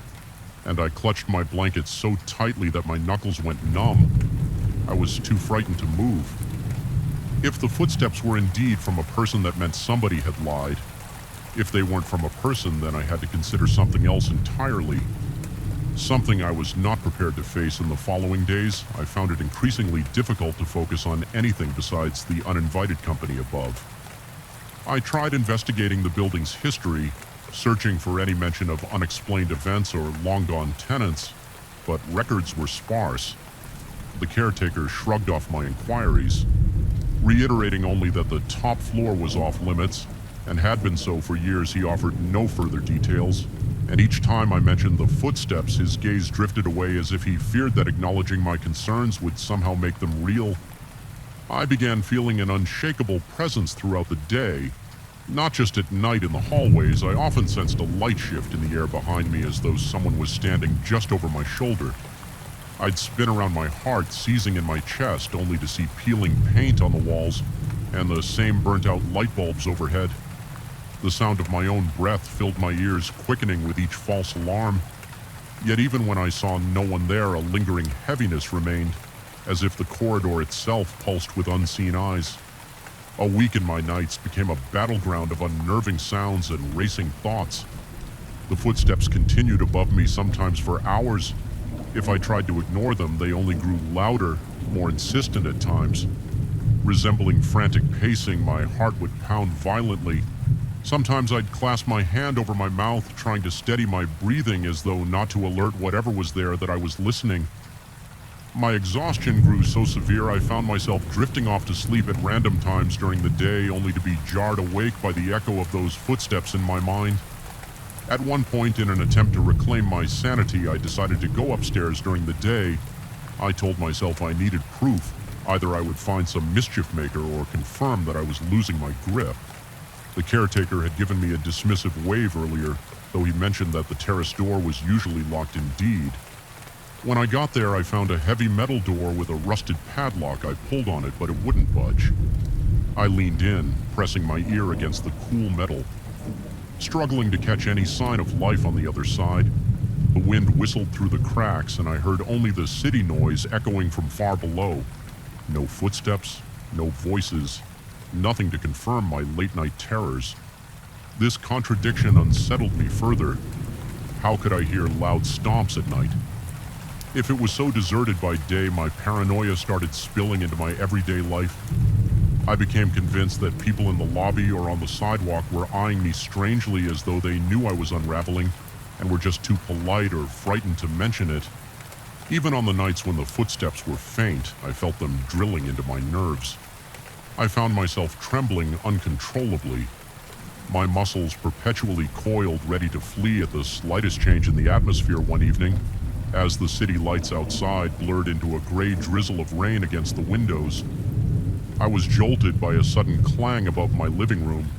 and I clutched my blanket so tightly that my knuckles went numb. I was too frightened to move. If the footsteps were indeed from a person, that meant somebody had lied. If they weren't from a person, then I had to consider something else entirely. Something I was not prepared to face in the following days. I found it increasingly difficult to focus on anything besides the uninvited company above. I tried investigating the building's history, searching for any mention of unexplained events or long-gone tenants, but records were sparse. The caretaker shrugged off my inquiries, reiterating only that the top floor was off limits, and had been so for years. He offered no further details, and each time I mentioned the footsteps, his gaze drifted away as if he feared that acknowledging my concerns would somehow make them real. I began feeling an unshakable presence throughout the day. Not just at night in the hallways, I often sensed a light shift in the air behind me, as though someone was standing just over my shoulder. I'd spin around my heart, seizing in my chest, only to see peeling paint on the walls and the same burnt-out light bulbs overhead. The sound of my own breath filled my ears, quickening with each false alarm. Yet even when I saw no one there, a lingering heaviness remained, as if the corridor itself pulsed with unseen eyes. A week in my nights became a battleground of unnerving sounds and racing thoughts. The footsteps continued above me, sometimes for hours. If I tried to ignore them, they only grew louder, more insistent at times. Resembling frantic pacing, my heart would pound violently. Sometimes I'd clasp my hand over my mouth, trying to steady my breathing as though not to alert whatever was there that I was listening. My exhaustion grew so severe I found myself drifting off to sleep at random times during the day, only to be jarred awake by the echo of those footsteps in my mind. At one point, in an attempt to reclaim my sanity, I decided to go upstairs during the day. I told myself I needed proof. Either I would find some mischief maker or confirm that I was losing my grip. The caretaker had given me a dismissive wave earlier, though he mentioned that the terrace door was usually locked indeed. When I got there, I found a heavy metal door with a rusted padlock. I pulled on it, but it wouldn't budge. I leaned in, pressing my ear against the cool metal, struggling to catch any sign of life on the other side. The wind whistled through the cracks, and I heard only the city noise echoing from far below. No footsteps, no voices, nothing to confirm my late-night terrors. This contradiction unsettled me further. How could I hear loud stomps at night? If it was so deserted by day, my paranoia started spilling into my everyday life. I became convinced that people in the lobby or on the sidewalk were eyeing me strangely, as though they knew I was unraveling and were just too polite or frightened to mention it. Even on the nights when the footsteps were faint, I felt them drilling into my nerves. I found myself trembling uncontrollably, my muscles perpetually coiled, ready to flee at the slightest change in the atmosphere one evening. As the city lights outside blurred into a gray drizzle of rain against the windows, I was jolted by a sudden clang above my living room.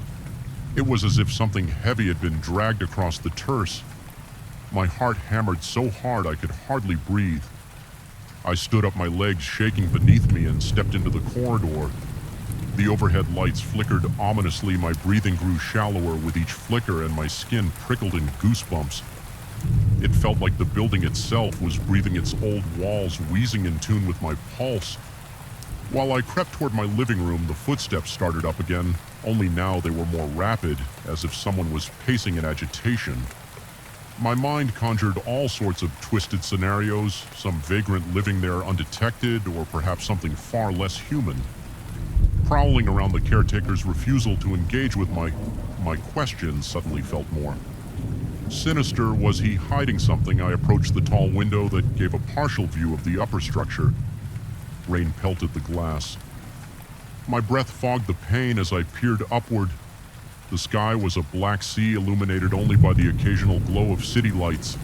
It was as if something heavy had been dragged across the terrace. My heart hammered so hard I could hardly breathe. I stood up, my legs shaking beneath me, and stepped into the corridor. The overhead lights flickered ominously, my breathing grew shallower with each flicker, and my skin prickled in goosebumps. It felt like the building itself was breathing its old walls, wheezing in tune with my pulse. While I crept toward my living room, the footsteps started up again, only now they were more rapid, as if someone was pacing in agitation. My mind conjured all sorts of twisted scenarios, some vagrant living there undetected, or perhaps something far less human. Prowling around the caretaker's refusal to engage with my questions suddenly felt more sinister. Was he hiding something? I approached the tall window that gave a partial view of the upper structure. Rain pelted the glass. My breath fogged the pain as I peered upward. The sky was a black sea, illuminated only by the occasional glow of city lights.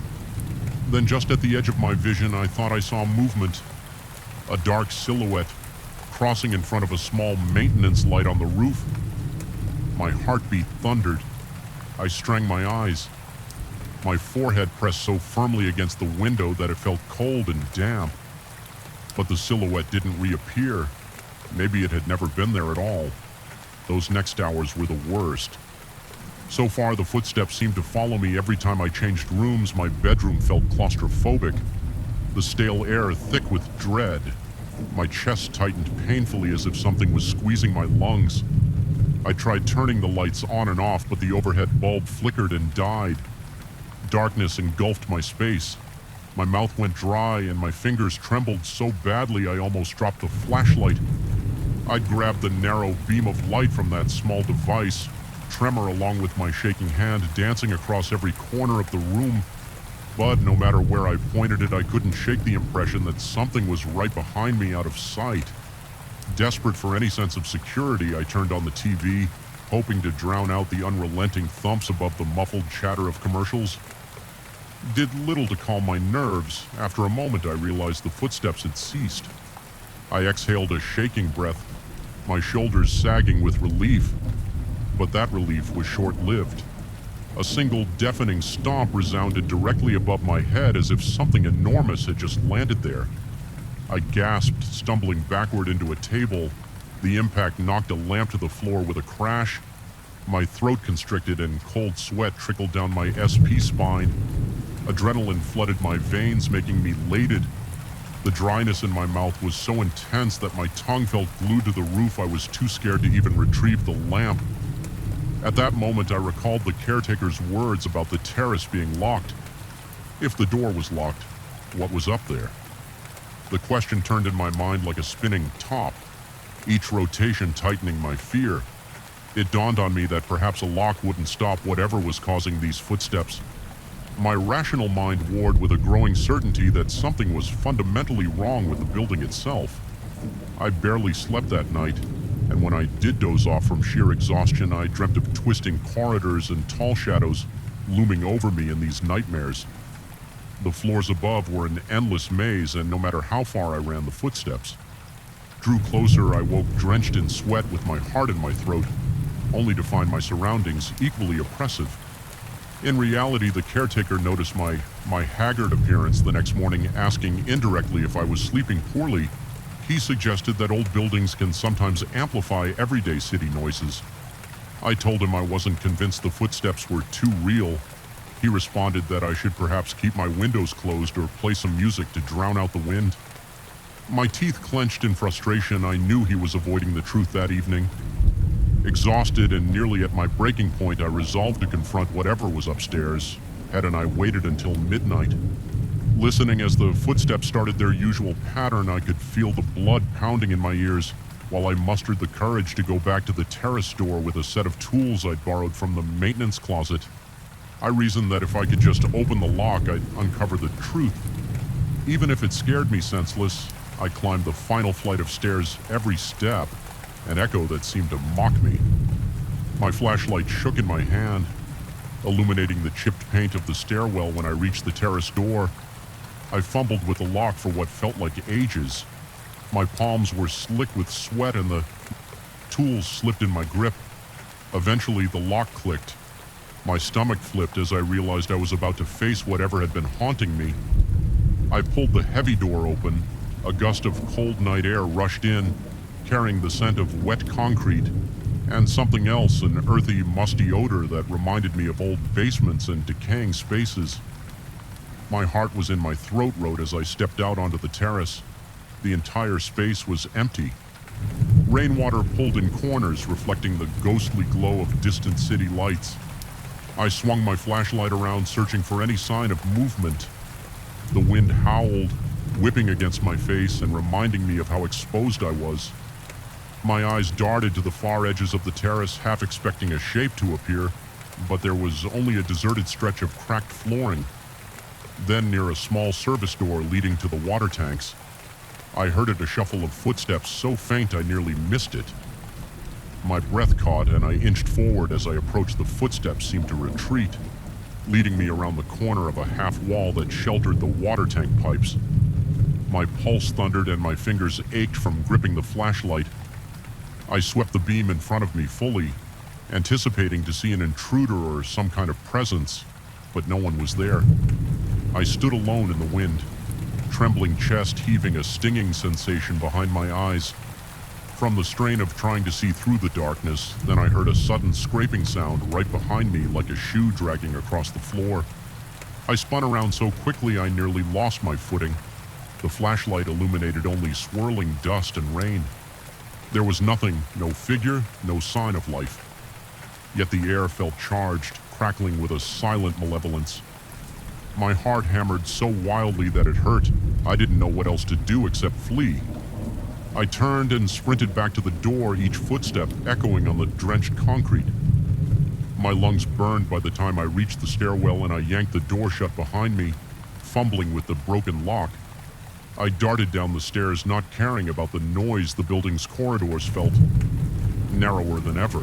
Then just at the edge of my vision, I thought I saw movement. A dark silhouette crossing in front of a small maintenance light on the roof. My heartbeat thundered. I strained my eyes. My forehead pressed so firmly against the window that it felt cold and damp. But the silhouette didn't reappear. Maybe it had never been there at all. Those next hours were the worst. So far, the footsteps seemed to follow me every time I changed rooms. My bedroom felt claustrophobic, the stale air thick with dread. My chest tightened painfully as if something was squeezing my lungs. I tried turning the lights on and off, but the overhead bulb flickered and died. Darkness engulfed my space. My mouth went dry and my fingers trembled so badly I almost dropped the flashlight. I grabbed the narrow beam of light from that small device, tremor along with my shaking hand dancing across every corner of the room. But no matter where I pointed it, I couldn't shake the impression that something was right behind me, out of sight. Desperate for any sense of security, I turned on the TV, hoping to drown out the unrelenting thumps above the muffled chatter of commercials. Did little to calm my nerves. After a moment, I realized the footsteps had ceased. I exhaled a shaking breath, my shoulders sagging with relief. But that relief was short-lived. A single deafening stomp resounded directly above my head, as if something enormous had just landed there. I gasped, stumbling backward into a table. The impact knocked a lamp to the floor with a crash. My throat constricted and cold sweat trickled down my SP spine. Adrenaline flooded my veins, making me elated. The dryness in my mouth was so intense that my tongue felt glued to the roof. I was too scared to even retrieve the lamp. At that moment, I recalled the caretaker's words about the terrace being locked. If the door was locked, what was up there? The question turned in my mind like a spinning top, each rotation tightening my fear. It dawned on me that perhaps a lock wouldn't stop whatever was causing these footsteps. My rational mind warred with a growing certainty that something was fundamentally wrong with the building itself. I barely slept that night, and when I did doze off from sheer exhaustion, I dreamt of twisting corridors and tall shadows looming over me in these nightmares. The floors above were an endless maze, and no matter how far I ran, the footsteps drew closer. I woke drenched in sweat with my heart in my throat, only to find my surroundings equally oppressive. In reality, the caretaker noticed my haggard appearance the next morning, asking indirectly if I was sleeping poorly. He suggested that old buildings can sometimes amplify everyday city noises. I told him I wasn't convinced the footsteps were too real. He responded that I should perhaps keep my windows closed or play some music to drown out the wind. My teeth clenched in frustration. I knew he was avoiding the truth that evening. Exhausted and nearly at my breaking point, I resolved to confront whatever was upstairs. Ed and I waited until midnight. Listening as the footsteps started their usual pattern, I could feel the blood pounding in my ears while I mustered the courage to go back to the terrace door with a set of tools I'd borrowed from the maintenance closet. I reasoned that if I could just open the lock, I'd uncover the truth. Even if it scared me senseless, I climbed the final flight of stairs every step, an echo that seemed to mock me. My flashlight shook in my hand, illuminating the chipped paint of the stairwell. When I reached the terrace door, I fumbled with the lock for what felt like ages. My palms were slick with sweat and the tools slipped in my grip. Eventually, the lock clicked. My stomach flipped as I realized I was about to face whatever had been haunting me. I pulled the heavy door open. A gust of cold night air rushed in, carrying the scent of wet concrete and something else, an earthy, musty odor that reminded me of old basements and decaying spaces. My heart was in my throat as I stepped out onto the terrace. The entire space was empty. Rainwater pulled in corners, reflecting the ghostly glow of distant city lights. I swung my flashlight around, searching for any sign of movement. The wind howled, whipping against my face and reminding me of how exposed I was. My eyes darted to the far edges of the terrace, half expecting a shape to appear, but there was only a deserted stretch of cracked flooring. Then, near a small service door leading to the water tanks, I heard a shuffle of footsteps so faint I nearly missed it. My breath caught and I inched forward. As I approached, the footsteps seemed to retreat, leading me around the corner of a half wall that sheltered the water tank pipes. My pulse thundered and my fingers ached from gripping the flashlight. I swept the beam in front of me fully, anticipating to see an intruder or some kind of presence, but no one was there. I stood alone in the wind, trembling chest heaving, a stinging sensation behind my eyes. From the strain of trying to see through the darkness, then I heard a sudden scraping sound right behind me, like a shoe dragging across the floor. I spun around so quickly I nearly lost my footing. The flashlight illuminated only swirling dust and rain. There was nothing, no figure, no sign of life. Yet the air felt charged, crackling with a silent malevolence. My heart hammered so wildly that it hurt. I didn't know what else to do except flee. I turned and sprinted back to the door, each footstep echoing on the drenched concrete. My lungs burned by the time I reached the stairwell, and I yanked the door shut behind me, fumbling with the broken lock. I darted down the stairs, not caring about the noise the building's corridors felt narrower than ever,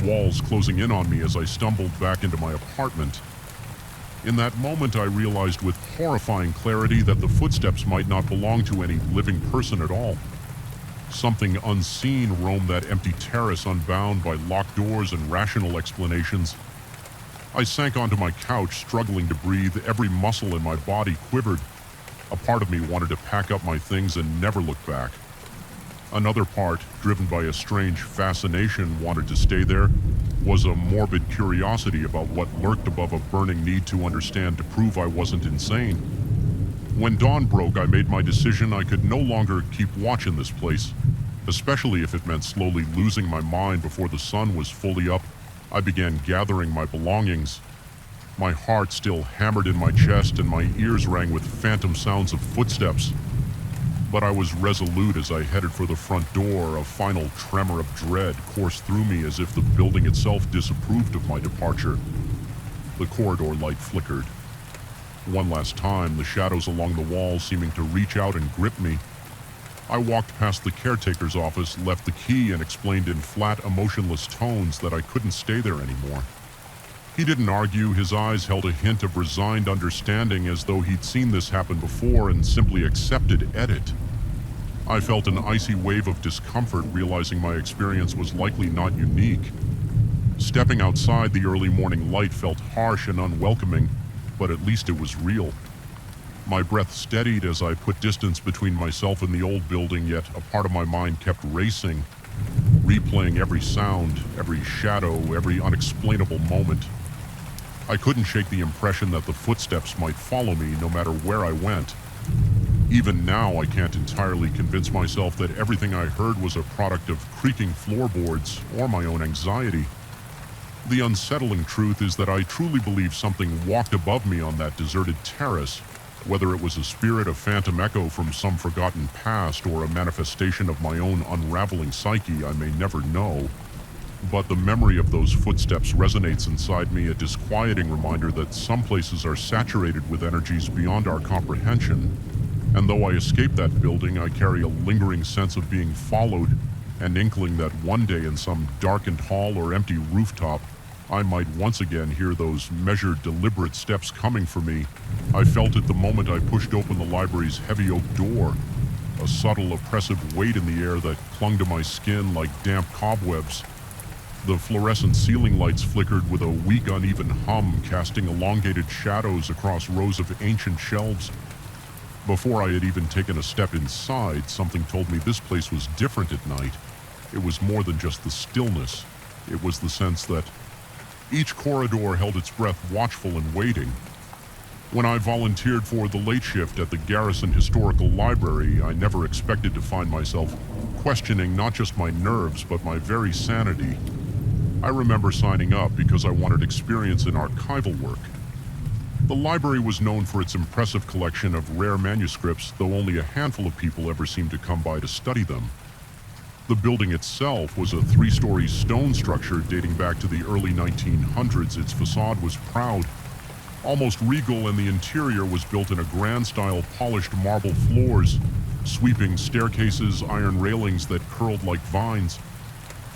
walls closing in on me as I stumbled back into my apartment. In that moment, I realized with horrifying clarity that the footsteps might not belong to any living person at all. Something unseen roamed that empty terrace, unbound by locked doors and rational explanations. I sank onto my couch, struggling to breathe. Every muscle in my body quivered. A part of me wanted to pack up my things and never look back. Another part, driven by a strange fascination, wanted to stay there. Was a morbid curiosity about what lurked above a burning need to understand, to prove I wasn't insane. When dawn broke, I made my decision. I could no longer keep watching this place, especially if it meant slowly losing my mind before the sun was fully up. I began gathering my belongings. My heart still hammered in my chest and my ears rang with phantom sounds of footsteps. But I was resolute as I headed for the front door. A final tremor of dread coursed through me, as if the building itself disapproved of my departure. The corridor light flickered. One last time, the shadows along the wall seeming to reach out and grip me. I walked past the caretaker's office, left the key, and explained in flat, emotionless tones that I couldn't stay there anymore. He didn't argue, his eyes held a hint of resigned understanding as though he'd seen this happen before and simply accepted it. I felt an icy wave of discomfort, realizing my experience was likely not unique. Stepping outside, the early morning light felt harsh and unwelcoming, but at least it was real. My breath steadied as I put distance between myself and the old building, yet a part of my mind kept racing, replaying every sound, every shadow, every unexplainable moment. I couldn't shake the impression that the footsteps might follow me no matter where I went. Even now, I can't entirely convince myself that everything I heard was a product of creaking floorboards or my own anxiety. The unsettling truth is that I truly believe something walked above me on that deserted terrace. Whether it was a spirit, a phantom echo from some forgotten past, or a manifestation of my own unraveling psyche, I may never know. But the memory of those footsteps resonates inside me, a disquieting reminder that some places are saturated with energies beyond our comprehension. And though I escaped that building, I carry a lingering sense of being followed, an inkling that one day in some darkened hall or empty rooftop, I might once again hear those measured, deliberate steps coming for me. I felt it the moment I pushed open the library's heavy oak door, a subtle, oppressive weight in the air that clung to my skin like damp cobwebs. The fluorescent ceiling lights flickered with a weak, uneven hum, casting elongated shadows across rows of ancient shelves. Before I had even taken a step inside, something told me this place was different at night. It was more than just the stillness. It was the sense that each corridor held its breath, watchful and waiting. When I volunteered for the late shift at the Garrison Historical Library, I never expected to find myself questioning not just my nerves, but my very sanity. I remember signing up because I wanted experience in archival work. The library was known for its impressive collection of rare manuscripts, though only a handful of people ever seemed to come by to study them. The building itself was a three-story stone structure dating back to the early 1900s. Its facade was proud, almost regal, and the interior was built in a grand-style polished marble floors, sweeping staircases, iron railings that curled like vines.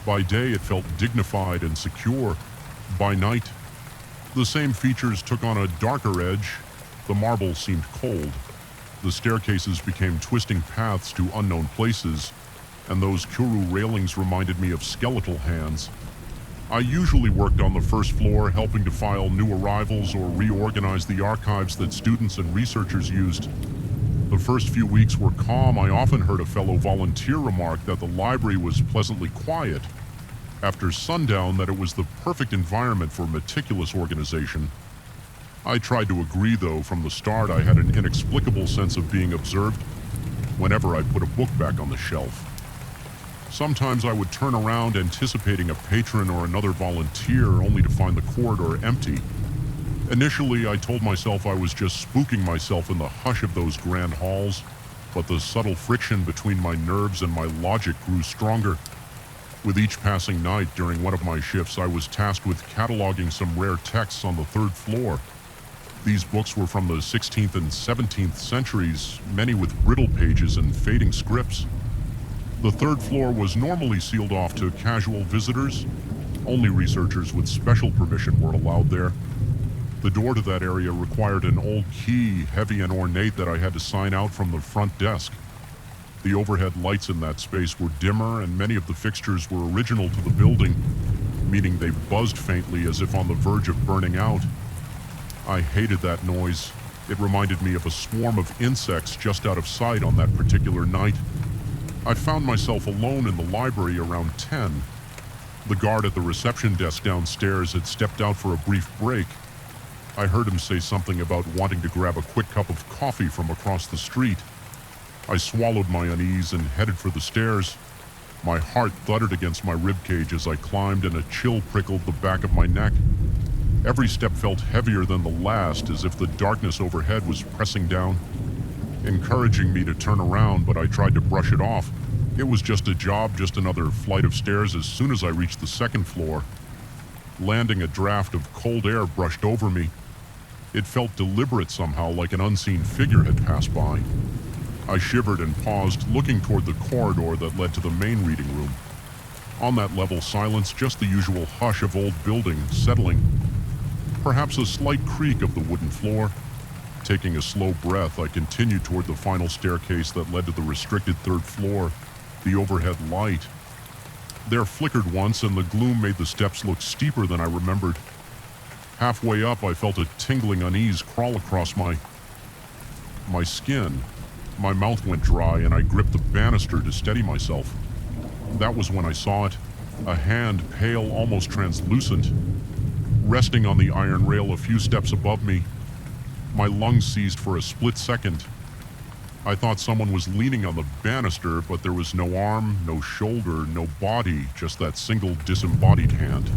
By day, it felt dignified and secure. By night, the same features took on a darker edge. The marble seemed cold. The staircases became twisting paths to unknown places, and those Kuru railings reminded me of skeletal hands. I usually worked on the first floor, helping to file new arrivals or reorganize the archives that students and researchers used. The first few weeks were calm. I often heard a fellow volunteer remark that the library was pleasantly quiet. After sundown, that it was the perfect environment for meticulous organization. I tried to agree, though. From the start, I had an inexplicable sense of being observed whenever I put a book back on the shelf. Sometimes I would turn around anticipating a patron or another volunteer, only to find the corridor empty. Initially, I told myself I was just spooking myself in the hush of those grand halls, but the subtle friction between my nerves and my logic grew stronger. With each passing night during one of my shifts, I was tasked with cataloging some rare texts on the third floor. These books were from the 16th and 17th centuries, many with brittle pages and fading scripts. The third floor was normally sealed off to casual visitors. Only researchers with special permission were allowed there. The door to that area required an old key, heavy and ornate, that I had to sign out from the front desk. The overhead lights in that space were dimmer, and many of the fixtures were original to the building, meaning they buzzed faintly as if on the verge of burning out. I hated that noise. It reminded me of a swarm of insects just out of sight on that particular night. I found myself alone in the library around 10. The guard at the reception desk downstairs had stepped out for a brief break. I heard him say something about wanting to grab a quick cup of coffee from across the street. I swallowed my unease and headed for the stairs. My heart thudded against my ribcage as I climbed, and a chill prickled the back of my neck. Every step felt heavier than the last, as if the darkness overhead was pressing down, encouraging me to turn around, but I tried to brush it off. It was just a job, just another flight of stairs. As soon as I reached the second floor, landing, a draft of cold air brushed over me. It felt deliberate somehow, like an unseen figure had passed by. I shivered and paused, looking toward the corridor that led to the main reading room. On that level, silence, just the usual hush of old building settling. perhaps a slight creak of the wooden floor. Taking a slow breath, I continued toward the final staircase that led to the restricted third floor, the overhead light. There flickered once, and the gloom made the steps look steeper than I remembered. Halfway up, I felt a tingling unease crawl across my skin. My mouth went dry, and I gripped the banister to steady myself. That was when I saw it, a hand, pale, almost translucent, resting on the iron rail a few steps above me. My lungs seized for a split second. I thought someone was leaning on the banister, but there was no arm, no shoulder, no body, just that single disembodied hand.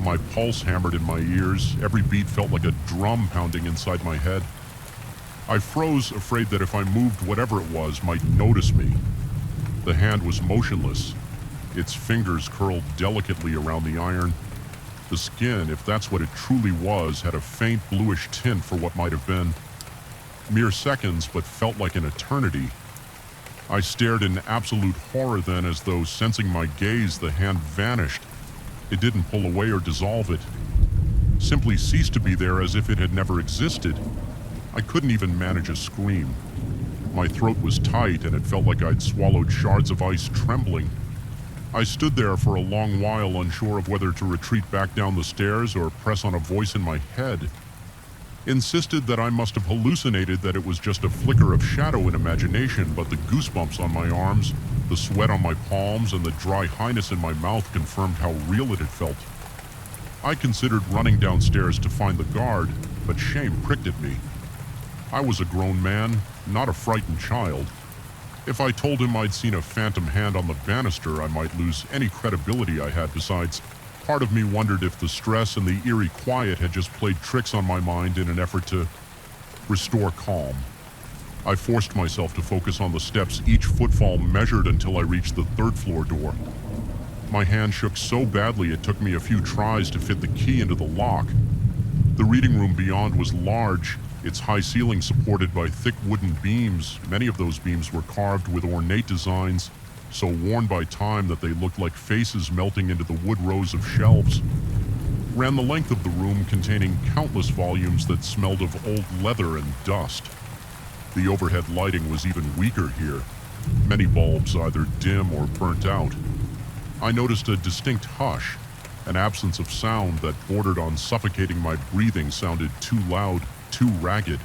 My pulse hammered in my ears. Every beat felt like a drum pounding inside my head. I froze, afraid that if I moved, whatever it was might notice me. The hand was motionless. Its fingers curled delicately around the iron. The skin, if that's what it truly was, had a faint bluish tint for what might have been. Mere seconds, but felt like an eternity. I stared in absolute horror then, as though sensing my gaze, the hand vanished. It didn't pull away or dissolve it. Simply ceased to be there, as if it had never existed. I couldn't even manage a scream. My throat was tight, and it felt like I'd swallowed shards of ice, trembling. I stood there for a long while, unsure of whether to retreat back down the stairs or press on a voice in my head. Insisted that I must have hallucinated, that it was just a flicker of shadow in imagination, but the goosebumps on my arms, the sweat on my palms, and the dry highness in my mouth confirmed how real it had felt. I considered running downstairs to find the guard, but shame pricked at me. I was a grown man, not a frightened child. If I told him I'd seen a phantom hand on the banister, I might lose any credibility I had. Besides, part of me wondered if the stress and the eerie quiet had just played tricks on my mind in an effort to restore calm. I forced myself to focus on the steps, each footfall measured until I reached the third floor door. My hand shook so badly it took me a few tries to fit the key into the lock. The reading room beyond was large, its high ceiling supported by thick wooden beams. Many of those beams were carved with ornate designs, so worn by time that they looked like faces melting into the wood rows of shelves. Ran the length of the room, containing countless volumes that smelled of old leather and dust. The overhead lighting was even weaker here, many bulbs either dim or burnt out. I noticed a distinct hush, an absence of sound that bordered on suffocating. My breathing sounded too loud, too ragged.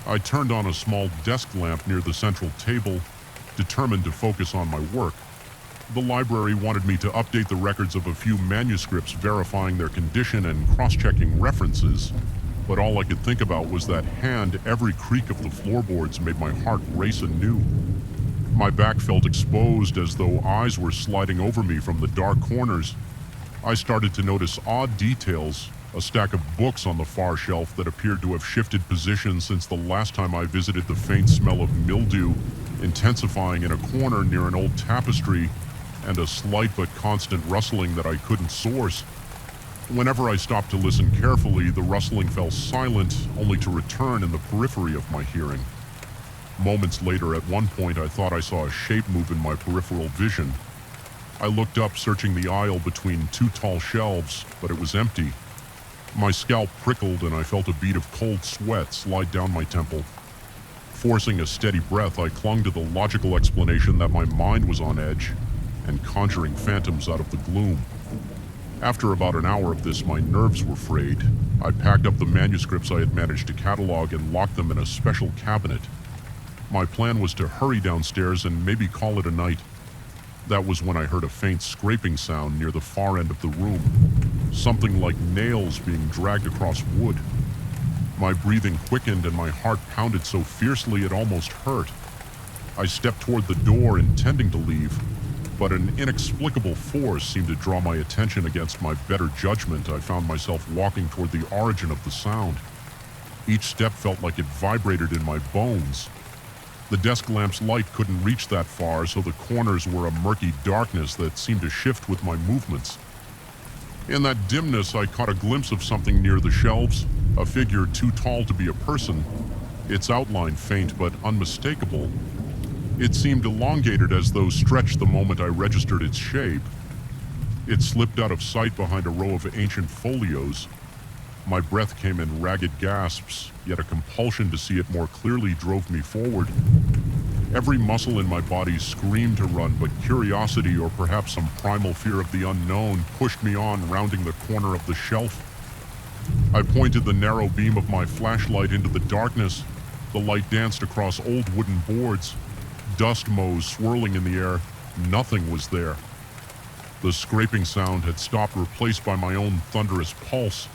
I turned on a small desk lamp near the central table, determined to focus on my work. The library wanted me to update the records of a few manuscripts, verifying their condition and cross-checking references, but all I could think about was that hand. Every creak of the floorboards made my heart race anew. My back felt exposed, as though eyes were sliding over me from the dark corners. I started to notice odd details, a stack of books on the far shelf that appeared to have shifted position since the last time I visited, the faint smell of mildew intensifying in a corner near an old tapestry, and a slight but constant rustling that I couldn't source. Whenever I stopped to listen carefully, the rustling fell silent, only to return in the periphery of my hearing. Moments later, at one point, I thought I saw a shape move in my peripheral vision. I looked up, searching the aisle between two tall shelves, but it was empty. My scalp prickled, and I felt a bead of cold sweat slide down my temple. Forcing a steady breath, I clung to the logical explanation that my mind was on edge and conjuring phantoms out of the gloom. After about an hour of this, my nerves were frayed. I packed up the manuscripts I had managed to catalog and locked them in a special cabinet. My plan was to hurry downstairs and maybe call it a night. That was when I heard a faint scraping sound near the far end of the room, something like nails being dragged across wood. My breathing quickened and my heart pounded so fiercely it almost hurt. I stepped toward the door, intending to leave, but an inexplicable force seemed to draw my attention against my better judgment. I found myself walking toward the origin of the sound. Each step felt like it vibrated in my bones. The desk lamp's light couldn't reach that far, so the corners were a murky darkness that seemed to shift with my movements. In that dimness, I caught a glimpse of something near the shelves, a figure too tall to be a person, its outline faint but unmistakable. It seemed elongated, as though stretched the moment I registered its shape. It slipped out of sight behind a row of ancient folios. My breath came in ragged gasps, yet a compulsion to see it more clearly drove me forward. Every muscle in my body screamed to run, but curiosity or perhaps some primal fear of the unknown pushed me on, rounding the corner of the shelf. I pointed the narrow beam of my flashlight into the darkness. The light danced across old wooden boards, dust motes swirling in the air. Nothing was there. The scraping sound had stopped, replaced by my own thunderous pulse.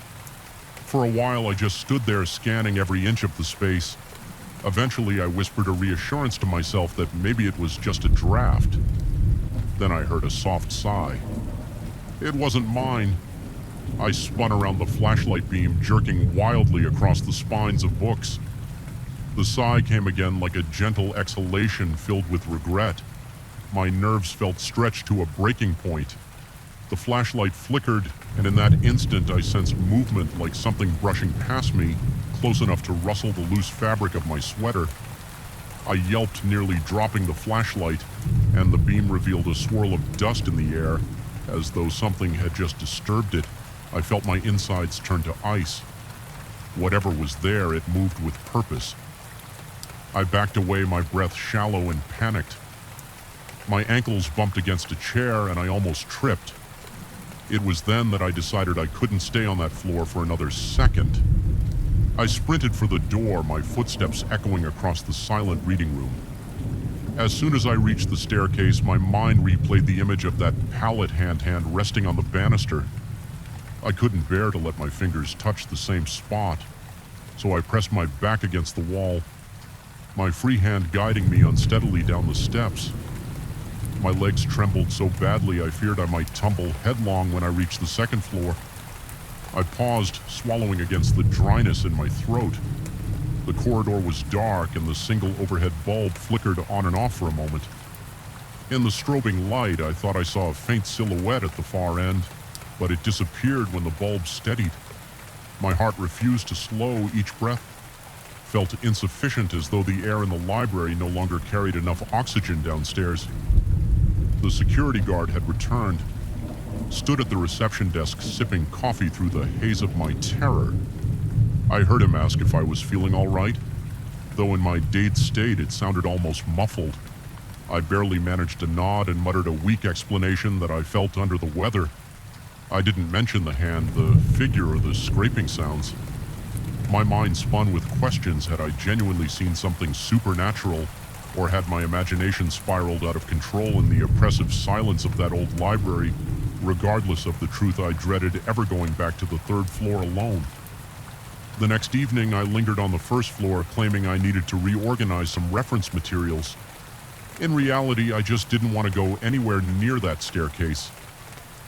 For a while, I just stood there scanning every inch of the space. Eventually, I whispered a reassurance to myself that maybe it was just a draft. Then I heard a soft sigh. It wasn't mine. I spun around the flashlight beam, jerking wildly across the spines of books. The sigh came again like a gentle exhalation filled with regret. My nerves felt stretched to a breaking point. The flashlight flickered, and in that instant I sensed movement, like something brushing past me, close enough to rustle the loose fabric of my sweater. I yelped, nearly dropping the flashlight, and the beam revealed a swirl of dust in the air, as though something had just disturbed it. I felt my insides turn to ice. Whatever was there, it moved with purpose. I backed away, my breath shallow and panicked. My ankles bumped against a chair, and I almost tripped. It was then that I decided I couldn't stay on that floor for another second. I sprinted for the door, my footsteps echoing across the silent reading room. As soon as I reached the staircase, my mind replayed the image of that pallet hand resting on the banister. I couldn't bear to let my fingers touch the same spot, so I pressed my back against the wall, my free hand guiding me unsteadily down the steps. My legs trembled so badly I feared I might tumble headlong when I reached the second floor. I paused, swallowing against the dryness in my throat. The corridor was dark, and the single overhead bulb flickered on and off for a moment. In the strobing light, I thought I saw a faint silhouette at the far end, but it disappeared when the bulb steadied. My heart refused to slow, each breath felt insufficient, as though the air in the library no longer carried enough oxygen downstairs. The security guard had returned, stood at the reception desk sipping coffee through the haze of my terror. I heard him ask if I was feeling all right, though in my dazed state it sounded almost muffled. I barely managed to nod and muttered a weak explanation that I felt under the weather. I didn't mention the hand, the figure, or the scraping sounds. My mind spun with questions. Had I genuinely seen something supernatural, or had my imagination spiraled out of control in the oppressive silence of that old library, regardless of the truth I dreaded ever going back to the third floor alone? The next evening, I lingered on the first floor, claiming I needed to reorganize some reference materials. In reality, I just didn't want to go anywhere near that staircase.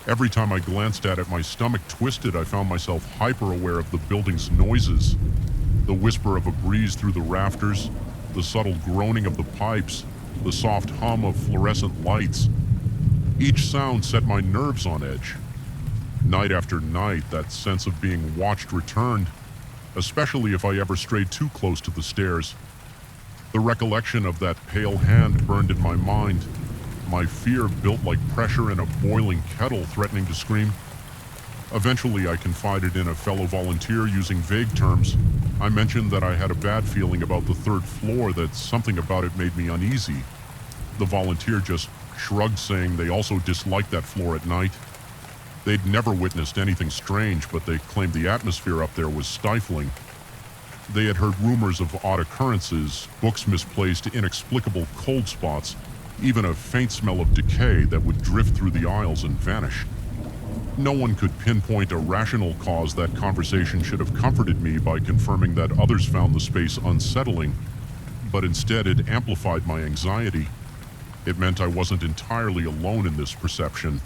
Every time I glanced at it, my stomach twisted. I found myself hyper-aware of the building's noises. The whisper of a breeze through the rafters, the subtle groaning of the pipes, the soft hum of fluorescent lights. Each sound set my nerves on edge. Night after night, that sense of being watched returned, especially if I ever strayed too close to the stairs. The recollection of that pale hand burned in my mind. My fear built like pressure in a boiling kettle, threatening to scream. Eventually, I confided in a fellow volunteer using vague terms. I mentioned that I had a bad feeling about the third floor, that something about it made me uneasy. The volunteer just shrugged, saying they also disliked that floor at night. They'd never witnessed anything strange, but they claimed the atmosphere up there was stifling. They had heard rumors of odd occurrences, books misplaced, inexplicable cold spots, even a faint smell of decay that would drift through the aisles and vanish. No one could pinpoint a rational cause. That conversation should have comforted me by confirming that others found the space unsettling, but instead it amplified my anxiety. It meant I wasn't entirely alone in this perception.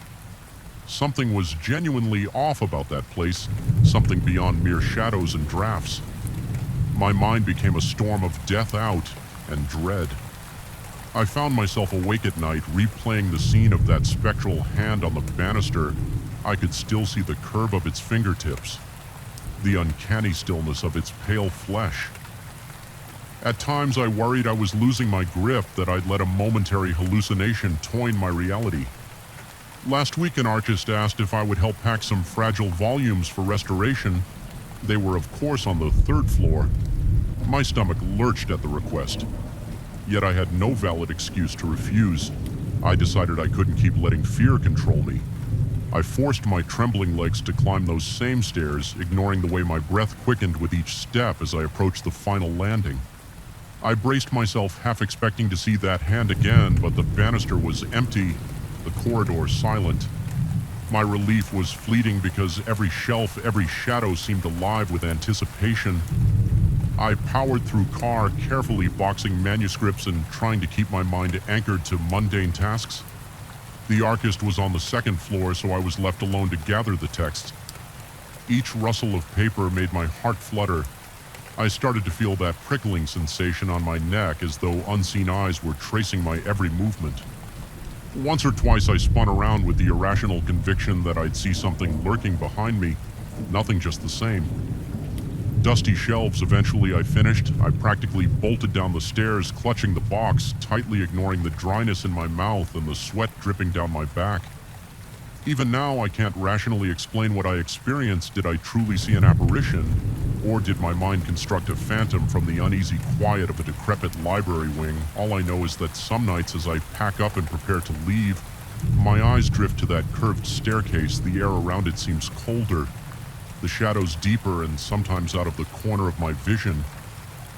Something was genuinely off about that place, something beyond mere shadows and drafts. My mind became a storm of death out and dread. I found myself awake at night, replaying the scene of that spectral hand on the banister. I could still see the curve of its fingertips, the uncanny stillness of its pale flesh. At times I worried I was losing my grip, that I'd let a momentary hallucination toy my reality. Last week an artist asked if I would help pack some fragile volumes for restoration. They were, of course, on the third floor. My stomach lurched at the request. Yet I had no valid excuse to refuse. I decided I couldn't keep letting fear control me. I forced my trembling legs to climb those same stairs, ignoring the way my breath quickened with each step as I approached the final landing. I braced myself, half expecting to see that hand again, but the banister was empty, the corridor silent. My relief was fleeting because every shelf, every shadow seemed alive with anticipation. I powered through car, carefully boxing manuscripts and trying to keep my mind anchored to mundane tasks. The archist was on the second floor, so I was left alone to gather the texts. Each rustle of paper made my heart flutter. I started to feel that prickling sensation on my neck, as though unseen eyes were tracing my every movement. Once or twice I spun around with the irrational conviction that I'd see something lurking behind me. Nothing, just the same. Dusty shelves. Eventually I finished. I practically bolted down the stairs, clutching the box, tightly ignoring the dryness in my mouth and the sweat dripping down my back. Even now, I can't rationally explain what I experienced. Did I truly see an apparition? Or did my mind construct a phantom from the uneasy quiet of a decrepit library wing? All I know is that some nights as I pack up and prepare to leave, my eyes drift to that curved staircase. The air around it seems colder, the shadows deeper, and sometimes out of the corner of my vision,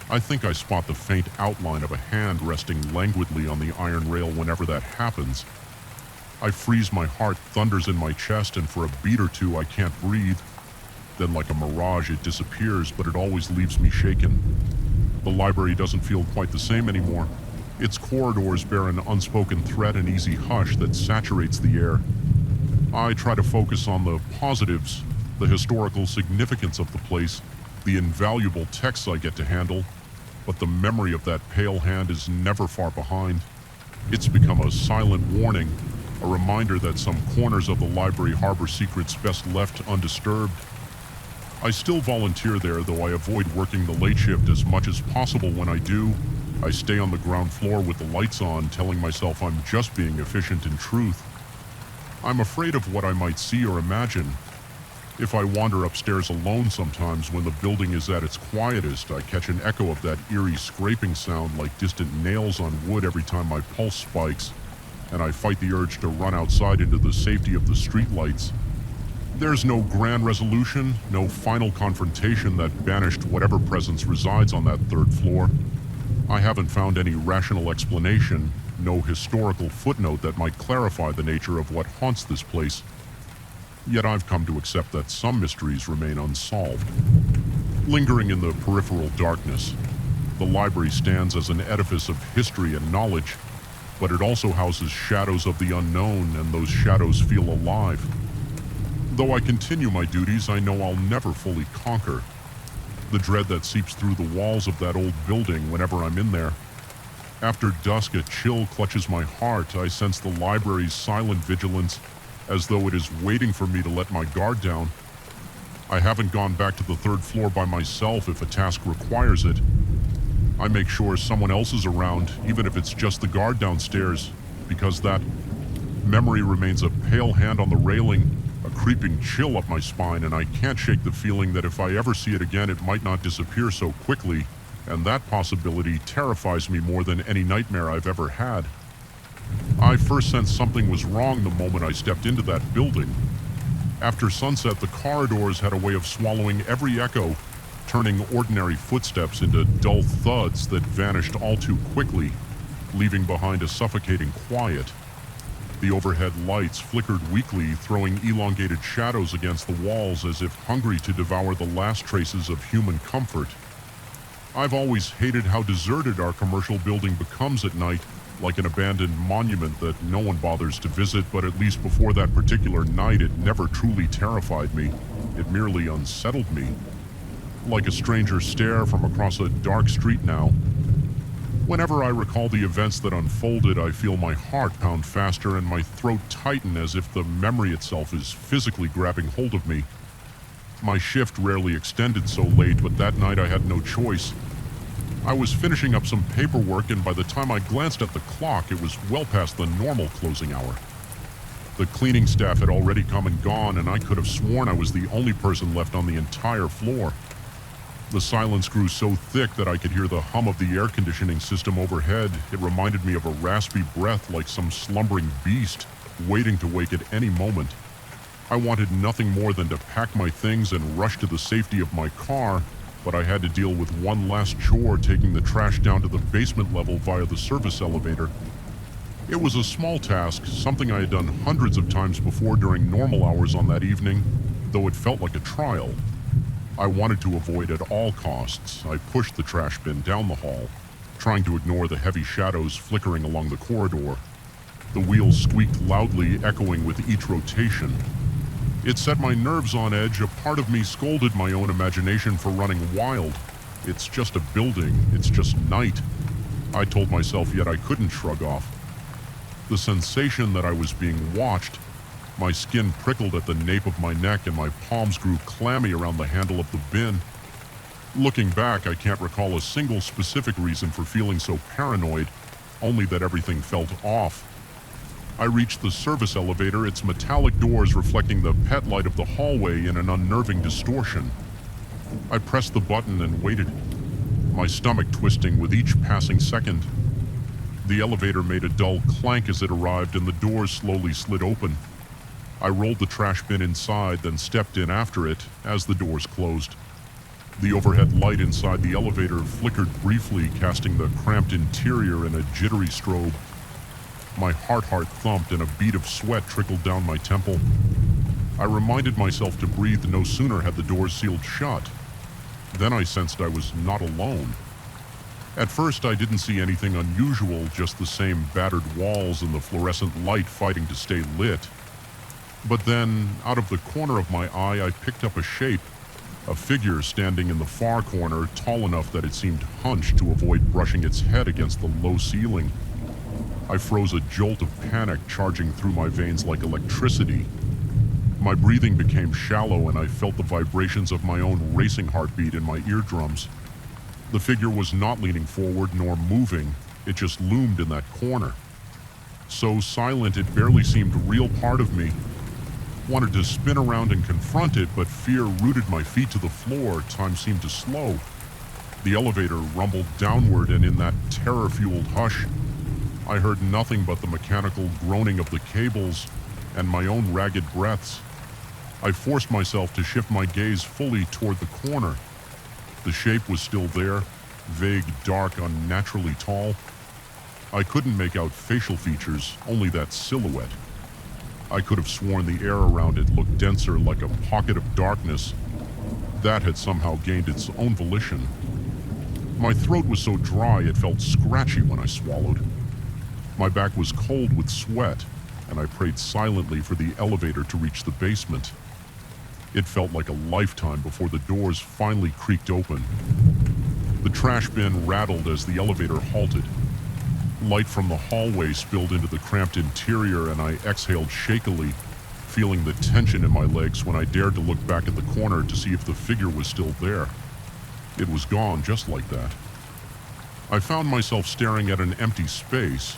I think I spot the faint outline of a hand resting languidly on the iron rail. Whenever that happens, I freeze, my heart thunders in my chest, and for a beat or two I can't breathe. Then, like a mirage, it disappears, but it always leaves me shaken. The library doesn't feel quite the same anymore. Its corridors bear an unspoken threat, an easy hush that saturates the air. I try to focus on the positives, the historical significance of the place, the invaluable texts I get to handle, but the memory of that pale hand is never far behind. It's become a silent warning, a reminder that some corners of the library harbor secrets best left undisturbed. I still volunteer there, though I avoid working the late shift as much as possible. When I do, I stay on the ground floor with the lights on, telling myself I'm just being efficient in truth. I'm afraid of what I might see or imagine. If I wander upstairs alone sometimes when the building is at its quietest, I catch an echo of that eerie scraping sound like distant nails on wood every time my pulse spikes, and I fight the urge to run outside into the safety of the streetlights. There's no grand resolution, no final confrontation that banished whatever presence resides on that third floor. I haven't found any rational explanation, no historical footnote that might clarify the nature of what haunts this place. Yet I've come to accept that some mysteries remain unsolved. Lingering in the peripheral darkness, the library stands as an edifice of history and knowledge, but it also houses shadows of the unknown, and those shadows feel alive. Though I continue my duties, I know I'll never fully conquer the dread that seeps through the walls of that old building whenever I'm in there. After dusk, a chill clutches my heart. I sense the library's silent vigilance, as though it is waiting for me to let my guard down. I haven't gone back to the third floor by myself if a task requires it. I make sure someone else is around, even if it's just the guard downstairs, because that memory remains a pale hand on the railing, a creeping chill up my spine, and I can't shake the feeling that if I ever see it again, it might not disappear so quickly, and that possibility terrifies me more than any nightmare I've ever had. I first sensed something was wrong the moment I stepped into that building. After sunset, the corridors had a way of swallowing every echo, turning ordinary footsteps into dull thuds that vanished all too quickly, leaving behind a suffocating quiet. The overhead lights flickered weakly, throwing elongated shadows against the walls as if hungry to devour the last traces of human comfort. I've always hated how deserted our commercial building becomes at night, like an abandoned monument that no one bothers to visit, but at least before that particular night, it never truly terrified me. It merely unsettled me. Like a stranger's stare from across a dark street now. Whenever I recall the events that unfolded, I feel my heart pound faster and my throat tighten as if the memory itself is physically grabbing hold of me. My shift rarely extended so late, but that night I had no choice. I was finishing up some paperwork, and by the time I glanced at the clock, it was well past the normal closing hour. The cleaning staff had already come and gone, and I could have sworn I was the only person left on the entire floor. The silence grew so thick that I could hear the hum of the air conditioning system overhead. It reminded me of a raspy breath like some slumbering beast, waiting to wake at any moment. I wanted nothing more than to pack my things and rush to the safety of my car, but I had to deal with one last chore, taking the trash down to the basement level via the service elevator. It was a small task, something I had done hundreds of times before during normal hours on that evening, though it felt like a trial. I wanted to avoid at all costs. I pushed the trash bin down the hall, trying to ignore the heavy shadows flickering along the corridor. The wheels squeaked loudly, echoing with each rotation. It set my nerves on edge. A part of me scolded my own imagination for running wild. It's just a building. It's just night, I told myself, yet I couldn't shrug off. The sensation that I was being watched. My skin prickled at the nape of my neck and my palms grew clammy around the handle of the bin. Looking back, I can't recall a single specific reason for feeling so paranoid, only that everything felt off. I reached the service elevator, its metallic doors reflecting the pet light of the hallway in an unnerving distortion. I pressed the button and waited, my stomach twisting with each passing second. The elevator made a dull clank as it arrived and the doors slowly slid open. I rolled the trash bin inside, then stepped in after it as the doors closed. The overhead light inside the elevator flickered briefly, casting the cramped interior in a jittery strobe. My heart thumped and a bead of sweat trickled down my temple. I reminded myself to breathe no sooner had the doors sealed shut. Then I sensed I was not alone. At first I didn't see anything unusual, just the same battered walls and the fluorescent light fighting to stay lit. But then, out of the corner of my eye, I picked up a shape, a figure standing in the far corner, tall enough that it seemed hunched to avoid brushing its head against the low ceiling. I froze, a jolt of panic charging through my veins like electricity. My breathing became shallow and I felt the vibrations of my own racing heartbeat in my eardrums. The figure was not leaning forward nor moving, it just loomed in that corner. So silent it barely seemed a real part of me. Wanted to spin around and confront it, but fear rooted my feet to the floor. Time seemed to slow. The elevator rumbled downward, and in that terror-fueled hush, I heard nothing but the mechanical groaning of the cables and my own ragged breaths. I forced myself to shift my gaze fully toward the corner. The shape was still there, vague, dark, unnaturally tall. I couldn't make out facial features, only that silhouette. I could have sworn the air around it looked denser, like a pocket of darkness. That had somehow gained its own volition. My throat was so dry it felt scratchy when I swallowed. My back was cold with sweat, and I prayed silently for the elevator to reach the basement. It felt like a lifetime before the doors finally creaked open. The trash bin rattled as the elevator halted. Light from the hallway spilled into the cramped interior, and I exhaled shakily, feeling the tension in my legs when I dared to look back at the corner to see if the figure was still there. It was gone just like that. I found myself staring at an empty space.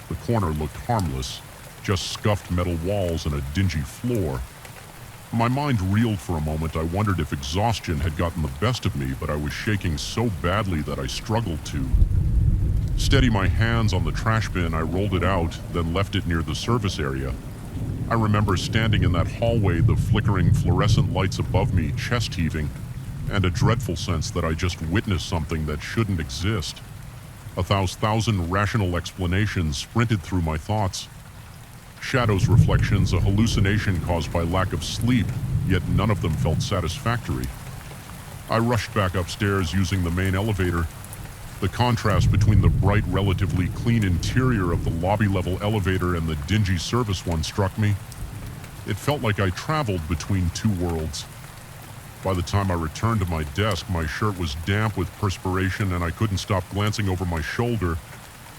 The corner looked harmless, just scuffed metal walls and a dingy floor. My mind reeled for a moment. I wondered if exhaustion had gotten the best of me, but I was shaking so badly that I struggled to steady my hands on the trash bin. I rolled it out, then left it near the service area. I remember standing in that hallway, the flickering fluorescent lights above me, chest heaving, and a dreadful sense that I just witnessed something that shouldn't exist. 1,000 rational explanations sprinted through my thoughts. Shadows, reflections, a hallucination caused by lack of sleep, yet none of them felt satisfactory. I rushed back upstairs using the main elevator. The contrast between the bright, relatively clean interior of the lobby-level elevator and the dingy service one struck me. It felt like I traveled between two worlds. By the time I returned to my desk, my shirt was damp with perspiration and I couldn't stop glancing over my shoulder,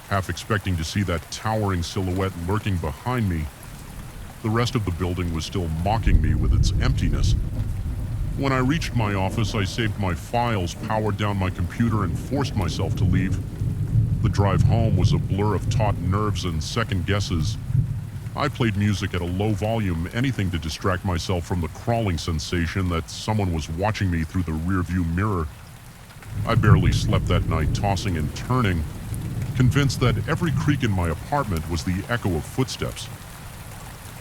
half expecting to see that towering silhouette lurking behind me. The rest of the building was still mocking me with its emptiness. When I reached my office, I saved my files, powered down my computer, and forced myself to leave. The drive home was a blur of taut nerves and second guesses. I played music at a low volume, anything to distract myself from the crawling sensation that someone was watching me through the rearview mirror. I barely slept that night, tossing and turning, convinced that every creak in my apartment was the echo of footsteps.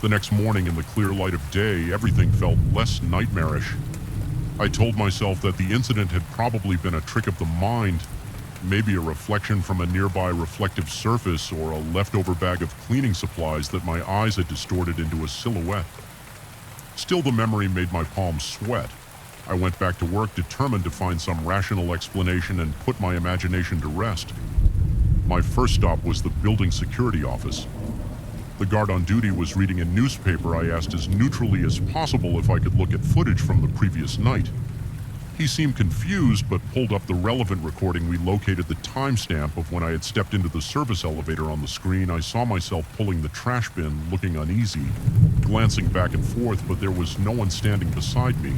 The next morning, in the clear light of day, everything felt less nightmarish. I told myself that the incident had probably been a trick of the mind, maybe a reflection from a nearby reflective surface or a leftover bag of cleaning supplies that my eyes had distorted into a silhouette. Still, the memory made my palms sweat. I went back to work determined to find some rational explanation and put my imagination to rest. My first stop was the building security office. The guard on duty was reading a newspaper. I asked as neutrally as possible if I could look at footage from the previous night. He seemed confused, but pulled up the relevant recording. We located the timestamp of when I had stepped into the service elevator on the screen. I saw myself pulling the trash bin, looking uneasy, glancing back and forth, but there was no one standing beside me.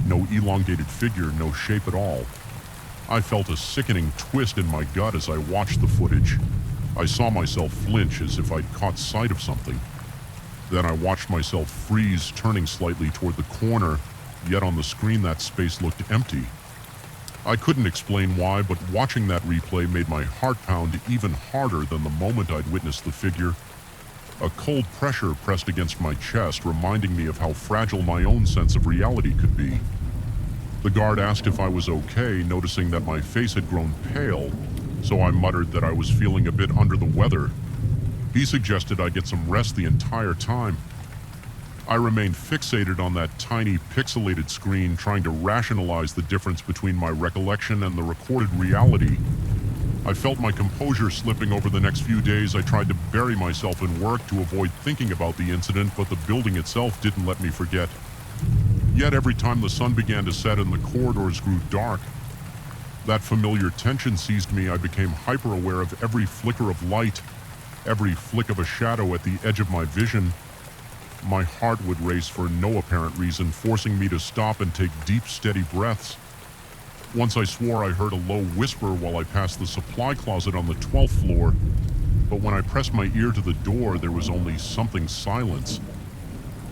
No elongated figure, no shape at all. I felt a sickening twist in my gut as I watched the footage. I saw myself flinch as if I'd caught sight of something. Then I watched myself freeze, turning slightly toward the corner, yet on the screen that space looked empty. I couldn't explain why, but watching that replay made my heart pound even harder than the moment I'd witnessed the figure. A cold pressure pressed against my chest, reminding me of how fragile my own sense of reality could be. The guard asked if I was okay, noticing that my face had grown pale, so I muttered that I was feeling a bit under the weather. He suggested I get some rest the entire time. I remained fixated on that tiny pixelated screen, trying to rationalize the difference between my recollection and the recorded reality. I felt my composure slipping over the next few days. I tried to bury myself in work to avoid thinking about the incident, but the building itself didn't let me forget. Yet every time the sun began to set and the corridors grew dark, that familiar tension seized me. I became hyper-aware of every flicker of light, every flick of a shadow at the edge of my vision. My heart would race for no apparent reason, forcing me to stop and take deep, steady breaths. Once I swore I heard a low whisper while I passed the supply closet on the 12th floor, but when I pressed my ear to the door, there was only something silence.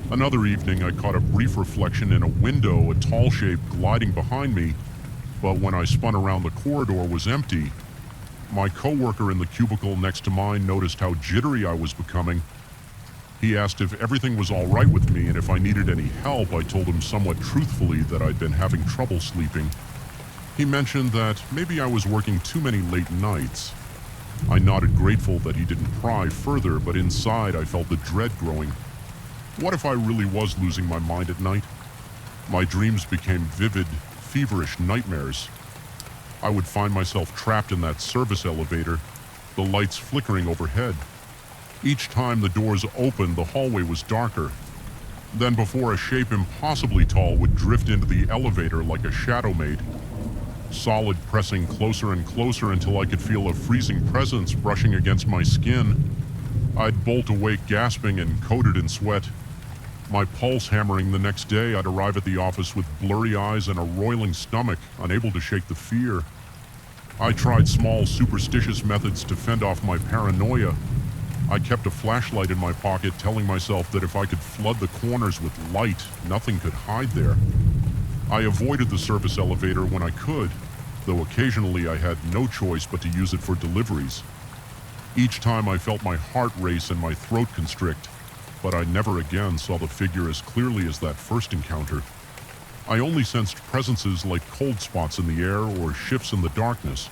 Another evening, I caught a brief reflection in a window, a tall shape gliding behind me, but when I spun around, the corridor was empty. My coworker in the cubicle next to mine noticed how jittery I was becoming. He asked if everything was all right with me, and if I needed any help. I told him somewhat truthfully that I'd been having trouble sleeping. He mentioned that maybe I was working too many late nights. I nodded, grateful that he didn't pry further, but inside I felt the dread growing. What if I really was losing my mind at night? My dreams became vivid, feverish nightmares. I would find myself trapped in that service elevator, the lights flickering overhead. Each time the doors opened, the hallway was darker. Then before a shape impossibly tall would drift into the elevator like a shadow maid, solid, pressing closer and closer until I could feel a freezing presence brushing against my skin. I'd bolt awake gasping and coated in sweat. My pulse hammering. The next day, I'd arrive at the office with blurry eyes and a roiling stomach, unable to shake the fear. I tried small, superstitious methods to fend off my paranoia. I kept a flashlight in my pocket, telling myself that if I could flood the corners with light, nothing could hide there. I avoided the service elevator when I could, though occasionally I had no choice but to use it for deliveries. Each time I felt my heart race and my throat constrict, but I never again saw the figure as clearly as that first encounter. I only sensed presences like cold spots in the air or shifts in the darkness.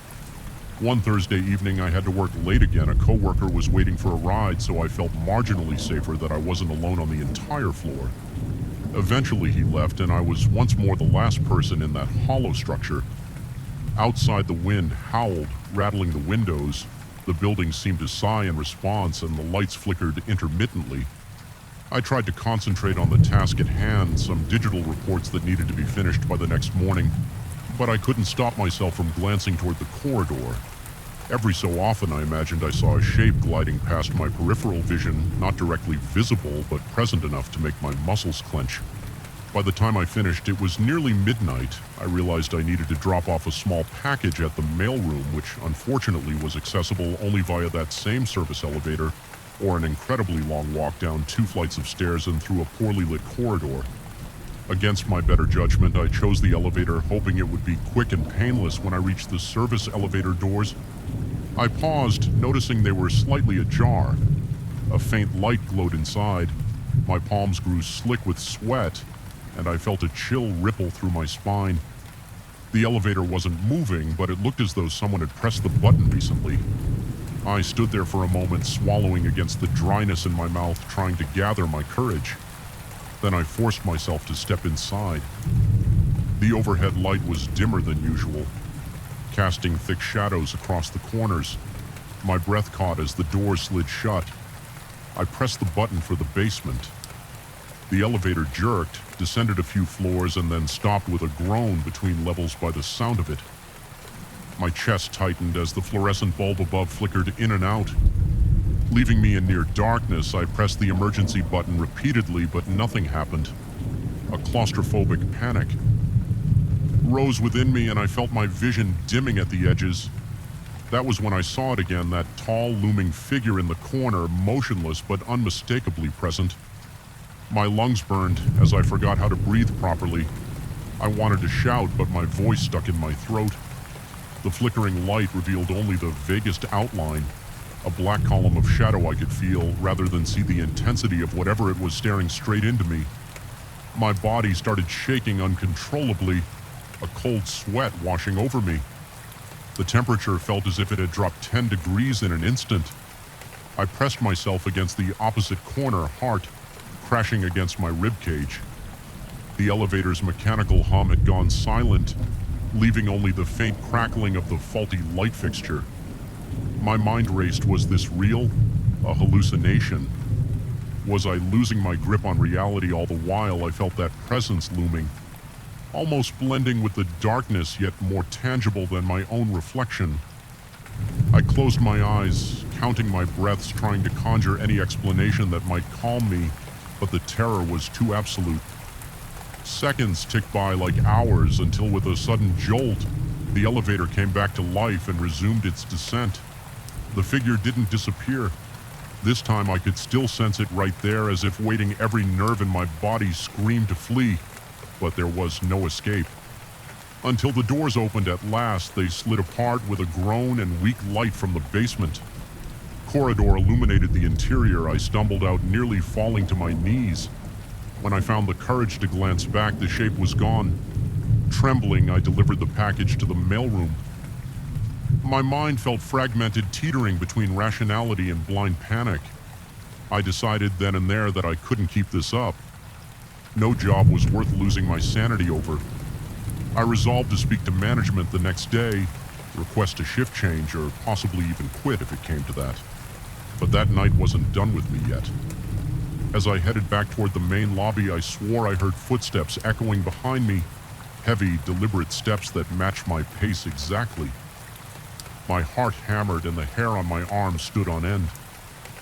One Thursday evening, I had to work late again. A coworker was waiting for a ride, so I felt marginally safer that I wasn't alone on the entire floor. Eventually he left, and I was once more the last person in that hollow structure. Outside, the wind howled, rattling the windows. The building seemed to sigh in response, and the lights flickered intermittently. I tried to concentrate on the task at hand, some digital reports that needed to be finished by the next morning, but I couldn't stop myself from glancing toward the corridor. Every so often I imagined I saw a shape gliding past my peripheral vision, not directly visible, but present enough to make my muscles clench. By the time I finished, it was nearly midnight. I realized I needed to drop off a small package at the mailroom, which unfortunately was accessible only via that same service elevator. or an incredibly long walk down 2 flights of stairs and through a poorly lit corridor. Against my better judgment, I chose the elevator, hoping it would be quick and painless. When I reached the service elevator doors, I paused, noticing they were slightly ajar. A faint light glowed inside. My palms grew slick with sweat, and I felt a chill ripple through my spine. The elevator wasn't moving, but it looked as though someone had pressed the button recently. I stood there for a moment, swallowing against the dryness in my mouth, trying to gather my courage. Then I forced myself to step inside. The overhead light was dimmer than usual, casting thick shadows across the corners. My breath caught as the door slid shut. I pressed the button for the basement. The elevator jerked, descended a few floors, and then stopped with a groan between levels by the sound of it. My chest tightened as the fluorescent bulb above flickered in and out. Leaving me in near darkness, I pressed the emergency button repeatedly, but nothing happened. A claustrophobic panic rose within me, and I felt my vision dimming at the edges. That was when I saw it again, that tall, looming figure in the corner, motionless but unmistakably present. My lungs burned as I forgot how to breathe properly. I wanted to shout, but my voice stuck in my throat. The flickering light revealed only the vaguest outline, a black column of shadow I could feel, rather than see the intensity of whatever it was staring straight into me. My body started shaking uncontrollably, a cold sweat washing over me. The temperature felt as if it had dropped 10 degrees in an instant. I pressed myself against the opposite corner, heart crashing against my ribcage. The elevator's mechanical hum had gone silent, leaving only the faint crackling of the faulty light fixture. My mind raced. Was this real? A hallucination? Was I losing my grip on reality all the while? I felt that presence looming, almost blending with the darkness, yet more tangible than my own reflection. I closed my eyes, counting my breaths, trying to conjure any explanation that might calm me, but the terror was too absolute. Seconds ticked by like hours until, with a sudden jolt, the elevator came back to life and resumed its descent. The figure didn't disappear. This time I could still sense it right there, as if waiting. Every nerve in my body screamed to flee, but there was no escape. Until the doors opened at last, they slid apart with a groan and weak light from the basement. Corridor illuminated the interior. I stumbled out, nearly falling to my knees. When I found the courage to glance back, the shape was gone. Trembling, I delivered the package to the mailroom. My mind felt fragmented, teetering between rationality and blind panic. I decided then and there that I couldn't keep this up. No job was worth losing my sanity over. I resolved to speak to management the next day, request a shift change, or possibly even quit if it came to that. But that night wasn't done with me yet. As I headed back toward the main lobby, I swore I heard footsteps echoing behind me, heavy, deliberate steps that matched my pace exactly. My heart hammered and the hair on my arm stood on end.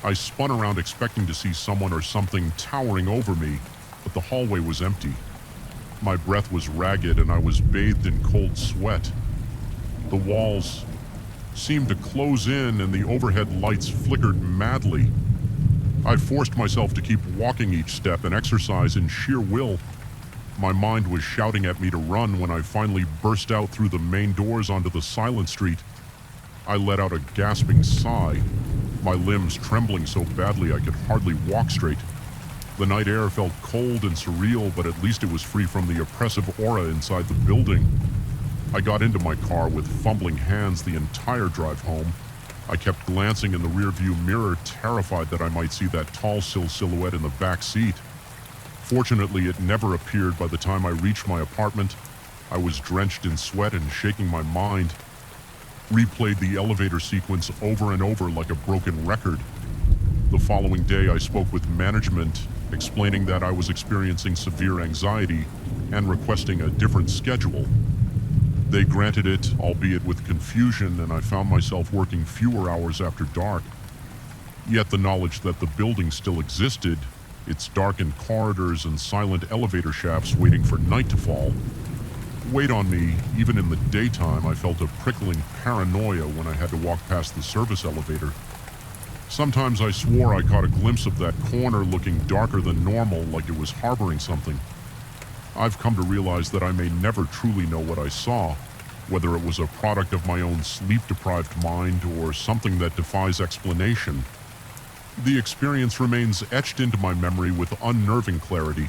I spun around, expecting to see someone or something towering over me, but the hallway was empty. My breath was ragged and I was bathed in cold sweat. The walls seemed to close in and the overhead lights flickered madly. I forced myself to keep walking each step, an exercise in sheer will. My mind was shouting at me to run when I finally burst out through the main doors onto the silent street. I let out a gasping sigh, my limbs trembling so badly I could hardly walk straight. The night air felt cold and surreal, but at least it was free from the oppressive aura inside the building. I got into my car with fumbling hands the entire drive home. I kept glancing in the rearview mirror, terrified that I might see that tall silhouette in the back seat. Fortunately, it never appeared. By the time I reached my apartment, I was drenched in sweat and shaking my mind. Replayed the elevator sequence over and over like a broken record. The following day, I spoke with management, explaining that I was experiencing severe anxiety and requesting a different schedule. They granted it, albeit with confusion, and I found myself working fewer hours after dark. Yet the knowledge that the building still existed, its darkened corridors and silent elevator shafts waiting for night to fall, weighed on me. Even in the daytime, I felt a prickling paranoia when I had to walk past the service elevator. Sometimes I swore I caught a glimpse of that corner looking darker than normal, like it was harboring something. I've come to realize that I may never truly know what I saw, whether it was a product of my own sleep-deprived mind or something that defies explanation. The experience remains etched into my memory with unnerving clarity.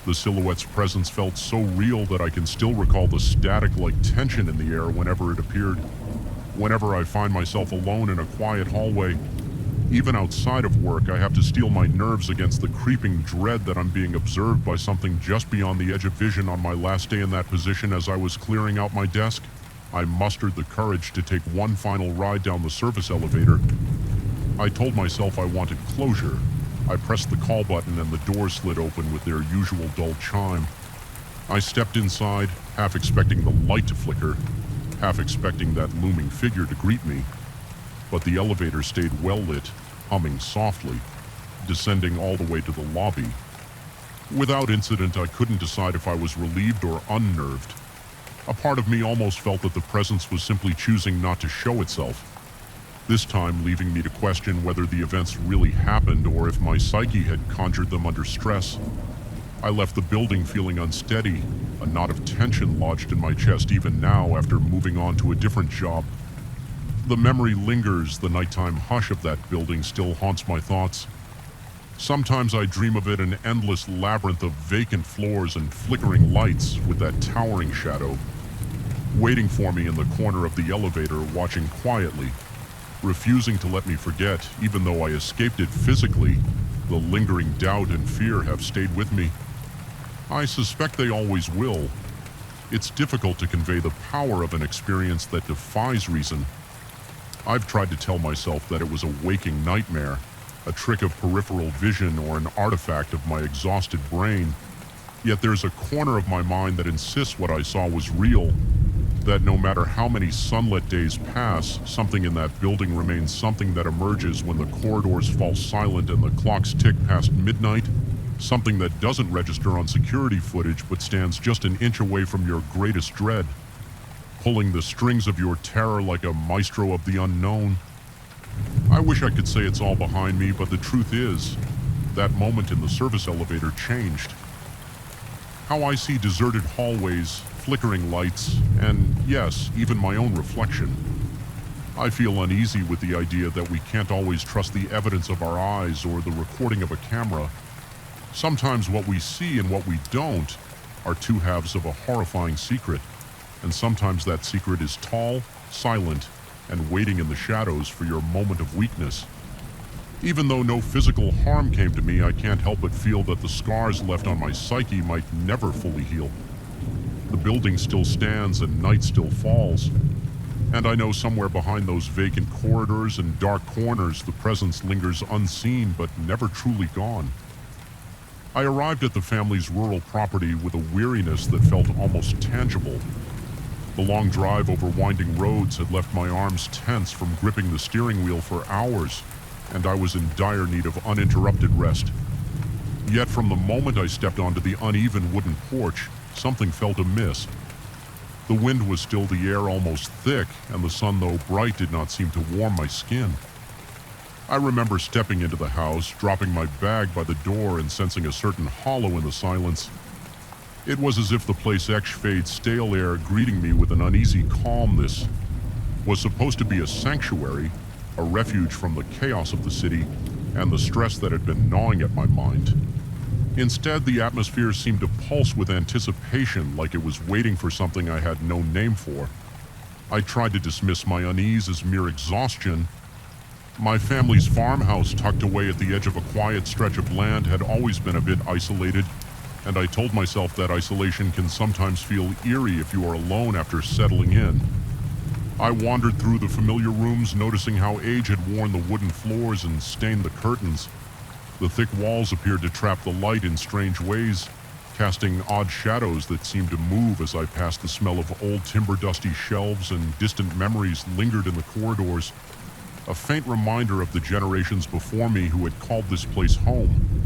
The silhouette's presence felt so real that I can still recall the static-like tension in the air whenever it appeared. Whenever I find myself alone in a quiet hallway, even outside of work, I have to steel my nerves against the creeping dread that I'm being observed by something just beyond the edge of vision. On my last day in that position, as I was clearing out my desk, I mustered the courage to take one final ride down the service elevator. I told myself I wanted closure. I pressed the call button and the doors slid open with their usual dull chime. I stepped inside, half expecting the light to flicker, half expecting that looming figure to greet me. But the elevator stayed well lit, humming softly, descending all the way to the lobby. Without incident, I couldn't decide if I was relieved or unnerved. A part of me almost felt that the presence was simply choosing not to show itself, this time leaving me to question whether the events really happened or if my psyche had conjured them under stress. I left the building feeling unsteady, a knot of tension lodged in my chest even now after moving on to a different job. The memory lingers, the nighttime hush of that building still haunts my thoughts. Sometimes I dream of it, an endless labyrinth of vacant floors and flickering lights with that towering shadow, waiting for me in the corner of the elevator, watching quietly, refusing to let me forget. Even though I escaped it physically, the lingering doubt and fear have stayed with me. I suspect they always will. It's difficult to convey the power of an experience that defies reason. I've tried to tell myself that it was a waking nightmare, a trick of peripheral vision or an artifact of my exhausted brain. Yet there's a corner of my mind that insists what I saw was real, that no matter how many sunlit days pass, something in that building remains something that emerges when the corridors fall silent and the clocks tick past midnight, something that doesn't register on security footage but stands just an inch away from your greatest dread, pulling the strings of your terror like a maestro of the unknown. I wish I could say it's all behind me, but the truth is, that moment in the service elevator changed how I see deserted hallways, flickering lights, and yes, even my own reflection. I feel uneasy with the idea that we can't always trust the evidence of our eyes or the recording of a camera. Sometimes what we see and what we don't are two halves of a horrifying secret. And sometimes that secret is tall, silent, and waiting in the shadows for your moment of weakness. Even though no physical harm came to me, I can't help but feel that the scars left on my psyche might never fully heal. The building still stands and night still falls. And I know somewhere behind those vacant corridors and dark corners, the presence lingers unseen but never truly gone. I arrived at the family's rural property with a weariness that felt almost tangible. The long drive over winding roads had left my arms tense from gripping the steering wheel for hours, and I was in dire need of uninterrupted rest. Yet from the moment I stepped onto the uneven wooden porch, something felt amiss. The wind was still, the air almost thick, and the sun, though bright, did not seem to warm my skin. I remember stepping into the house, dropping my bag by the door, and sensing a certain hollow in the silence. It was as if the place exhaled stale air, greeting me with an uneasy calmness. Was supposed to be a sanctuary, a refuge from the chaos of the city and the stress that had been gnawing at my mind. Instead, the atmosphere seemed to pulse with anticipation, like it was waiting for something I had no name for. I tried to dismiss my unease as mere exhaustion. My family's farmhouse, tucked away at the edge of a quiet stretch of land, had always been a bit isolated, and I told myself that isolation can sometimes feel eerie if you are alone after settling in. I wandered through the familiar rooms, noticing how age had worn the wooden floors and stained the curtains. The thick walls appeared to trap the light in strange ways, casting odd shadows that seemed to move as I passed. The smell of old timber-dusty shelves and distant memories lingered in the corridors, a faint reminder of the generations before me who had called this place home.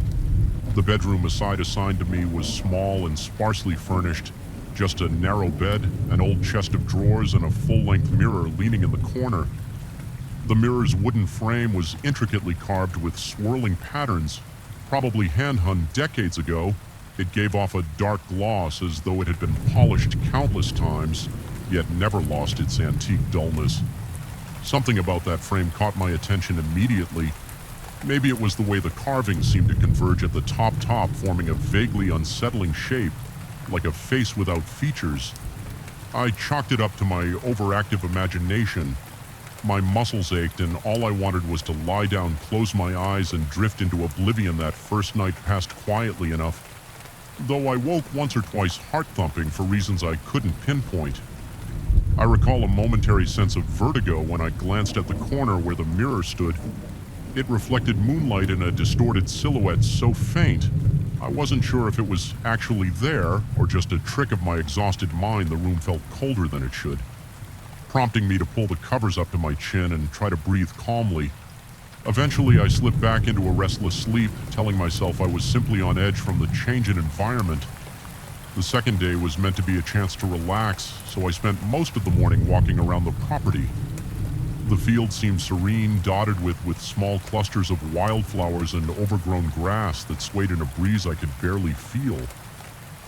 The bedroom assigned to me was small and sparsely furnished, just a narrow bed, an old chest of drawers, and a full-length mirror leaning in the corner. The mirror's wooden frame was intricately carved with swirling patterns. Probably hand-hung decades ago, it gave off a dark gloss as though it had been polished countless times, yet never lost its antique dullness. Something about that frame caught my attention immediately. Maybe it was the way the carving seemed to converge at the top, forming a vaguely unsettling shape, like a face without features. I chalked it up to my overactive imagination. My muscles ached, and all I wanted was to lie down, close my eyes, and drift into oblivion. That first night passed quietly enough, though I woke once or twice heart-thumping for reasons I couldn't pinpoint. I recall a momentary sense of vertigo when I glanced at the corner where the mirror stood. It reflected moonlight in a distorted silhouette so faint, I wasn't sure if it was actually there or just a trick of my exhausted mind. The room felt colder than it should, prompting me to pull the covers up to my chin and try to breathe calmly. Eventually, I slipped back into a restless sleep, telling myself I was simply on edge from the change in environment. The second day was meant to be a chance to relax, so I spent most of the morning walking around the property. The field seemed serene, dotted with small clusters of wildflowers and overgrown grass that swayed in a breeze I could barely feel.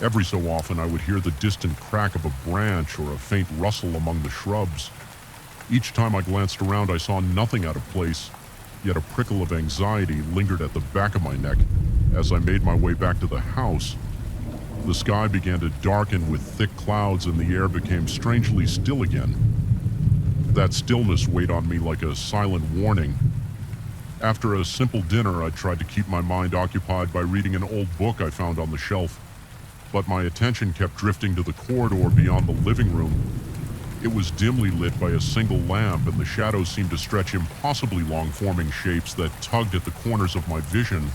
Every so often, I would hear the distant crack of a branch or a faint rustle among the shrubs. Each time I glanced around, I saw nothing out of place, yet a prickle of anxiety lingered at the back of my neck as I made my way back to the house. The sky began to darken with thick clouds, and the air became strangely still again. That stillness weighed on me like a silent warning. After a simple dinner, I tried to keep my mind occupied by reading an old book I found on the shelf, but my attention kept drifting to the corridor beyond the living room. It was dimly lit by a single lamp, and the shadows seemed to stretch impossibly long, forming shapes that tugged at the corners of my vision.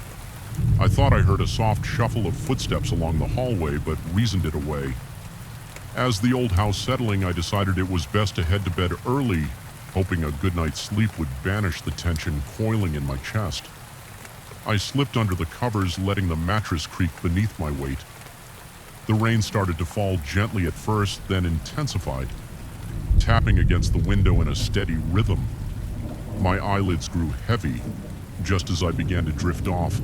I thought I heard a soft shuffle of footsteps along the hallway, but reasoned it away. As the old house settling, I decided it was best to head to bed early, hoping a good night's sleep would banish the tension coiling in my chest. I slipped under the covers, letting the mattress creak beneath my weight. The rain started to fall gently at first, then intensified, tapping against the window in a steady rhythm. My eyelids grew heavy just as I began to drift off.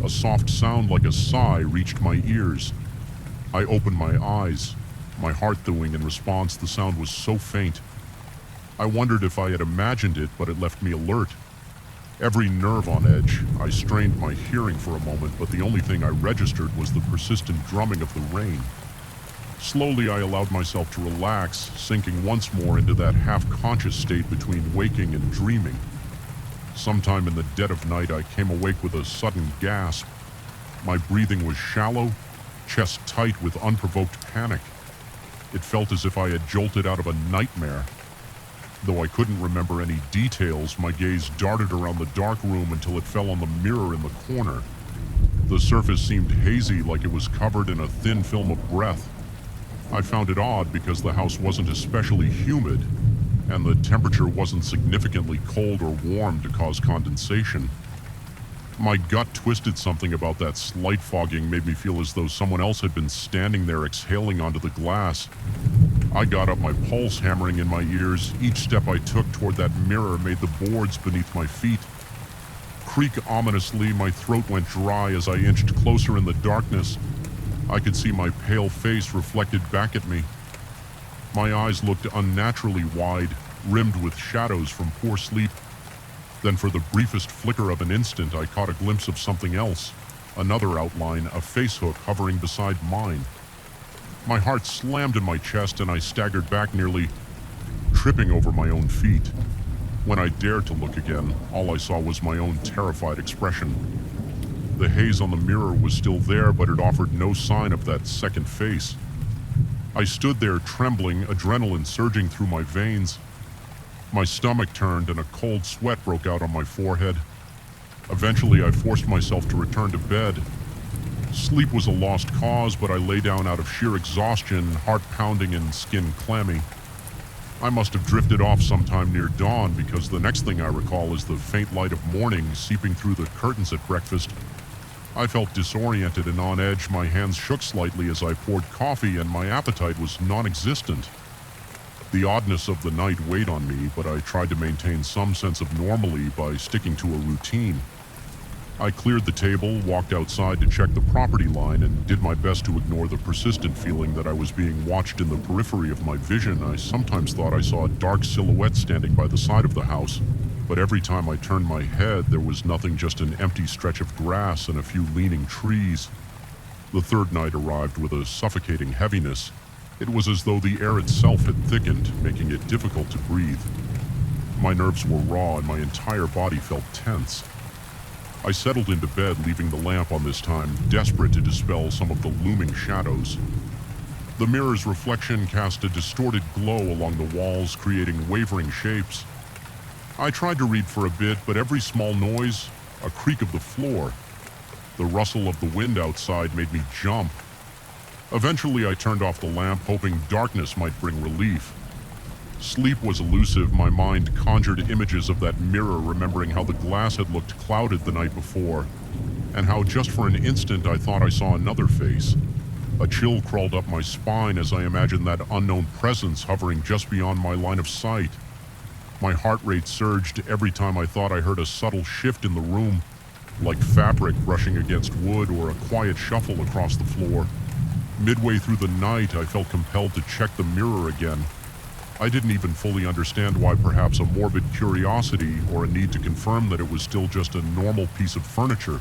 A soft sound like a sigh reached my ears. I opened my eyes, my heart thawing in response. The sound was so faint. I wondered if I had imagined it, but it left me alert. Every nerve on edge. I strained my hearing for a moment, but the only thing I registered was the persistent drumming of the rain. Slowly, I allowed myself to relax, sinking once more into that half-conscious state between waking and dreaming. Sometime in the dead of night, I came awake with a sudden gasp. My breathing was shallow, chest tight with unprovoked panic. It felt as if I had jolted out of a nightmare. Though I couldn't remember any details, my gaze darted around the dark room until it fell on the mirror in the corner. The surface seemed hazy, like it was covered in a thin film of breath. I found it odd because the house wasn't especially humid, and the temperature wasn't significantly cold or warm to cause condensation. My gut twisted. Something about that slight fogging made me feel as though someone else had been standing there exhaling onto the glass. I got up, my pulse hammering in my ears. Each step I took toward that mirror made the boards beneath my feet creak ominously. My throat went dry as I inched closer in the darkness. I could see my pale face reflected back at me. My eyes looked unnaturally wide, rimmed with shadows from poor sleep. Then for the briefest flicker of an instant, I caught a glimpse of something else. Another outline, a face hook hovering beside mine. My heart slammed in my chest and I staggered back, nearly tripping over my own feet. When I dared to look again, all I saw was my own terrified expression. The haze on the mirror was still there, but it offered no sign of that second face. I stood there trembling, adrenaline surging through my veins. My stomach turned and a cold sweat broke out on my forehead. Eventually, I forced myself to return to bed. Sleep was a lost cause, but I lay down out of sheer exhaustion, heart pounding and skin clammy. I must have drifted off sometime near dawn, because the next thing I recall is the faint light of morning seeping through the curtains at breakfast. I felt disoriented and on edge. My hands shook slightly as I poured coffee, and my appetite was non-existent. The oddness of the night weighed on me, but I tried to maintain some sense of normalcy by sticking to a routine. I cleared the table, walked outside to check the property line, and did my best to ignore the persistent feeling that I was being watched in the periphery of my vision. I sometimes thought I saw a dark silhouette standing by the side of the house, but every time I turned my head, there was nothing, just an empty stretch of grass and a few leaning trees. The third night arrived with a suffocating heaviness. It was as though the air itself had thickened, making it difficult to breathe. My nerves were raw and my entire body felt tense. I settled into bed, leaving the lamp on this time, desperate to dispel some of the looming shadows. The mirror's reflection cast a distorted glow along the walls, creating wavering shapes. I tried to read for a bit, but every small noise, a creak of the floor, the rustle of the wind outside made me jump. Eventually, I turned off the lamp, hoping darkness might bring relief. Sleep was elusive. My mind conjured images of that mirror, remembering how the glass had looked clouded the night before, and how just for an instant I thought I saw another face. A chill crawled up my spine as I imagined that unknown presence hovering just beyond my line of sight. My heart rate surged every time I thought I heard a subtle shift in the room, like fabric brushing against wood or a quiet shuffle across the floor. Midway through the night, I felt compelled to check the mirror again. I didn't even fully understand why, perhaps a morbid curiosity or a need to confirm that it was still just a normal piece of furniture.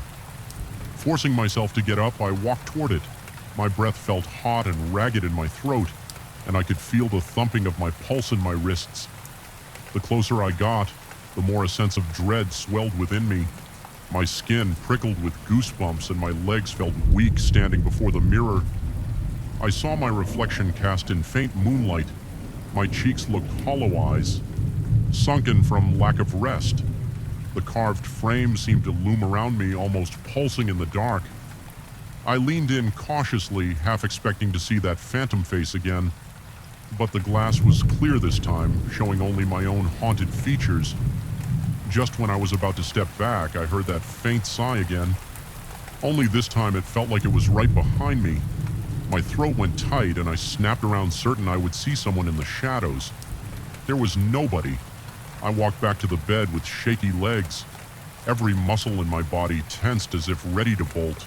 Forcing myself to get up, I walked toward it. My breath felt hot and ragged in my throat, and I could feel the thumping of my pulse in my wrists. The closer I got, the more a sense of dread swelled within me. My skin prickled with goosebumps and my legs felt weak standing before the mirror. I saw my reflection cast in faint moonlight. My cheeks looked hollow eyes, sunken from lack of rest. The carved frame seemed to loom around me, almost pulsing in the dark. I leaned in cautiously, half expecting to see that phantom face again. But the glass was clear this time, showing only my own haunted features. Just when I was about to step back, I heard that faint sigh again. Only this time it felt like it was right behind me. My throat went tight and I snapped around, certain I would see someone in the shadows. There was nobody. I walked back to the bed with shaky legs, every muscle in my body tensed as if ready to bolt.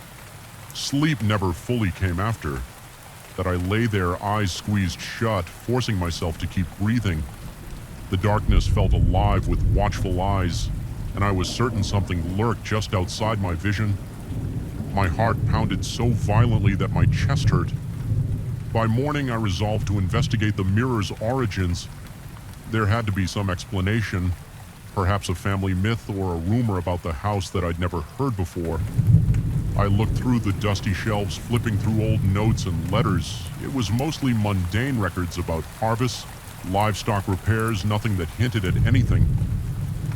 Sleep never fully came after. That I lay there, eyes squeezed shut, forcing myself to keep breathing. The darkness felt alive with watchful eyes, and I was certain something lurked just outside my vision. My heart pounded so violently that my chest hurt. By morning, I resolved to investigate the mirror's origins. There had to be some explanation, perhaps a family myth or a rumor about the house that I'd never heard before. I looked through the dusty shelves, flipping through old notes and letters. It was mostly mundane records about harvests, livestock repairs, nothing that hinted at anything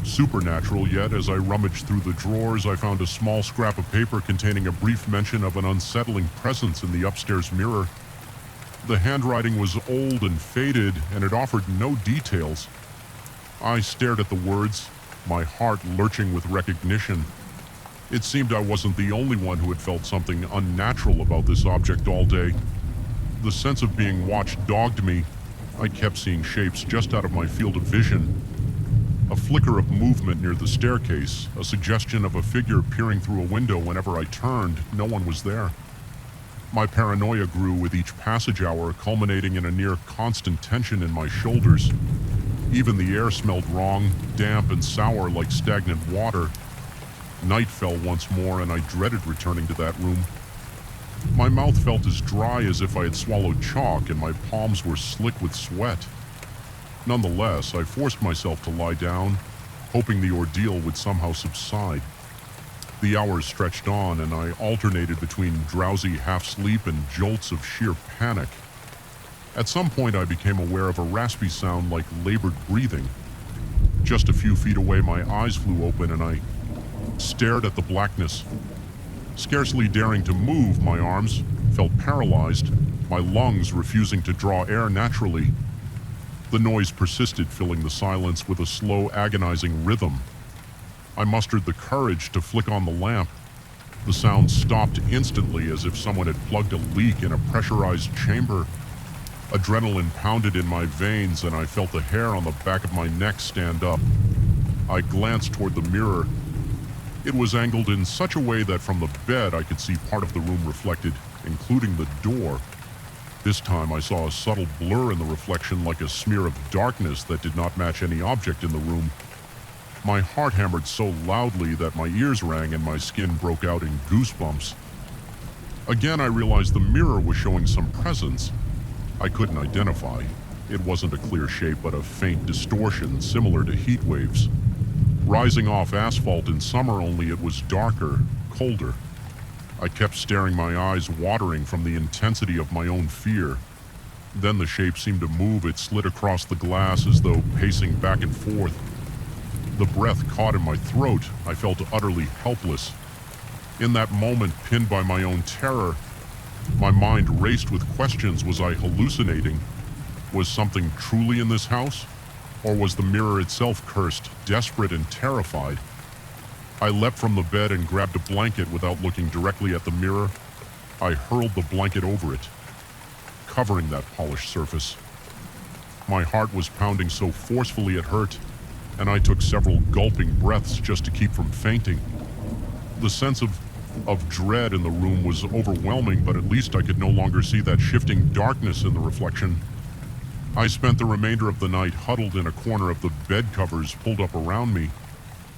supernatural. Yet, as I rummaged through the drawers, I found a small scrap of paper containing a brief mention of an unsettling presence in the upstairs mirror. The handwriting was old and faded, and it offered no details. I stared at the words, my heart lurching with recognition. It seemed I wasn't the only one who had felt something unnatural about this object all day. The sense of being watched dogged me. I kept seeing shapes just out of my field of vision. A flicker of movement near the staircase, a suggestion of a figure peering through a window. Whenever I turned, no one was there. My paranoia grew with each passage hour, culminating in a near constant tension in my shoulders. Even the air smelled wrong, damp and sour like stagnant water. Night fell once more, and I dreaded returning to that room. My mouth felt as dry as if I had swallowed chalk, and my palms were slick with sweat. Nonetheless, I forced myself to lie down, hoping the ordeal would somehow subside. The hours stretched on, and I alternated between drowsy half-sleep and jolts of sheer panic. At some point, I became aware of a raspy sound like labored breathing. Just a few feet away, my eyes flew open, and I stared at the blackness. Scarcely daring to move, my arms felt paralyzed, my lungs refusing to draw air naturally. The noise persisted, filling the silence with a slow, agonizing rhythm. I mustered the courage to flick on the lamp. The sound stopped instantly, as if someone had plugged a leak in a pressurized chamber. Adrenaline pounded in my veins, and I felt the hair on the back of my neck stand up. I glanced toward the mirror. It was angled in such a way that from the bed I could see part of the room reflected, including the door. This time I saw a subtle blur in the reflection, like a smear of darkness that did not match any object in the room. My heart hammered so loudly that my ears rang and my skin broke out in goosebumps. Again, I realized the mirror was showing some presence I couldn't identify. It wasn't a clear shape, but a faint distortion similar to heat waves. Rising off asphalt in summer, only it was darker, colder. I kept staring, my eyes watering from the intensity of my own fear. Then the shape seemed to move. It slid across the glass as though pacing back and forth. The breath caught in my throat. I felt utterly helpless. In that moment, pinned by my own terror, my mind raced with questions. Was I hallucinating? Was something truly in this house? Or was the mirror itself cursed, desperate and terrified? I leapt from the bed and grabbed a blanket without looking directly at the mirror. I hurled the blanket over it, covering that polished surface. My heart was pounding so forcefully it hurt, and I took several gulping breaths just to keep from fainting. The sense of dread in the room was overwhelming, but at least I could no longer see that shifting darkness in the reflection. I spent the remainder of the night huddled in a corner of the bed covers pulled up around me.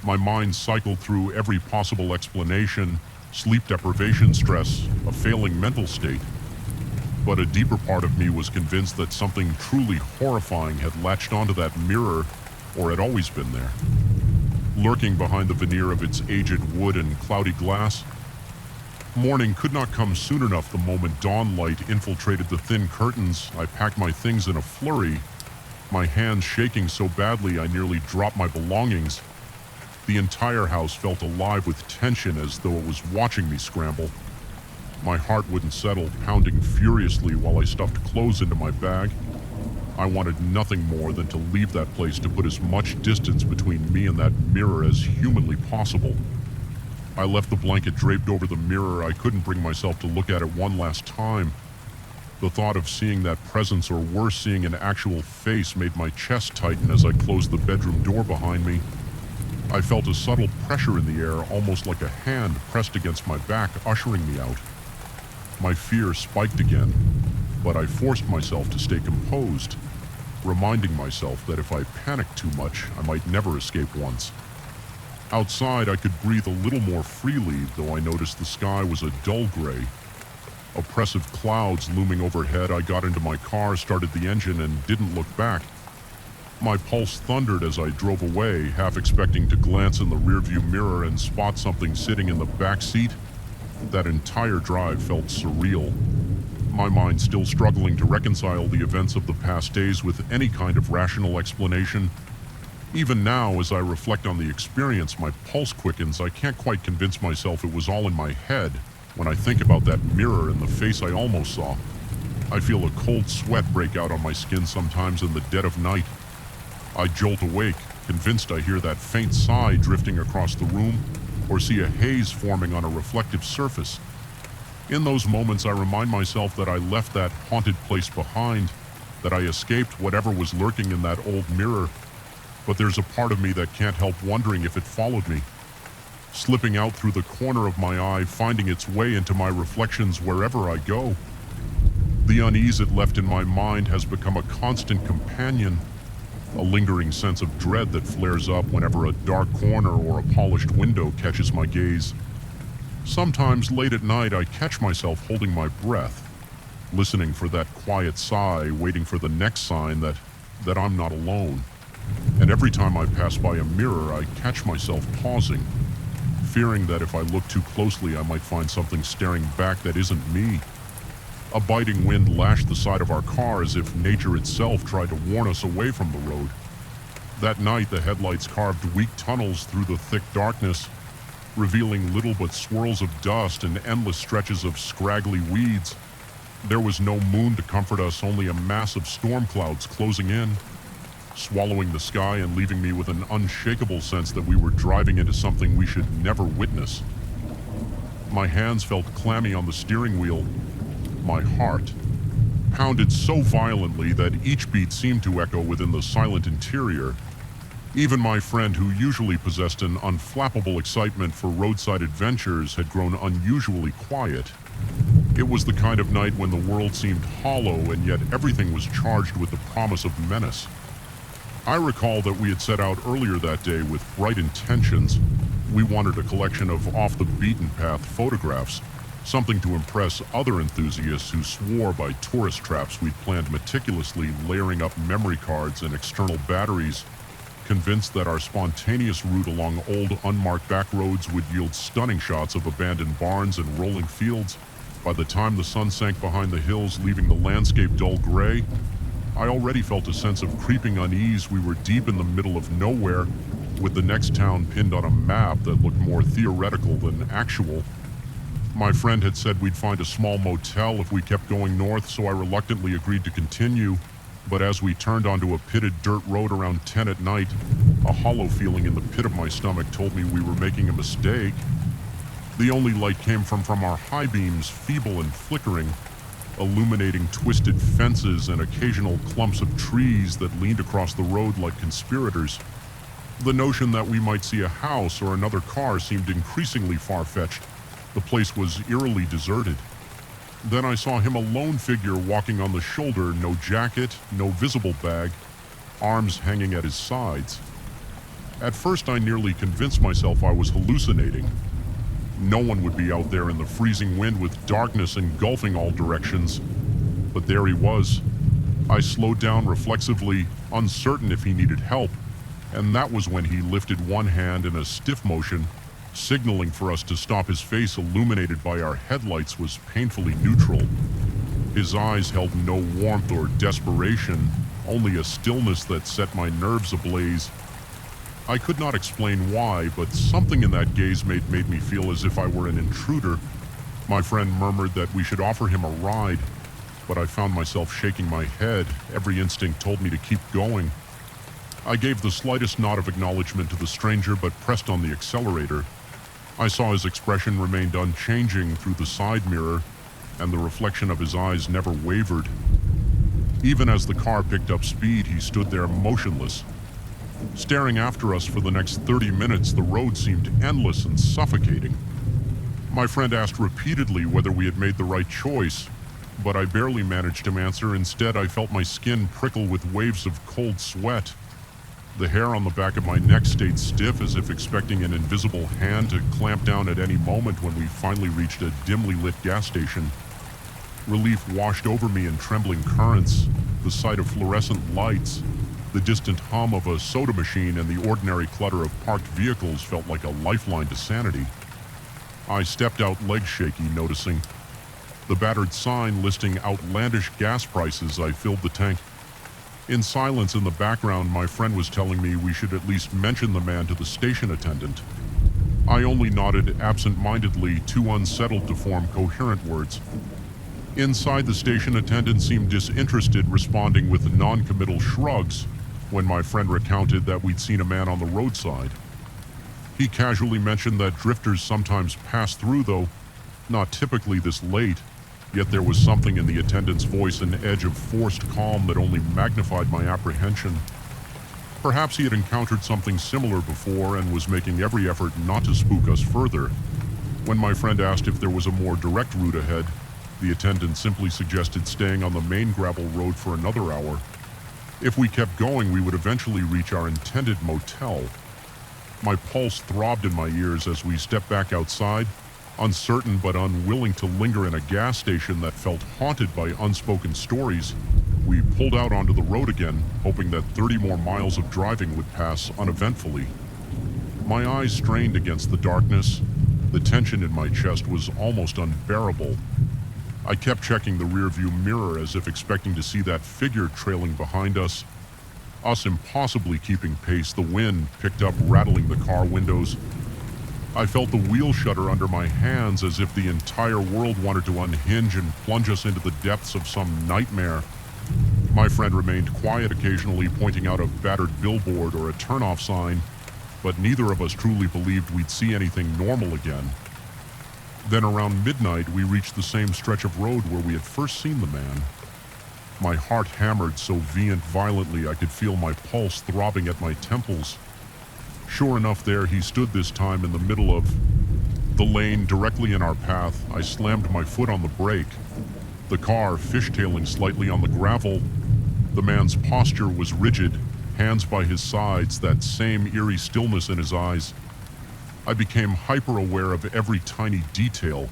My mind cycled through every possible explanation: sleep deprivation, stress, a failing mental state. But a deeper part of me was convinced that something truly horrifying had latched onto that mirror, or had always been there, lurking behind the veneer of its aged wood and cloudy glass. Morning could not come soon enough. The moment dawn light infiltrated the thin curtains, I packed my things in a flurry, my hands shaking so badly I nearly dropped my belongings. The entire house felt alive with tension, as though it was watching me scramble. My heart wouldn't settle, pounding furiously while I stuffed clothes into my bag. I wanted nothing more than to leave that place, to put as much distance between me and that mirror as humanly possible. I left the blanket draped over the mirror. I couldn't bring myself to look at it one last time. The thought of seeing that presence, or worse, seeing an actual face, made my chest tighten as I closed the bedroom door behind me. I felt a subtle pressure in the air, almost like a hand pressed against my back, ushering me out. My fear spiked again, but I forced myself to stay composed, reminding myself that if I panicked too much, I might never escape once. Outside, I could breathe a little more freely, though I noticed the sky was a dull gray. Oppressive clouds looming overhead. I got into my car, started the engine, and didn't look back. My pulse thundered as I drove away, half expecting to glance in the rearview mirror and spot something sitting in the back seat. That entire drive felt surreal. My mind still struggling to reconcile the events of the past days with any kind of rational explanation. Even now, as I reflect on the experience, my pulse quickens. I can't quite convince myself it was all in my head when I think about that mirror and the face I almost saw. I feel a cold sweat break out on my skin sometimes in the dead of night. I jolt awake, convinced I hear that faint sigh drifting across the room, or see a haze forming on a reflective surface. In those moments, I remind myself that I left that haunted place behind, that I escaped whatever was lurking in that old mirror. But there's a part of me that can't help wondering if it followed me, slipping out through the corner of my eye, finding its way into my reflections wherever I go. The unease it left in my mind has become a constant companion, a lingering sense of dread that flares up whenever a dark corner or a polished window catches my gaze. Sometimes late at night, I catch myself holding my breath, listening for that quiet sigh, waiting for the next sign that I'm not alone. And every time I pass by a mirror, I catch myself pausing, fearing that if I look too closely, I might find something staring back that isn't me. A biting wind lashed the side of our car as if nature itself tried to warn us away from the road. That night, the headlights carved weak tunnels through the thick darkness, revealing little but swirls of dust and endless stretches of scraggly weeds. There was no moon to comfort us, only a mass of storm clouds closing in, swallowing the sky and leaving me with an unshakable sense that we were driving into something we should never witness. My hands felt clammy on the steering wheel. My heart pounded so violently that each beat seemed to echo within the silent interior. Even my friend, who usually possessed an unflappable excitement for roadside adventures, had grown unusually quiet. It was the kind of night when the world seemed hollow and yet everything was charged with the promise of menace. I recall that we had set out earlier that day with bright intentions. We wanted a collection of off-the-beaten-path photographs, something to impress other enthusiasts who swore by tourist traps we'd planned meticulously, layering up memory cards and external batteries, convinced that our spontaneous route along old unmarked back roads would yield stunning shots of abandoned barns and rolling fields. By the time the sun sank behind the hills, leaving the landscape dull gray, I already felt a sense of creeping unease. We were deep in the middle of nowhere, with the next town pinned on a map that looked more theoretical than actual. My friend had said we'd find a small motel if we kept going north, so I reluctantly agreed to continue. But as we turned onto a pitted dirt road around 10 at night, a hollow feeling in the pit of my stomach told me we were making a mistake. The only light came from our high beams, feeble and flickering, illuminating twisted fences and occasional clumps of trees that leaned across the road like conspirators. The notion that we might see a house or another car seemed increasingly far-fetched. The place was eerily deserted. Then I saw him, a lone figure walking on the shoulder, no jacket, no visible bag, arms hanging at his sides. At first I nearly convinced myself I was hallucinating. No one would be out there in the freezing wind with darkness engulfing all directions. But there he was. I slowed down reflexively, uncertain if he needed help, and that was when he lifted one hand in a stiff motion, signaling for us to stop. His face, illuminated by our headlights, was painfully neutral. His eyes held no warmth or desperation, only a stillness that set my nerves ablaze. I could not explain why, but something in that gaze made me feel as if I were an intruder. My friend murmured that we should offer him a ride, but I found myself shaking my head. Every instinct told me to keep going. I gave the slightest nod of acknowledgement to the stranger, but pressed on the accelerator. I saw his expression remained unchanging through the side mirror, and the reflection of his eyes never wavered. Even as the car picked up speed, he stood there motionless. Staring after us for the next 30 minutes, the road seemed endless and suffocating. My friend asked repeatedly whether we had made the right choice, but I barely managed to answer. Instead, I felt my skin prickle with waves of cold sweat. The hair on the back of my neck stayed stiff, as if expecting an invisible hand to clamp down at any moment. When we finally reached a dimly lit gas station, relief washed over me in trembling currents. The sight of fluorescent lights, the distant hum of a soda machine, and the ordinary clutter of parked vehicles felt like a lifeline to sanity. I stepped out, legs shaky, noticing the battered sign listing outlandish gas prices. I filled the tank. In silence in the background, my friend was telling me we should at least mention the man to the station attendant. I only nodded absent-mindedly, too unsettled to form coherent words. Inside, the station attendant seemed disinterested, responding with non-committal shrugs when my friend recounted that we'd seen a man on the roadside. He casually mentioned that drifters sometimes pass through, though not typically this late. Yet there was something in the attendant's voice, an edge of forced calm that only magnified my apprehension. Perhaps he had encountered something similar before and was making every effort not to spook us further. When my friend asked if there was a more direct route ahead, the attendant simply suggested staying on the main gravel road for another hour. If we kept going, we would eventually reach our intended motel. My pulse throbbed in my ears as we stepped back outside, uncertain but unwilling to linger in a gas station that felt haunted by unspoken stories. We pulled out onto the road again, hoping that 30 more miles of driving would pass uneventfully. My eyes strained against the darkness. The tension in my chest was almost unbearable. I kept checking the rearview mirror as if expecting to see that figure trailing behind us impossibly keeping pace. The wind picked up, rattling the car windows. I felt the wheel shudder under my hands, as if the entire world wanted to unhinge and plunge us into the depths of some nightmare. My friend remained quiet, occasionally pointing out a battered billboard or a turnoff sign, but neither of us truly believed we'd see anything normal again. Then around midnight, we reached the same stretch of road where we had first seen the man. My heart hammered so violently I could feel my pulse throbbing at my temples. Sure enough, there he stood this time in the middle of the lane directly in our path. I slammed my foot on the brake, the car fishtailing slightly on the gravel. The man's posture was rigid, hands by his sides, that same eerie stillness in his eyes. I became hyper-aware of every tiny detail,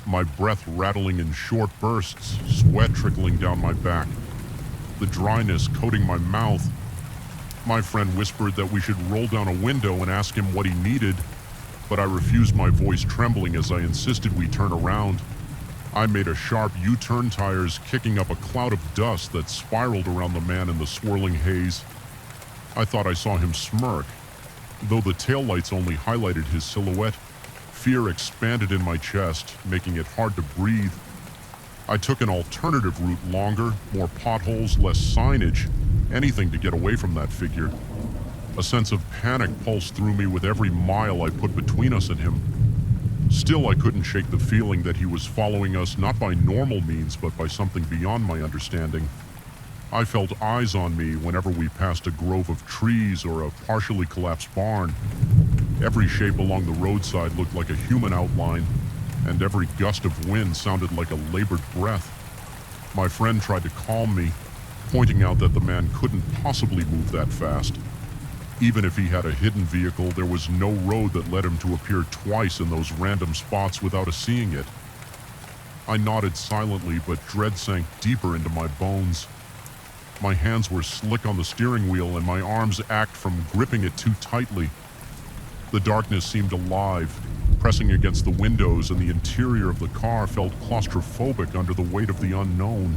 my breath rattling in short bursts, sweat trickling down my back, the dryness coating my mouth. My friend whispered that we should roll down a window and ask him what he needed, but I refused, my voice trembling as I insisted we turn around. I made a sharp U-turn, tires kicking up a cloud of dust that spiraled around the man in the swirling haze. I thought I saw him smirk. Though the taillights only highlighted his silhouette, fear expanded in my chest, making it hard to breathe. I took an alternative route, longer, more potholes, less signage, anything to get away from that figure. A sense of panic pulsed through me with every mile I put between us and him. Still, I couldn't shake the feeling that he was following us not by normal means, but by something beyond my understanding. I felt eyes on me whenever we passed a grove of trees or a partially collapsed barn. Every shape along the roadside looked like a human outline, and every gust of wind sounded like a labored breath. My friend tried to calm me, pointing out that the man couldn't possibly move that fast. Even if he had a hidden vehicle, there was no road that led him to appear twice in those random spots without us seeing it. I nodded silently, but dread sank deeper into my bones. My hands were slick on the steering wheel, and my arms ached from gripping it too tightly. The darkness seemed alive, pressing against the windows, and the interior of the car felt claustrophobic under the weight of the unknown.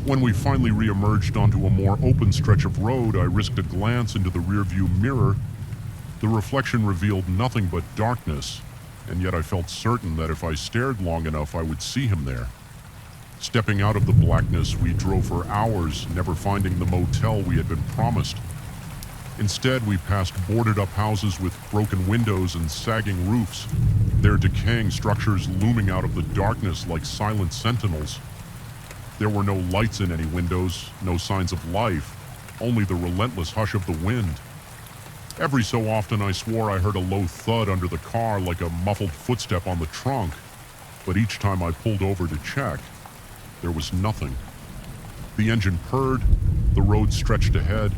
When we finally re-emerged onto a more open stretch of road, I risked a glance into the rearview mirror. The reflection revealed nothing but darkness, and yet I felt certain that if I stared long enough, I would see him there. Stepping out of the blackness, we drove for hours, never finding the motel we had been promised. Instead, we passed boarded-up houses with broken windows and sagging roofs, their decaying structures looming out of the darkness like silent sentinels. There were no lights in any windows, no signs of life, only the relentless hush of the wind. Every so often I swore I heard a low thud under the car, like a muffled footstep on the trunk, but each time I pulled over to check, there was nothing. The engine purred, the road stretched ahead,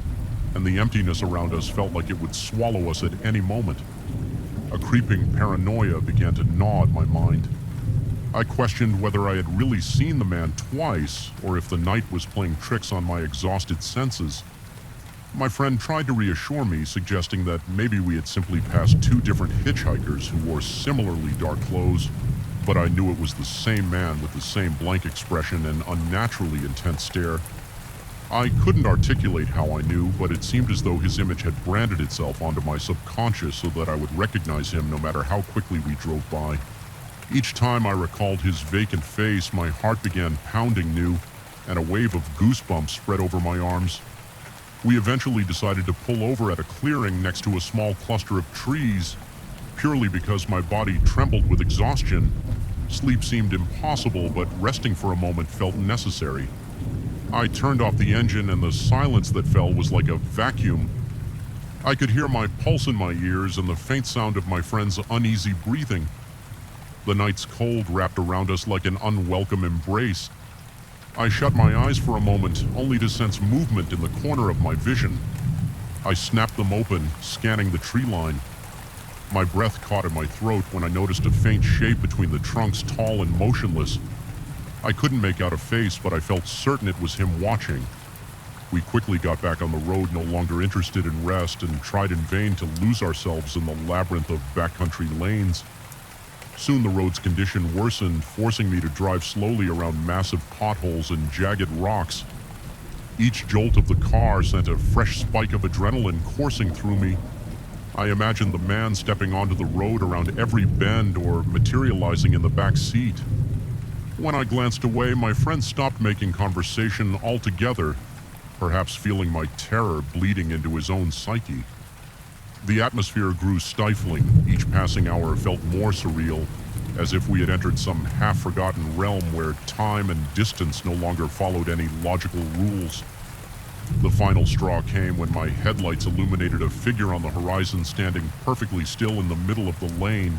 and the emptiness around us felt like it would swallow us at any moment. A creeping paranoia began to gnaw at my mind. I questioned whether I had really seen the man twice, or if the night was playing tricks on my exhausted senses. My friend tried to reassure me, suggesting that maybe we had simply passed two different hitchhikers who wore similarly dark clothes, but I knew it was the same man with the same blank expression and unnaturally intense stare. I couldn't articulate how I knew, but it seemed as though his image had branded itself onto my subconscious so that I would recognize him no matter how quickly we drove by. Each time I recalled his vacant face, my heart began pounding new, and a wave of goosebumps spread over my arms. We eventually decided to pull over at a clearing next to a small cluster of trees, purely because my body trembled with exhaustion. Sleep seemed impossible, but resting for a moment felt necessary. I turned off the engine, and the silence that fell was like a vacuum. I could hear my pulse in my ears and the faint sound of my friend's uneasy breathing. The night's cold wrapped around us like an unwelcome embrace. I shut my eyes for a moment, only to sense movement in the corner of my vision. I snapped them open, scanning the tree line. My breath caught in my throat when I noticed a faint shape between the trunks, tall and motionless. I couldn't make out a face, but I felt certain it was him watching. We quickly got back on the road, no longer interested in rest, and tried in vain to lose ourselves in the labyrinth of backcountry lanes. Soon the road's condition worsened, forcing me to drive slowly around massive potholes and jagged rocks. Each jolt of the car sent a fresh spike of adrenaline coursing through me. I imagined the man stepping onto the road around every bend or materializing in the back seat. When I glanced away, my friend stopped making conversation altogether, perhaps feeling my terror bleeding into his own psyche. The atmosphere grew stifling. Each passing hour felt more surreal, as if we had entered some half-forgotten realm where time and distance no longer followed any logical rules. The final straw came when my headlights illuminated a figure on the horizon standing perfectly still in the middle of the lane.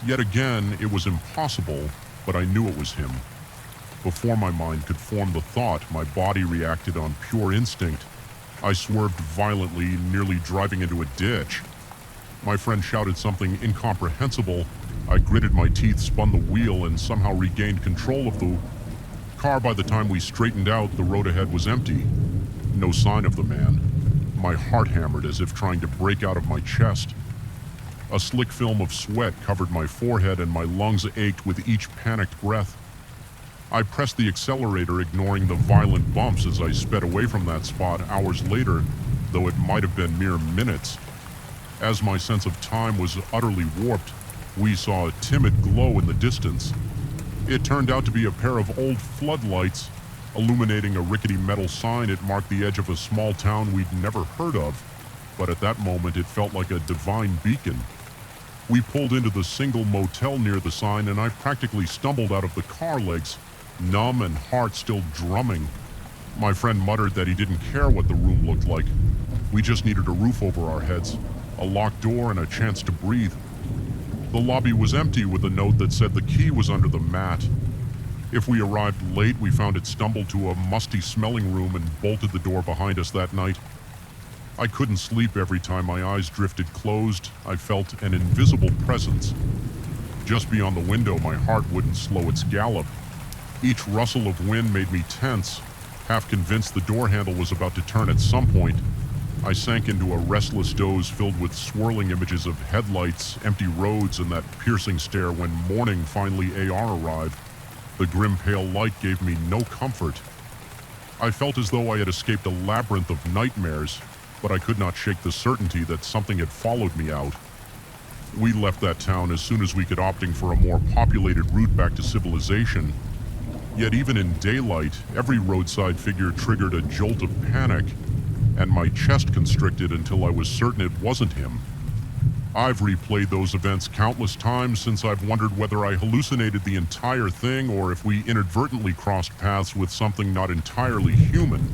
Yet again, it was impossible, but I knew it was him. Before my mind could form the thought, my body reacted on pure instinct. I swerved violently, nearly driving into a ditch. My friend shouted something incomprehensible. I gritted my teeth, spun the wheel, and somehow regained control of the car. By the time we straightened out, the road ahead was empty. No sign of the man. My heart hammered as if trying to break out of my chest. A slick film of sweat covered my forehead and my lungs ached with each panicked breath. I pressed the accelerator, ignoring the violent bumps as I sped away from that spot hours later, though it might have been mere minutes. As my sense of time was utterly warped, we saw a timid glow in the distance. It turned out to be a pair of old floodlights. Illuminating a rickety metal sign, it marked the edge of a small town we'd never heard of, but at that moment it felt like a divine beacon. We pulled into the single motel near the sign, and I practically stumbled out of the car legs, numb and heart still drumming. My friend muttered that he didn't care what the room looked like. We just needed a roof over our heads, a locked door, and a chance to breathe. The lobby was empty, with a note that said the key was under the mat. If we arrived late, we found it stumbled to a musty-smelling room and bolted the door behind us that night. I couldn't sleep every time my eyes drifted closed. I felt an invisible presence. Just beyond the window, my heart wouldn't slow its gallop. Each rustle of wind made me tense, half convinced the door handle was about to turn at some point. I sank into a restless doze filled with swirling images of headlights, empty roads, and that piercing stare when morning finally arrived. The grim pale light gave me no comfort. I felt as though I had escaped a labyrinth of nightmares, but I could not shake the certainty that something had followed me out. We left that town as soon as we could, opting for a more populated route back to civilization. Yet even in daylight, every roadside figure triggered a jolt of panic, and my chest constricted until I was certain it wasn't him. I've replayed those events countless times since I've wondered whether I hallucinated the entire thing or if we inadvertently crossed paths with something not entirely human.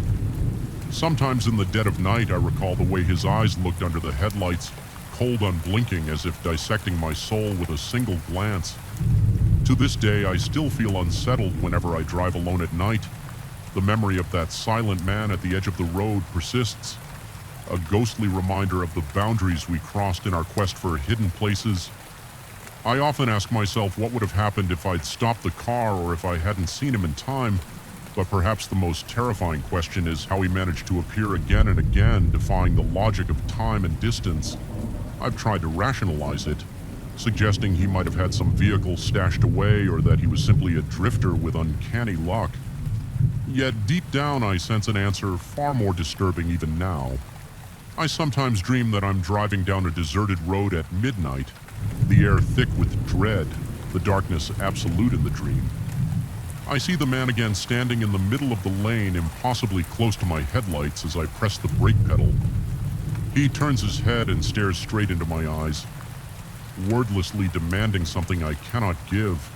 Sometimes in the dead of night, I recall the way his eyes looked under the headlights, cold, unblinking, as if dissecting my soul with a single glance. To this day, I still feel unsettled whenever I drive alone at night. The memory of that silent man at the edge of the road persists, a ghostly reminder of the boundaries we crossed in our quest for hidden places. I often ask myself what would have happened if I'd stopped the car or if I hadn't seen him in time, but perhaps the most terrifying question is how he managed to appear again and again, defying the logic of time and distance. I've tried to rationalize it, suggesting he might have had some vehicle stashed away or that he was simply a drifter with uncanny luck. Yet deep down I sense an answer far more disturbing even now. I sometimes dream that I'm driving down a deserted road at midnight, the air thick with dread, the darkness absolute in the dream. I see the man again standing in the middle of the lane, impossibly close to my headlights as I press the brake pedal. He turns his head and stares straight into my eyes, wordlessly demanding something I cannot give.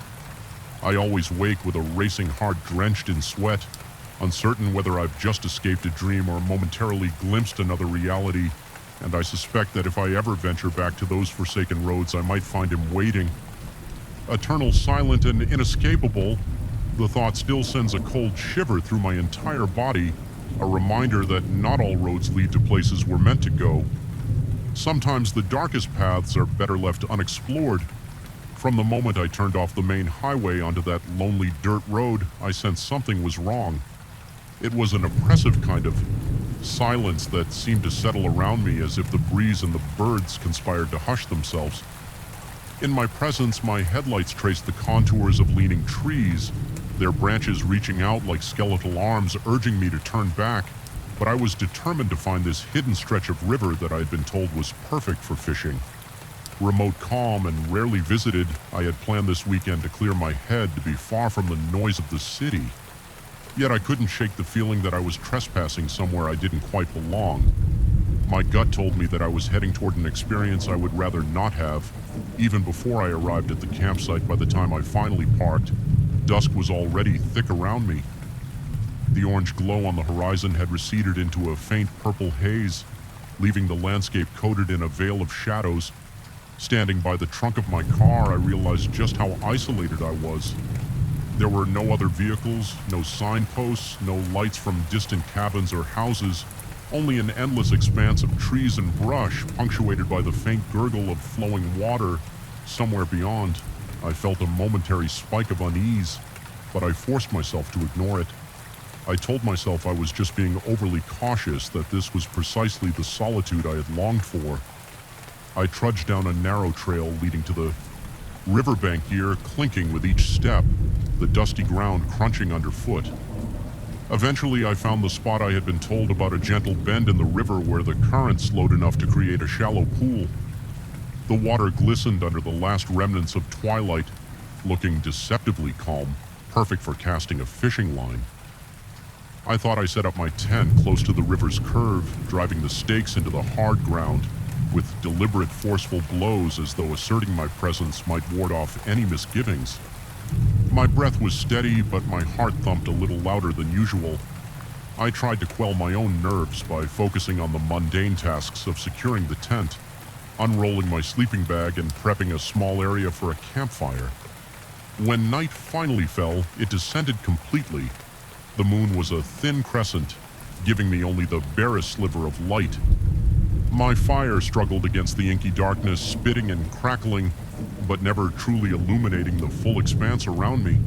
I always wake with a racing heart drenched in sweat, uncertain whether I've just escaped a dream or momentarily glimpsed another reality, and I suspect that if I ever venture back to those forsaken roads, I might find him waiting. Eternal, silent, and inescapable, the thought still sends a cold shiver through my entire body, a reminder that not all roads lead to places we're meant to go. Sometimes the darkest paths are better left unexplored. From the moment I turned off the main highway onto that lonely dirt road, I sensed something was wrong. It was an oppressive kind of silence that seemed to settle around me, as if the breeze and the birds conspired to hush themselves. In my presence, my headlights traced the contours of leaning trees, their branches reaching out like skeletal arms, urging me to turn back, but I was determined to find this hidden stretch of river that I had been told was perfect for fishing. Remote, calm, and rarely visited, I had planned this weekend to clear my head, to be far from the noise of the city. Yet I couldn't shake the feeling that I was trespassing somewhere I didn't quite belong. My gut told me that I was heading toward an experience I would rather not have. Even before I arrived at the campsite, by the time I finally parked, dusk was already thick around me. The orange glow on the horizon had receded into a faint purple haze, leaving the landscape coated in a veil of shadows. Standing by the trunk of my car, I realized just how isolated I was. There were no other vehicles, no signposts, no lights from distant cabins or houses, only an endless expanse of trees and brush, punctuated by the faint gurgle of flowing water somewhere beyond. I felt a momentary spike of unease, but I forced myself to ignore it. I told myself I was just being overly cautious, that this was precisely the solitude I had longed for. I trudged down a narrow trail leading to the riverbank, gear clinking with each step, the dusty ground crunching underfoot. Eventually, I found the spot I had been told about, a gentle bend in the river where the current slowed enough to create a shallow pool. The water glistened under the last remnants of twilight, looking deceptively calm, perfect for casting a fishing line. I thought I set up my tent close to the river's curve, driving the stakes into the hard ground with deliberate, forceful blows, as though asserting my presence might ward off any misgivings. My breath was steady, but my heart thumped a little louder than usual. I tried to quell my own nerves by focusing on the mundane tasks of securing the tent, unrolling my sleeping bag, and prepping a small area for a campfire. When night finally fell, it descended completely. The moon was a thin crescent, giving me only the barest sliver of light. My fire struggled against the inky darkness, spitting and crackling, but never truly illuminating the full expanse around me.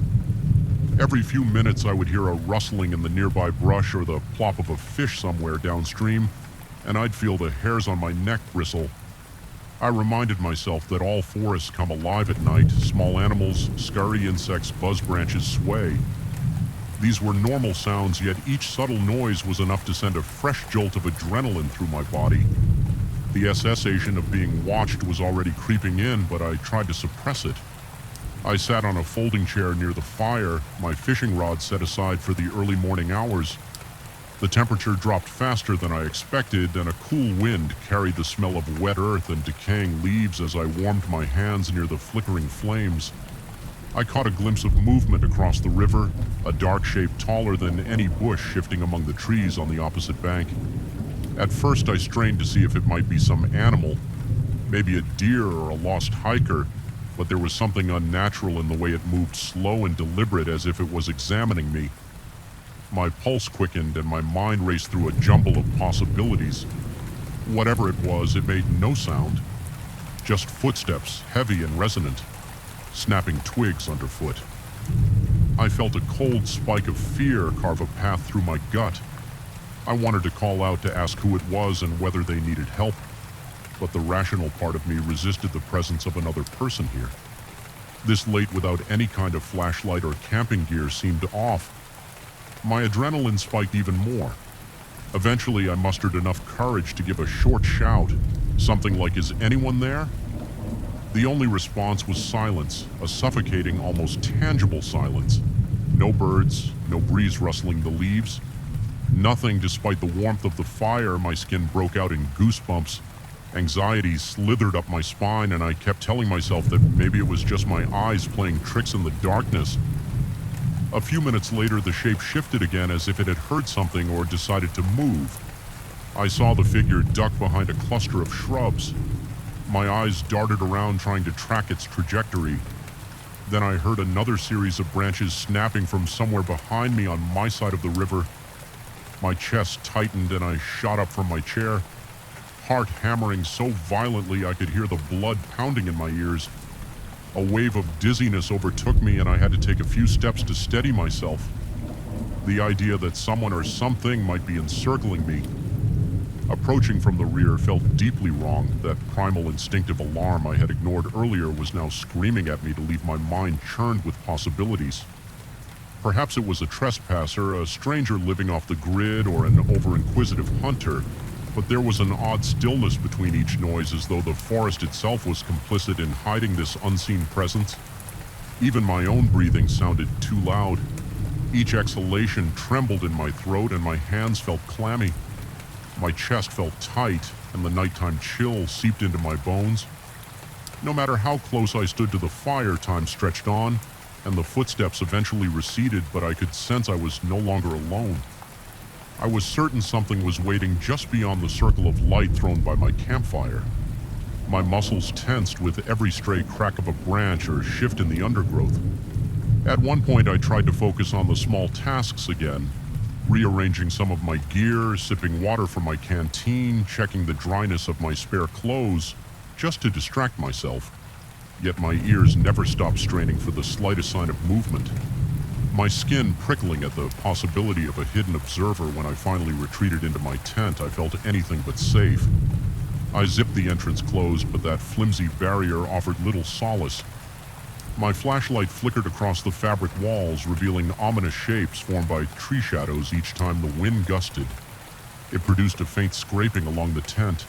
Every few minutes I would hear a rustling in the nearby brush or the plop of a fish somewhere downstream, and I'd feel the hairs on my neck bristle. I reminded myself that all forests come alive at night. Small animals, scurry insects, buzz branches sway. These were normal sounds, yet each subtle noise was enough to send a fresh jolt of adrenaline through my body. The sensation of being watched was already creeping in, but I tried to suppress it. I sat on a folding chair near the fire, my fishing rod set aside for the early morning hours. The temperature dropped faster than I expected, and a cool wind carried the smell of wet earth and decaying leaves as I warmed my hands near the flickering flames. I caught a glimpse of movement across the river, a dark shape taller than any bush shifting among the trees on the opposite bank. At first I strained to see if it might be some animal, maybe a deer or a lost hiker, but there was something unnatural in the way it moved, slow and deliberate, as if it was examining me. My pulse quickened and my mind raced through a jumble of possibilities. Whatever it was, it made no sound. Just footsteps, heavy and resonant, snapping twigs underfoot. I felt a cold spike of fear carve a path through my gut. I wanted to call out to ask who it was and whether they needed help, but the rational part of me resisted the presence of another person here. This late without any kind of flashlight or camping gear seemed off. My adrenaline spiked even more. Eventually, I mustered enough courage to give a short shout, something like, "Is anyone there?" The only response was silence, a suffocating, almost tangible silence. No birds, no breeze rustling the leaves. Nothing. Despite the warmth of the fire, my skin broke out in goosebumps. Anxiety slithered up my spine, and I kept telling myself that maybe it was just my eyes playing tricks in the darkness. A few minutes later, the shape shifted again, as if it had heard something or decided to move. I saw the figure duck behind a cluster of shrubs. My eyes darted around, trying to track its trajectory. Then I heard another series of branches snapping from somewhere behind me on my side of the river. My chest tightened and I shot up from my chair, heart hammering so violently I could hear the blood pounding in my ears. A wave of dizziness overtook me and I had to take a few steps to steady myself. The idea that someone or something might be encircling me, approaching from the rear, felt deeply wrong. That primal instinctive alarm I had ignored earlier was now screaming at me to leave my mind churned with possibilities. Perhaps it was a trespasser, a stranger living off the grid, or an over-inquisitive hunter, but there was an odd stillness between each noise, as though the forest itself was complicit in hiding this unseen presence. Even my own breathing sounded too loud. Each exhalation trembled in my throat and my hands felt clammy. My chest felt tight, and the nighttime chill seeped into my bones. No matter how close I stood to the fire, time stretched on, and the footsteps eventually receded, but I could sense I was no longer alone. I was certain something was waiting just beyond the circle of light thrown by my campfire. My muscles tensed with every stray crack of a branch or shift in the undergrowth. At one point, I tried to focus on the small tasks again, rearranging some of my gear, sipping water from my canteen, checking the dryness of my spare clothes, just to distract myself. Yet my ears never stopped straining for the slightest sign of movement. My skin prickling at the possibility of a hidden observer. When I finally retreated into my tent, I felt anything but safe. I zipped the entrance closed, but that flimsy barrier offered little solace. My flashlight flickered across the fabric walls, revealing ominous shapes formed by tree shadows each time the wind gusted. It produced a faint scraping along the tent,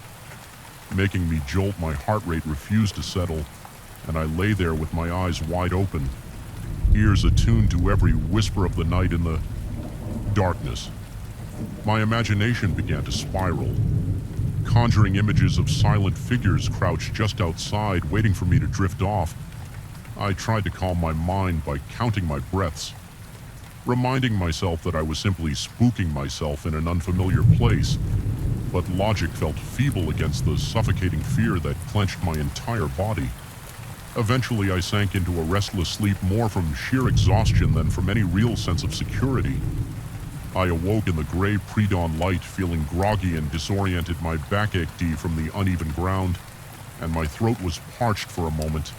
making me jolt. My heart rate refused to settle, and I lay there with my eyes wide open, ears attuned to every whisper of the night in the darkness. My imagination began to spiral, conjuring images of silent figures crouched just outside, waiting for me to drift off. I tried to calm my mind by counting my breaths, reminding myself that I was simply spooking myself in an unfamiliar place, but logic felt feeble against the suffocating fear that clenched my entire body. Eventually, I sank into a restless sleep, more from sheer exhaustion than from any real sense of security. I awoke in the gray pre-dawn light, feeling groggy and disoriented. My back ached from the uneven ground, and my throat was parched for a moment.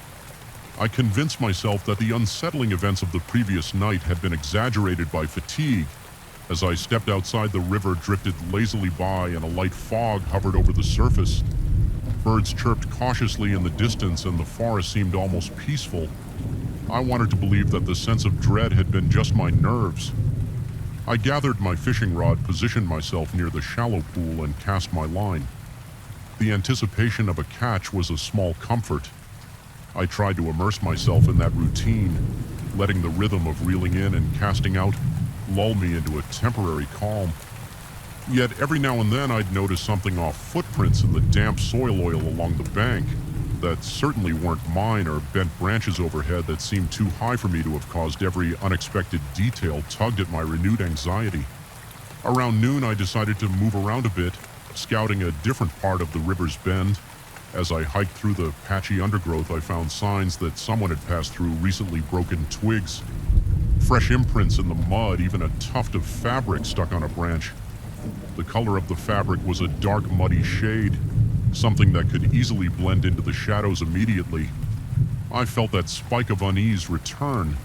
I convinced myself that the unsettling events of the previous night had been exaggerated by fatigue. As I stepped outside, the river drifted lazily by, and a light fog hovered over the surface. Birds chirped cautiously in the distance, and the forest seemed almost peaceful. I wanted to believe that the sense of dread had been just my nerves. I gathered my fishing rod, positioned myself near the shallow pool, and cast my line. The anticipation of a catch was a small comfort. I tried to immerse myself in that routine, letting the rhythm of reeling in and casting out lull me into a temporary calm. Yet every now and then I'd notice something off, footprints in the damp soil oil along the bank that certainly weren't mine, or bent branches overhead that seemed too high for me to have caused. Every unexpected detail tugged at my renewed anxiety. Around noon, I decided to move around a bit, scouting a different part of the river's bend. As I hiked through the patchy undergrowth, I found signs that someone had passed through: recently broken twigs, fresh imprints in the mud, even a tuft of fabric stuck on a branch. The color of the fabric was a dark, muddy shade, something that could easily blend into the shadows immediately. I felt that spike of unease return.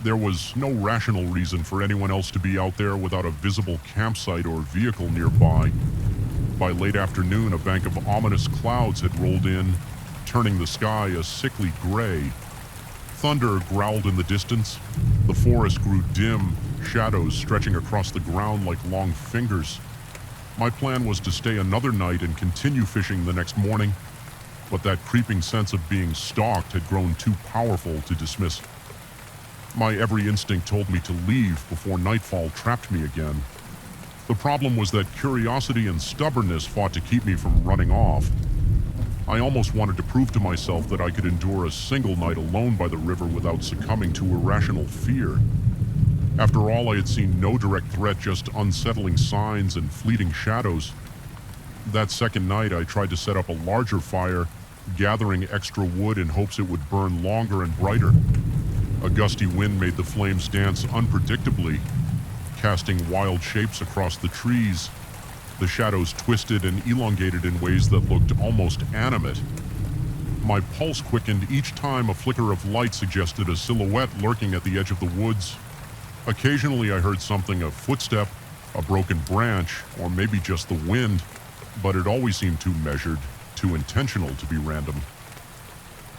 There was no rational reason for anyone else to be out there without a visible campsite or vehicle nearby. By late afternoon, a bank of ominous clouds had rolled in, turning the sky a sickly gray. Thunder growled in the distance. The forest grew dim, shadows stretching across the ground like long fingers. My plan was to stay another night and continue fishing the next morning, but that creeping sense of being stalked had grown too powerful to dismiss. My every instinct told me to leave before nightfall trapped me again. The problem was that curiosity and stubbornness fought to keep me from running off. I almost wanted to prove to myself that I could endure a single night alone by the river without succumbing to irrational fear. After all, I had seen no direct threat, just unsettling signs and fleeting shadows. That second night, I tried to set up a larger fire, gathering extra wood in hopes it would burn longer and brighter. A gusty wind made the flames dance unpredictably, casting wild shapes across the trees. The shadows twisted and elongated in ways that looked almost animate. My pulse quickened each time a flicker of light suggested a silhouette lurking at the edge of the woods. Occasionally I heard something, a footstep, a broken branch, or maybe just the wind, but it always seemed too measured, too intentional to be random.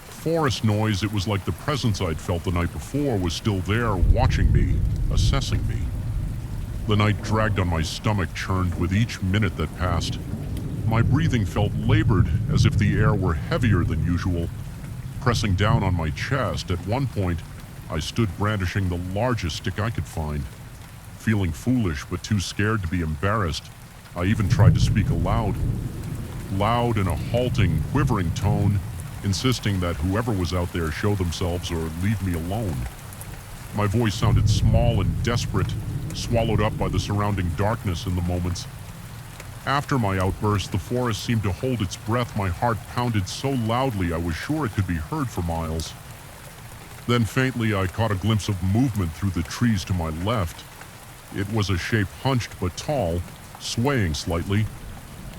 Forest noise, it was like the presence I'd felt the night before was still there, watching me, assessing me. The night dragged on my stomach, churned with each minute that passed. My breathing felt labored, as if the air were heavier than usual, pressing down on my chest. At one point, I stood brandishing the largest stick I could find, feeling foolish but too scared to be embarrassed. I even tried to speak aloud, loud in a halting, quivering tone, insisting that whoever was out there show themselves or leave me alone. My voice sounded small and desperate, swallowed up by the surrounding darkness in the moments. After my outburst, the forest seemed to hold its breath. My heart pounded so loudly I was sure it could be heard for miles. Then faintly I caught a glimpse of movement through the trees to my left. It was a shape hunched but tall, swaying slightly.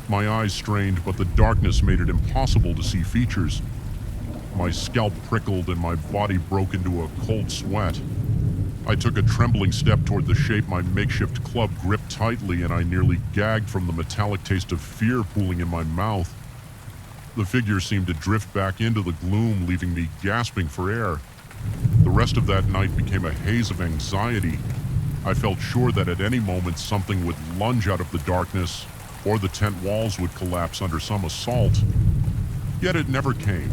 My eyes strained, but the darkness made it impossible to see features. My scalp prickled and my body broke into a cold sweat. I took a trembling step toward the shape. My makeshift club gripped tightly and I nearly gagged from the metallic taste of fear pooling in my mouth. The figure seemed to drift back into the gloom, leaving me gasping for air. The rest of that night became a haze of anxiety. I felt sure that at any moment something would lunge out of the darkness, or the tent walls would collapse under some assault. Yet it never came.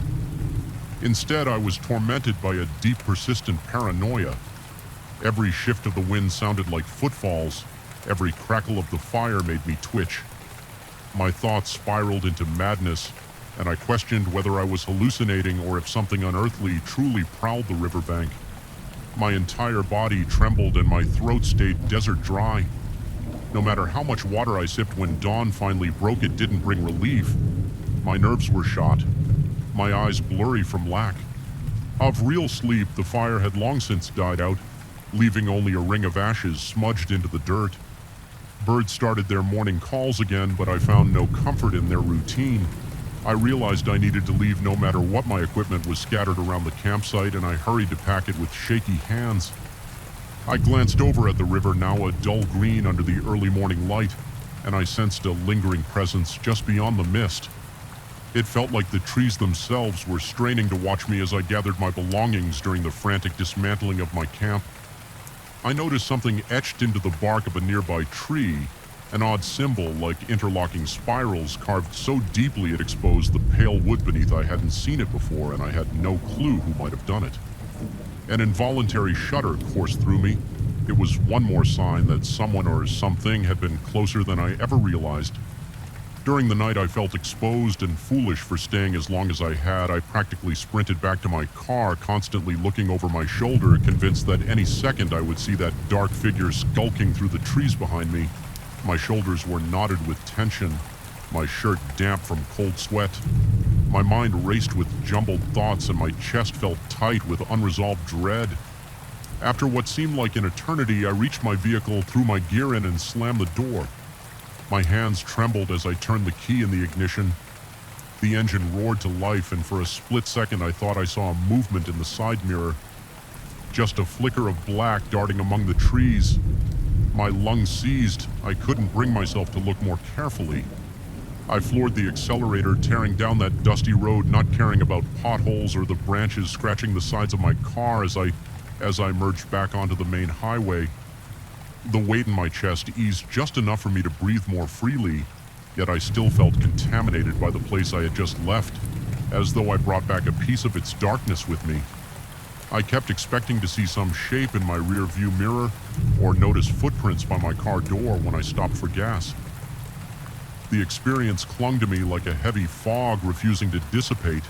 Instead, I was tormented by a deep, persistent paranoia. Every shift of the wind sounded like footfalls. Every crackle of the fire made me twitch. My thoughts spiraled into madness, and I questioned whether I was hallucinating or if something unearthly truly prowled the riverbank. My entire body trembled and my throat stayed desert dry. No matter how much water I sipped when dawn finally broke, it didn't bring relief. My nerves were shot, my eyes blurry from lack. Of real sleep, the fire had long since died out, leaving only a ring of ashes smudged into the dirt. Birds started their morning calls again, but I found no comfort in their routine. I realized I needed to leave no matter what. My equipment was scattered around the campsite, and I hurried to pack it with shaky hands. I glanced over at the river, now a dull green under the early morning light, and I sensed a lingering presence just beyond the mist. It felt like the trees themselves were straining to watch me as I gathered my belongings during the frantic dismantling of my camp. I noticed something etched into the bark of a nearby tree, an odd symbol like interlocking spirals carved so deeply it exposed the pale wood beneath. I hadn't seen it before, and I had no clue who might have done it. An involuntary shudder coursed through me. It was one more sign that someone or something had been closer than I ever realized. During the night, I felt exposed and foolish for staying as long as I had. I practically sprinted back to my car, constantly looking over my shoulder, convinced that any second I would see that dark figure skulking through the trees behind me. My shoulders were knotted with tension, my shirt damp from cold sweat. My mind raced with jumbled thoughts, and my chest felt tight with unresolved dread. After what seemed like an eternity, I reached my vehicle, threw my gear in, and slammed the door. My hands trembled as I turned the key in the ignition. The engine roared to life, and for a split second I thought I saw a movement in the side mirror. Just a flicker of black darting among the trees. My lungs seized. I couldn't bring myself to look more carefully. I floored the accelerator, tearing down that dusty road, not caring about potholes or the branches scratching the sides of my car as I merged back onto the main highway. The weight in my chest eased just enough for me to breathe more freely, yet I still felt contaminated by the place I had just left, as though I brought back a piece of its darkness with me. I kept expecting to see some shape in my rear view mirror or notice footprints by my car door when I stopped for gas. The experience clung to me like a heavy fog, refusing to dissipate.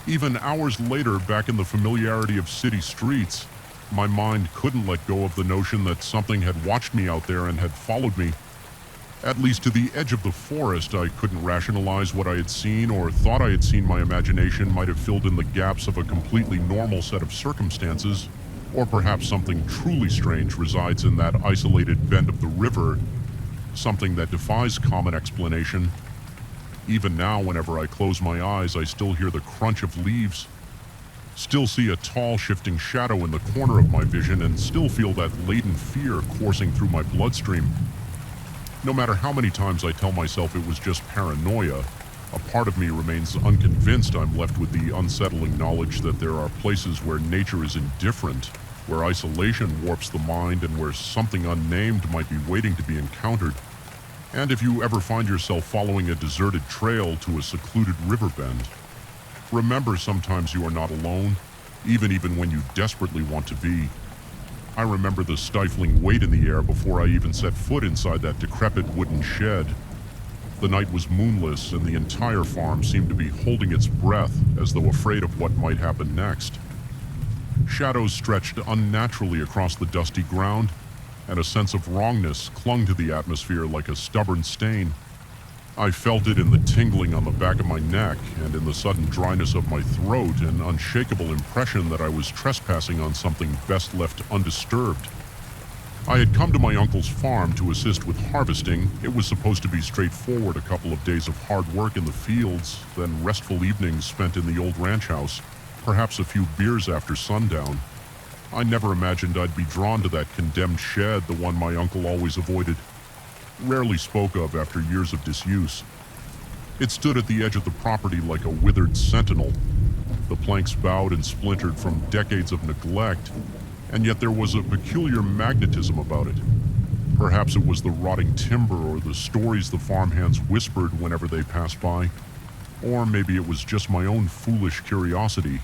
Even hours later, back in the familiarity of city streets, my mind couldn't let go of the notion that something had watched me out there and had followed me. At least to the edge of the forest, I couldn't rationalize what I had seen or thought I had seen. My imagination might have filled in the gaps of a completely normal set of circumstances, or perhaps something truly strange resides in that isolated bend of the river, something that defies common explanation. Even now, whenever I close my eyes, I still hear the crunch of leaves, still see a tall, shifting shadow in the corner of my vision, and still feel that latent fear coursing through my bloodstream. No matter how many times I tell myself it was just paranoia, a part of me remains unconvinced. I'm left with the unsettling knowledge that there are places where nature is indifferent, where isolation warps the mind, and where something unnamed might be waiting to be encountered. And if you ever find yourself following a deserted trail to a secluded river bend, remember, sometimes you are not alone, even when you desperately want to be. I remember the stifling weight in the air before I even set foot inside that decrepit wooden shed. The night was moonless, and the entire farm seemed to be holding its breath as though afraid of what might happen next. Shadows stretched unnaturally across the dusty ground, and a sense of wrongness clung to the atmosphere like a stubborn stain. I felt it in the tingling on the back of my neck and in the sudden dryness of my throat, an unshakable impression that I was trespassing on something best left undisturbed. I had come to my uncle's farm to assist with harvesting. It was supposed to be straightforward, a couple of days of hard work in the fields, then restful evenings spent in the old ranch house, perhaps a few beers after sundown. I never imagined I'd be drawn to that condemned shed, the one my uncle always avoided, rarely spoke of after years of disuse. It stood at the edge of the property like a withered sentinel. The planks bowed and splintered from decades of neglect, and yet there was a peculiar magnetism about it. Perhaps it was the rotting timber or the stories the farmhands whispered whenever they passed by, or maybe it was just my own foolish curiosity.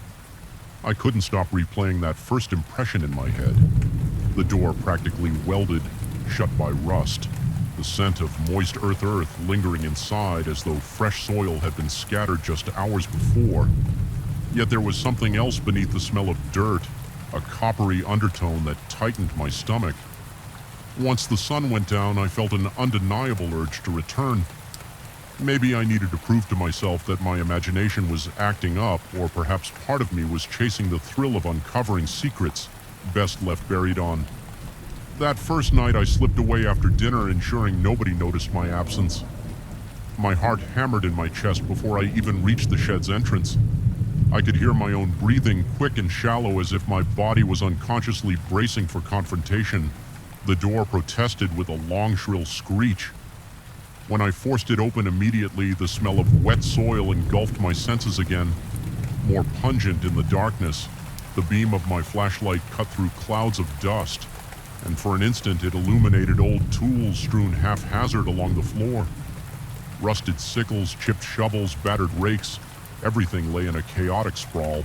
I couldn't stop replaying that first impression in my head. The door practically welded shut by rust, the scent of moist earth lingering inside as though fresh soil had been scattered just hours before. Yet there was something else beneath the smell of dirt, a coppery undertone that tightened my stomach. Once the sun went down, I felt an undeniable urge to return. Maybe I needed to prove to myself that my imagination was acting up, or perhaps part of me was chasing the thrill of uncovering secrets best left buried on. That first night I slipped away after dinner, ensuring nobody noticed my absence. My heart hammered in my chest before I even reached the shed's entrance. I could hear my own breathing, quick and shallow, as if my body was unconsciously bracing for confrontation. The door protested with a long, shrill screech. When I forced it open immediately, the smell of wet soil engulfed my senses again. More pungent in the darkness, the beam of my flashlight cut through clouds of dust, and for an instant it illuminated old tools strewn haphazard along the floor. Rusted sickles, chipped shovels, battered rakes, everything lay in a chaotic sprawl.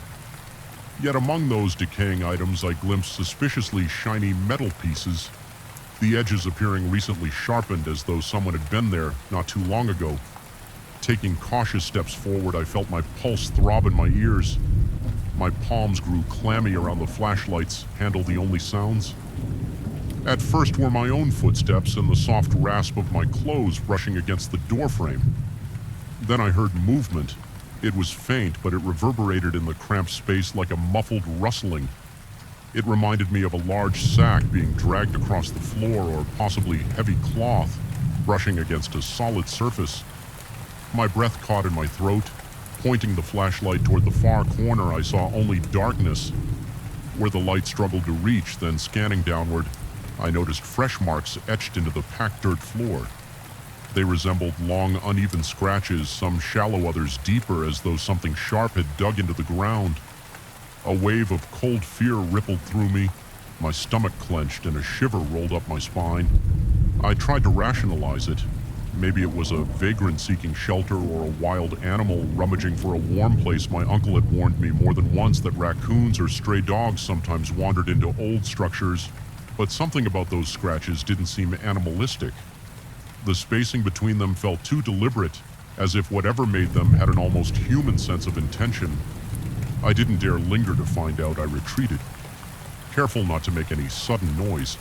Yet among those decaying items I glimpsed suspiciously shiny metal pieces, the edges appearing recently sharpened as though someone had been there not too long ago. Taking cautious steps forward, I felt my pulse throb in my ears. My palms grew clammy around the flashlight's handle the only sounds. At first were my own footsteps and the soft rasp of my clothes brushing against the doorframe. Then I heard movement. It was faint, but it reverberated in the cramped space like a muffled rustling. It reminded me of a large sack being dragged across the floor, or possibly heavy cloth brushing against a solid surface. My breath caught in my throat. Pointing the flashlight toward the far corner, I saw only darkness. Where the light struggled to reach, then scanning downward, I noticed fresh marks etched into the packed dirt floor. They resembled long, uneven scratches, some shallow, others deeper, as though something sharp had dug into the ground. A wave of cold fear rippled through me. My stomach clenched and a shiver rolled up my spine. I tried to rationalize it. Maybe it was a vagrant seeking shelter or a wild animal rummaging for a warm place. My uncle had warned me more than once that raccoons or stray dogs sometimes wandered into old structures, but something about those scratches didn't seem animalistic. The spacing between them felt too deliberate, as if whatever made them had an almost human sense of intention. I didn't dare linger to find out. I retreated, careful not to make any sudden noise,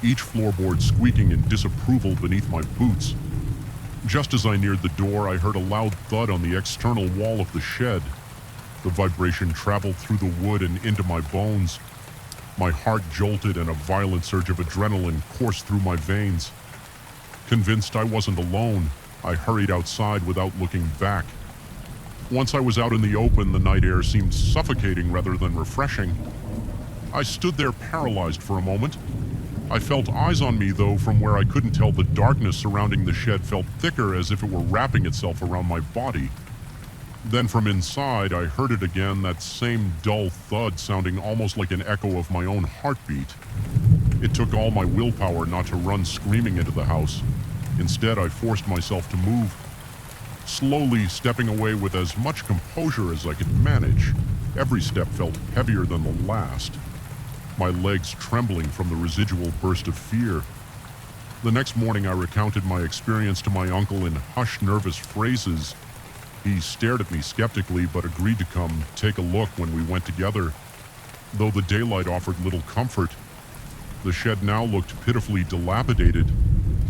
each floorboard squeaking in disapproval beneath my boots. Just as I neared the door, I heard a loud thud on the external wall of the shed. The vibration traveled through the wood and into my bones. My heart jolted and a violent surge of adrenaline coursed through my veins. Convinced I wasn't alone, I hurried outside without looking back. Once I was out in the open, the night air seemed suffocating rather than refreshing. I stood there paralyzed for a moment. I felt eyes on me, though from where I couldn't tell, the darkness surrounding the shed felt thicker, as if it were wrapping itself around my body. Then from inside, I heard it again, that same dull thud sounding almost like an echo of my own heartbeat. It took all my willpower not to run screaming into the house. Instead, I forced myself to move, slowly stepping away with as much composure as I could manage. Every step felt heavier than the last. my legs trembling from the residual burst of fear. The next morning, I recounted my experience to my uncle in hushed, nervous phrases. He stared at me skeptically, but agreed to come take a look when we went together. Though the daylight offered little comfort, the shed now looked pitifully dilapidated.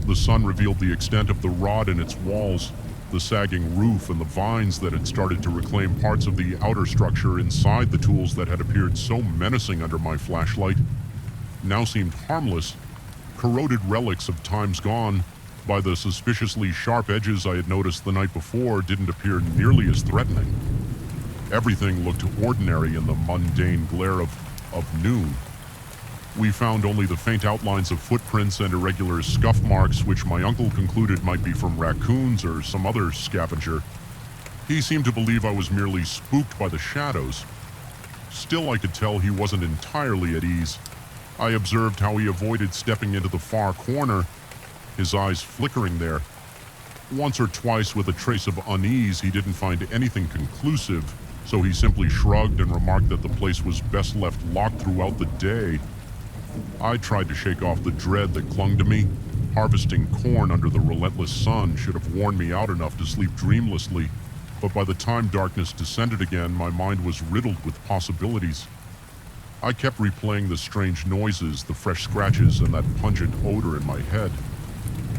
The sun revealed the extent of the rot in its walls, the sagging roof, and the vines that had started to reclaim parts of the outer structure inside the tools that had appeared so menacing under my flashlight now seemed harmless, corroded relics of times gone. By the suspiciously sharp edges I had noticed the night before didn't appear nearly as threatening. Everything looked ordinary in the mundane glare of noon. We found only the faint outlines of footprints and irregular scuff marks, which my uncle concluded might be from raccoons or some other scavenger. He seemed to believe I was merely spooked by the shadows. Still, I could tell he wasn't entirely at ease. I observed how he avoided stepping into the far corner, his eyes flickering there. Once or twice, with a trace of unease, he didn't find anything conclusive, so he simply shrugged and remarked that the place was best left locked throughout the day. I tried to shake off the dread that clung to me. Harvesting corn under the relentless sun should have worn me out enough to sleep dreamlessly, but by the time darkness descended again, my mind was riddled with possibilities. I kept replaying the strange noises, the fresh scratches, and that pungent odor in my head.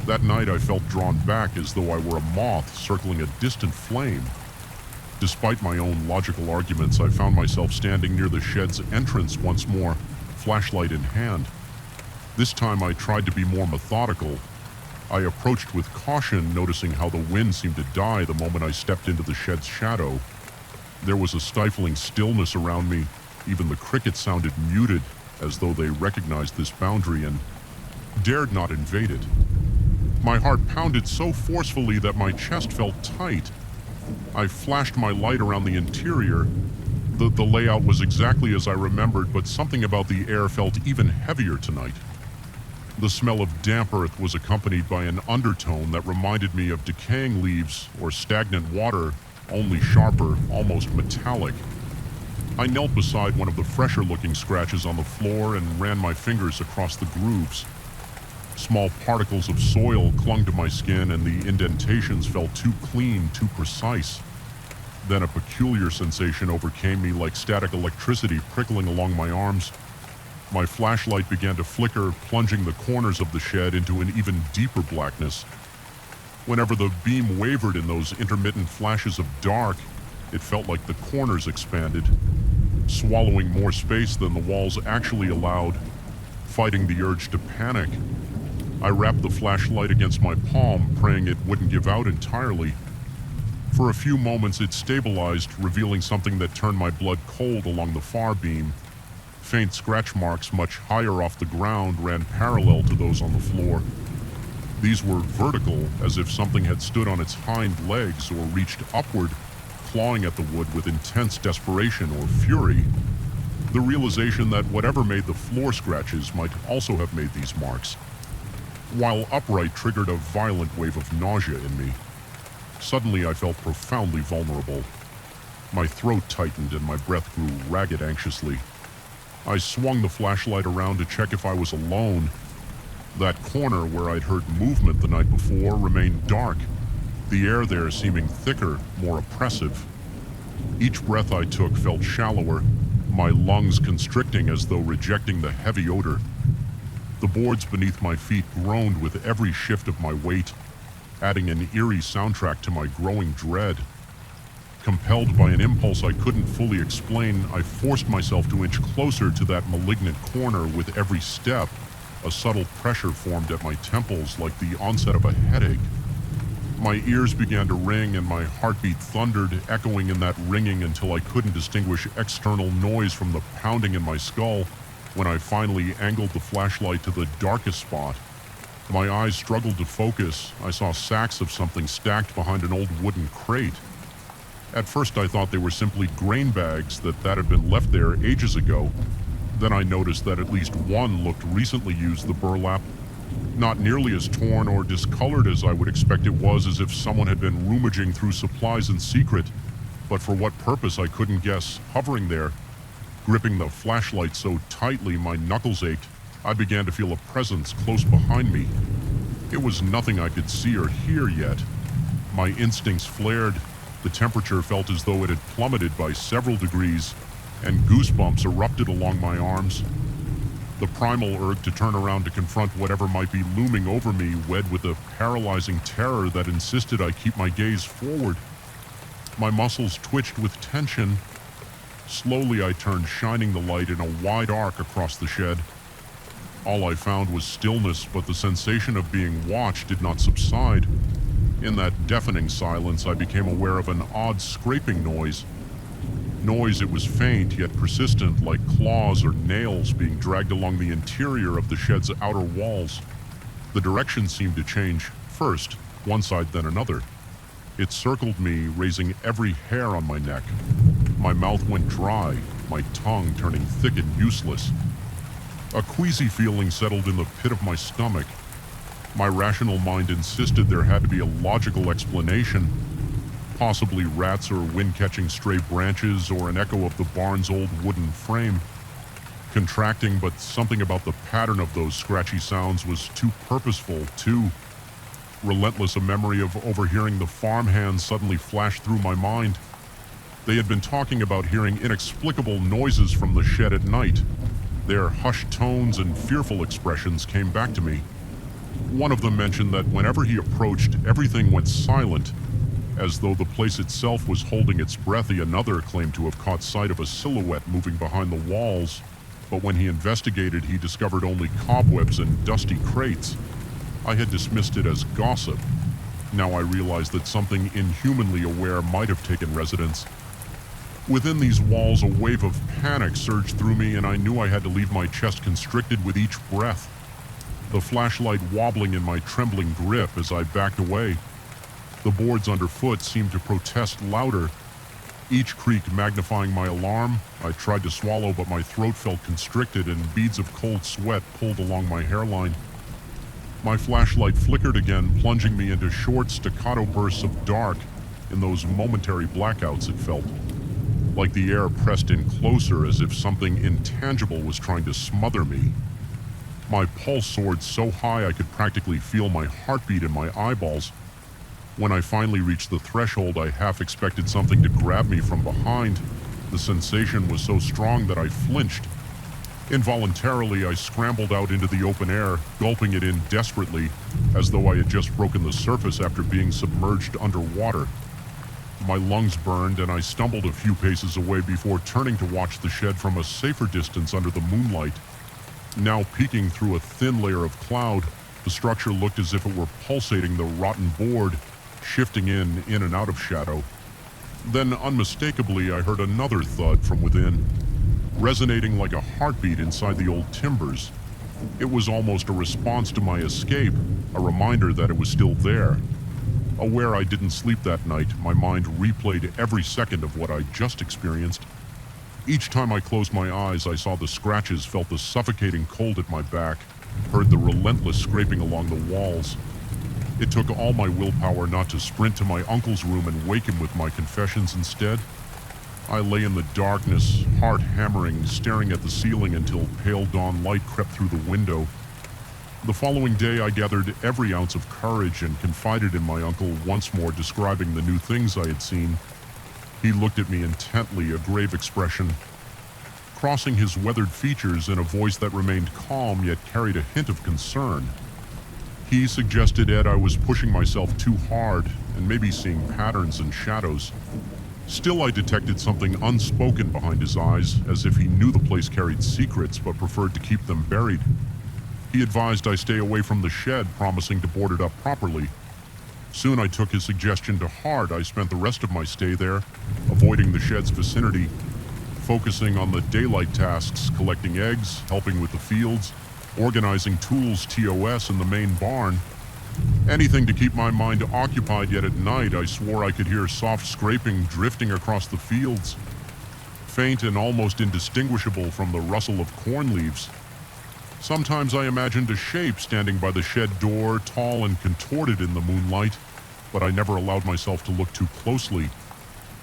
That night I felt drawn back as though I were a moth circling a distant flame. Despite my own logical arguments, I found myself standing near the shed's entrance once more, flashlight in hand. This time I tried to be more methodical. I approached with caution, noticing how the wind seemed to die the moment I stepped into the shed's shadow. There was a stifling stillness around me. Even the crickets sounded muted, as though they recognized this boundary and dared not invade it. My heart pounded so forcefully that my chest felt tight. I flashed my light around the interior. The layout was exactly as I remembered, but something about the air felt even heavier tonight. The smell of damp earth was accompanied by an undertone that reminded me of decaying leaves or stagnant water, only sharper, almost metallic. I knelt beside one of the fresher-looking scratches on the floor and ran my fingers across the grooves. Small particles of soil clung to my skin, and the indentations felt too clean, too precise. Then a peculiar sensation overcame me, like static electricity prickling along my arms. My flashlight began to flicker, plunging the corners of the shed into an even deeper blackness. Whenever the beam wavered in those intermittent flashes of dark, it felt like the corners expanded, swallowing more space than the walls actually allowed. Fighting the urge to panic, I wrapped the flashlight against my palm, praying it wouldn't give out entirely. For a few moments it stabilized, revealing something that turned my blood cold along the far beam. Faint scratch marks much higher off the ground ran parallel to those on the floor. These were vertical, as if something had stood on its hind legs or reached upward, clawing at the wood with intense desperation or fury. The realization that whatever made the floor scratches might also have made these marks, while upright, triggered a violent wave of nausea in me. Suddenly I felt profoundly vulnerable. My throat tightened and my breath grew ragged anxiously. I swung the flashlight around to check if I was alone. That corner where I'd heard movement the night before remained dark, the air there seeming thicker, more oppressive. Each breath I took felt shallower, my lungs constricting as though rejecting the heavy odor. The boards beneath my feet groaned with every shift of my weight, adding an eerie soundtrack to my growing dread. Compelled by an impulse I couldn't fully explain, I forced myself to inch closer to that malignant corner. With every step, a subtle pressure formed at my temples like the onset of a headache. My ears began to ring and my heartbeat thundered, echoing in that ringing until I couldn't distinguish external noise from the pounding in my skull. When I finally angled the flashlight to the darkest spot, my eyes struggled to focus. I saw sacks of something stacked behind an old wooden crate. At first I thought they were simply grain bags that had been left there ages ago. Then I noticed that at least one looked recently used. The burlap, not nearly as torn or discolored as I would expect it was, as if someone had been rummaging through supplies in secret. But for what purpose I couldn't guess. Hovering there, Gripping the flashlight so tightly my knuckles ached, I began to feel a presence close behind me. It was nothing I could see or hear yet. My instincts flared. The temperature felt as though it had plummeted by several degrees, and goosebumps erupted along my arms. The primal urge to turn around to confront whatever might be looming over me wed with a paralyzing terror that insisted I keep my gaze forward. My muscles twitched with tension. Slowly I turned, shining the light in a wide arc across the shed. All I found was stillness, but the sensation of being watched did not subside. In that deafening silence, I became aware of an odd scraping noise. It was faint yet persistent, like claws or nails being dragged along the interior of the shed's outer walls. The direction seemed to change, first one side then another. It circled me, raising every hair on my neck. My mouth went dry, my tongue turning thick and useless. A queasy feeling settled in the pit of my stomach. My rational mind insisted there had to be a logical explanation. Possibly rats or wind-catching stray branches or an echo of the barn's old wooden frame. Contracting, but something about the pattern of those scratchy sounds was too purposeful, too relentless. A memory of overhearing the farmhands suddenly flashed through my mind. They had been talking about hearing inexplicable noises from the shed at night. Their hushed tones and fearful expressions came back to me. One of them mentioned that whenever he approached, everything went silent, as though the place itself was holding its breath. Another claimed to have caught sight of a silhouette moving behind the walls, but when he investigated, he discovered only cobwebs and dusty crates. I had dismissed it as gossip. Now I realized that something inhumanly aware might have taken residence. Within these walls, a wave of panic surged through me, and I knew I had to leave my chest constricted with each breath. The flashlight wobbling in my trembling grip as I backed away. The boards underfoot seemed to protest louder, each creak magnifying my alarm. I tried to swallow, but my throat felt constricted and beads of cold sweat pulled along my hairline. My flashlight flickered again, plunging me into short, staccato bursts of dark. In those momentary blackouts, it felt like the air pressed in closer, as if something intangible was trying to smother me. My pulse soared so high I could practically feel my heartbeat in my eyeballs. When I finally reached the threshold, I half expected something to grab me from behind. The sensation was so strong that I flinched. Involuntarily, I scrambled out into the open air, gulping it in desperately, as though I had just broken the surface after being submerged underwater. My lungs burned, and I stumbled a few paces away before turning to watch the shed from a safer distance under the moonlight. Now peeking through a thin layer of cloud, the structure looked as if it were pulsating the rotten board, shifting in and out of shadow. Then, unmistakably, I heard another thud from within, resonating like a heartbeat inside the old timbers. It was almost a response to my escape, a reminder that it was still there. Aware I didn't sleep that night, my mind replayed every second of what I just experienced. Each time I closed my eyes, I saw the scratches, felt the suffocating cold at my back, heard the relentless scraping along the walls. It took all my willpower not to sprint to my uncle's room and wake him with my confessions instead. I lay in the darkness, heart hammering, staring at the ceiling until pale dawn light crept through the window. The following day, I gathered every ounce of courage and confided in my uncle, once more describing the new things I had seen. He looked at me intently, a grave expression crossing his weathered features in a voice that remained calm yet carried a hint of concern. He suggested, Ed, I was pushing myself too hard and maybe seeing patterns and shadows. Still, I detected something unspoken behind his eyes, as if he knew the place carried secrets but preferred to keep them buried. He advised I stay away from the shed, promising to board it up properly. Soon I took his suggestion to heart. I spent the rest of my stay there, avoiding the shed's vicinity, focusing on the daylight tasks, collecting eggs, helping with the fields, organizing tools, TOS, in the main barn. Anything to keep my mind occupied, yet at night I swore I could hear soft scraping drifting across the fields, faint and almost indistinguishable from the rustle of corn leaves. Sometimes I imagined a shape standing by the shed door, tall and contorted in the moonlight, but I never allowed myself to look too closely.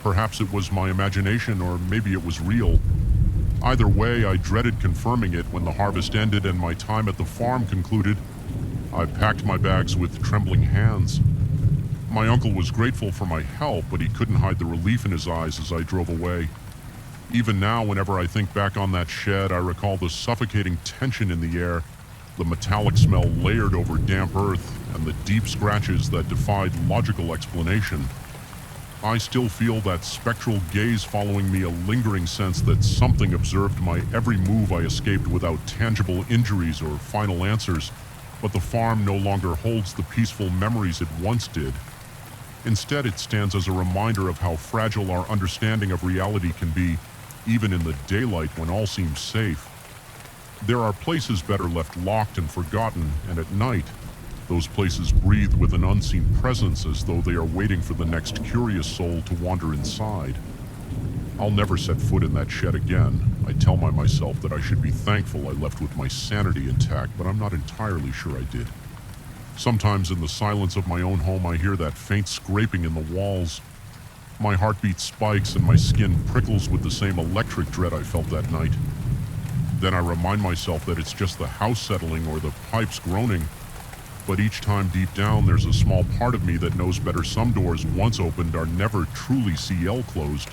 Perhaps it was my imagination, or maybe it was real. Either way, I dreaded confirming it when the harvest ended and my time at the farm concluded. I packed my bags with trembling hands. My uncle was grateful for my help, but he couldn't hide the relief in his eyes as I drove away. Even now, whenever I think back on that shed, I recall the suffocating tension in the air, the metallic smell layered over damp earth, and the deep scratches that defied logical explanation. I still feel that spectral gaze following me, a lingering sense that something observed my every move. I escaped without tangible injuries or final answers, but the farm no longer holds the peaceful memories it once did. Instead, it stands as a reminder of how fragile our understanding of reality can be, even in the daylight when all seems safe. There are places better left locked and forgotten, and at night, those places breathe with an unseen presence as though they are waiting for the next curious soul to wander inside. I'll never set foot in that shed again. I tell myself that I should be thankful I left with my sanity intact, but I'm not entirely sure I did. Sometimes in the silence of my own home, I hear that faint scraping in the walls. My heartbeat spikes and my skin prickles with the same electric dread I felt that night. Then I remind myself that it's just the house settling or the pipes groaning. But each time deep down, there's a small part of me that knows better. Some doors once opened are never truly CL closed.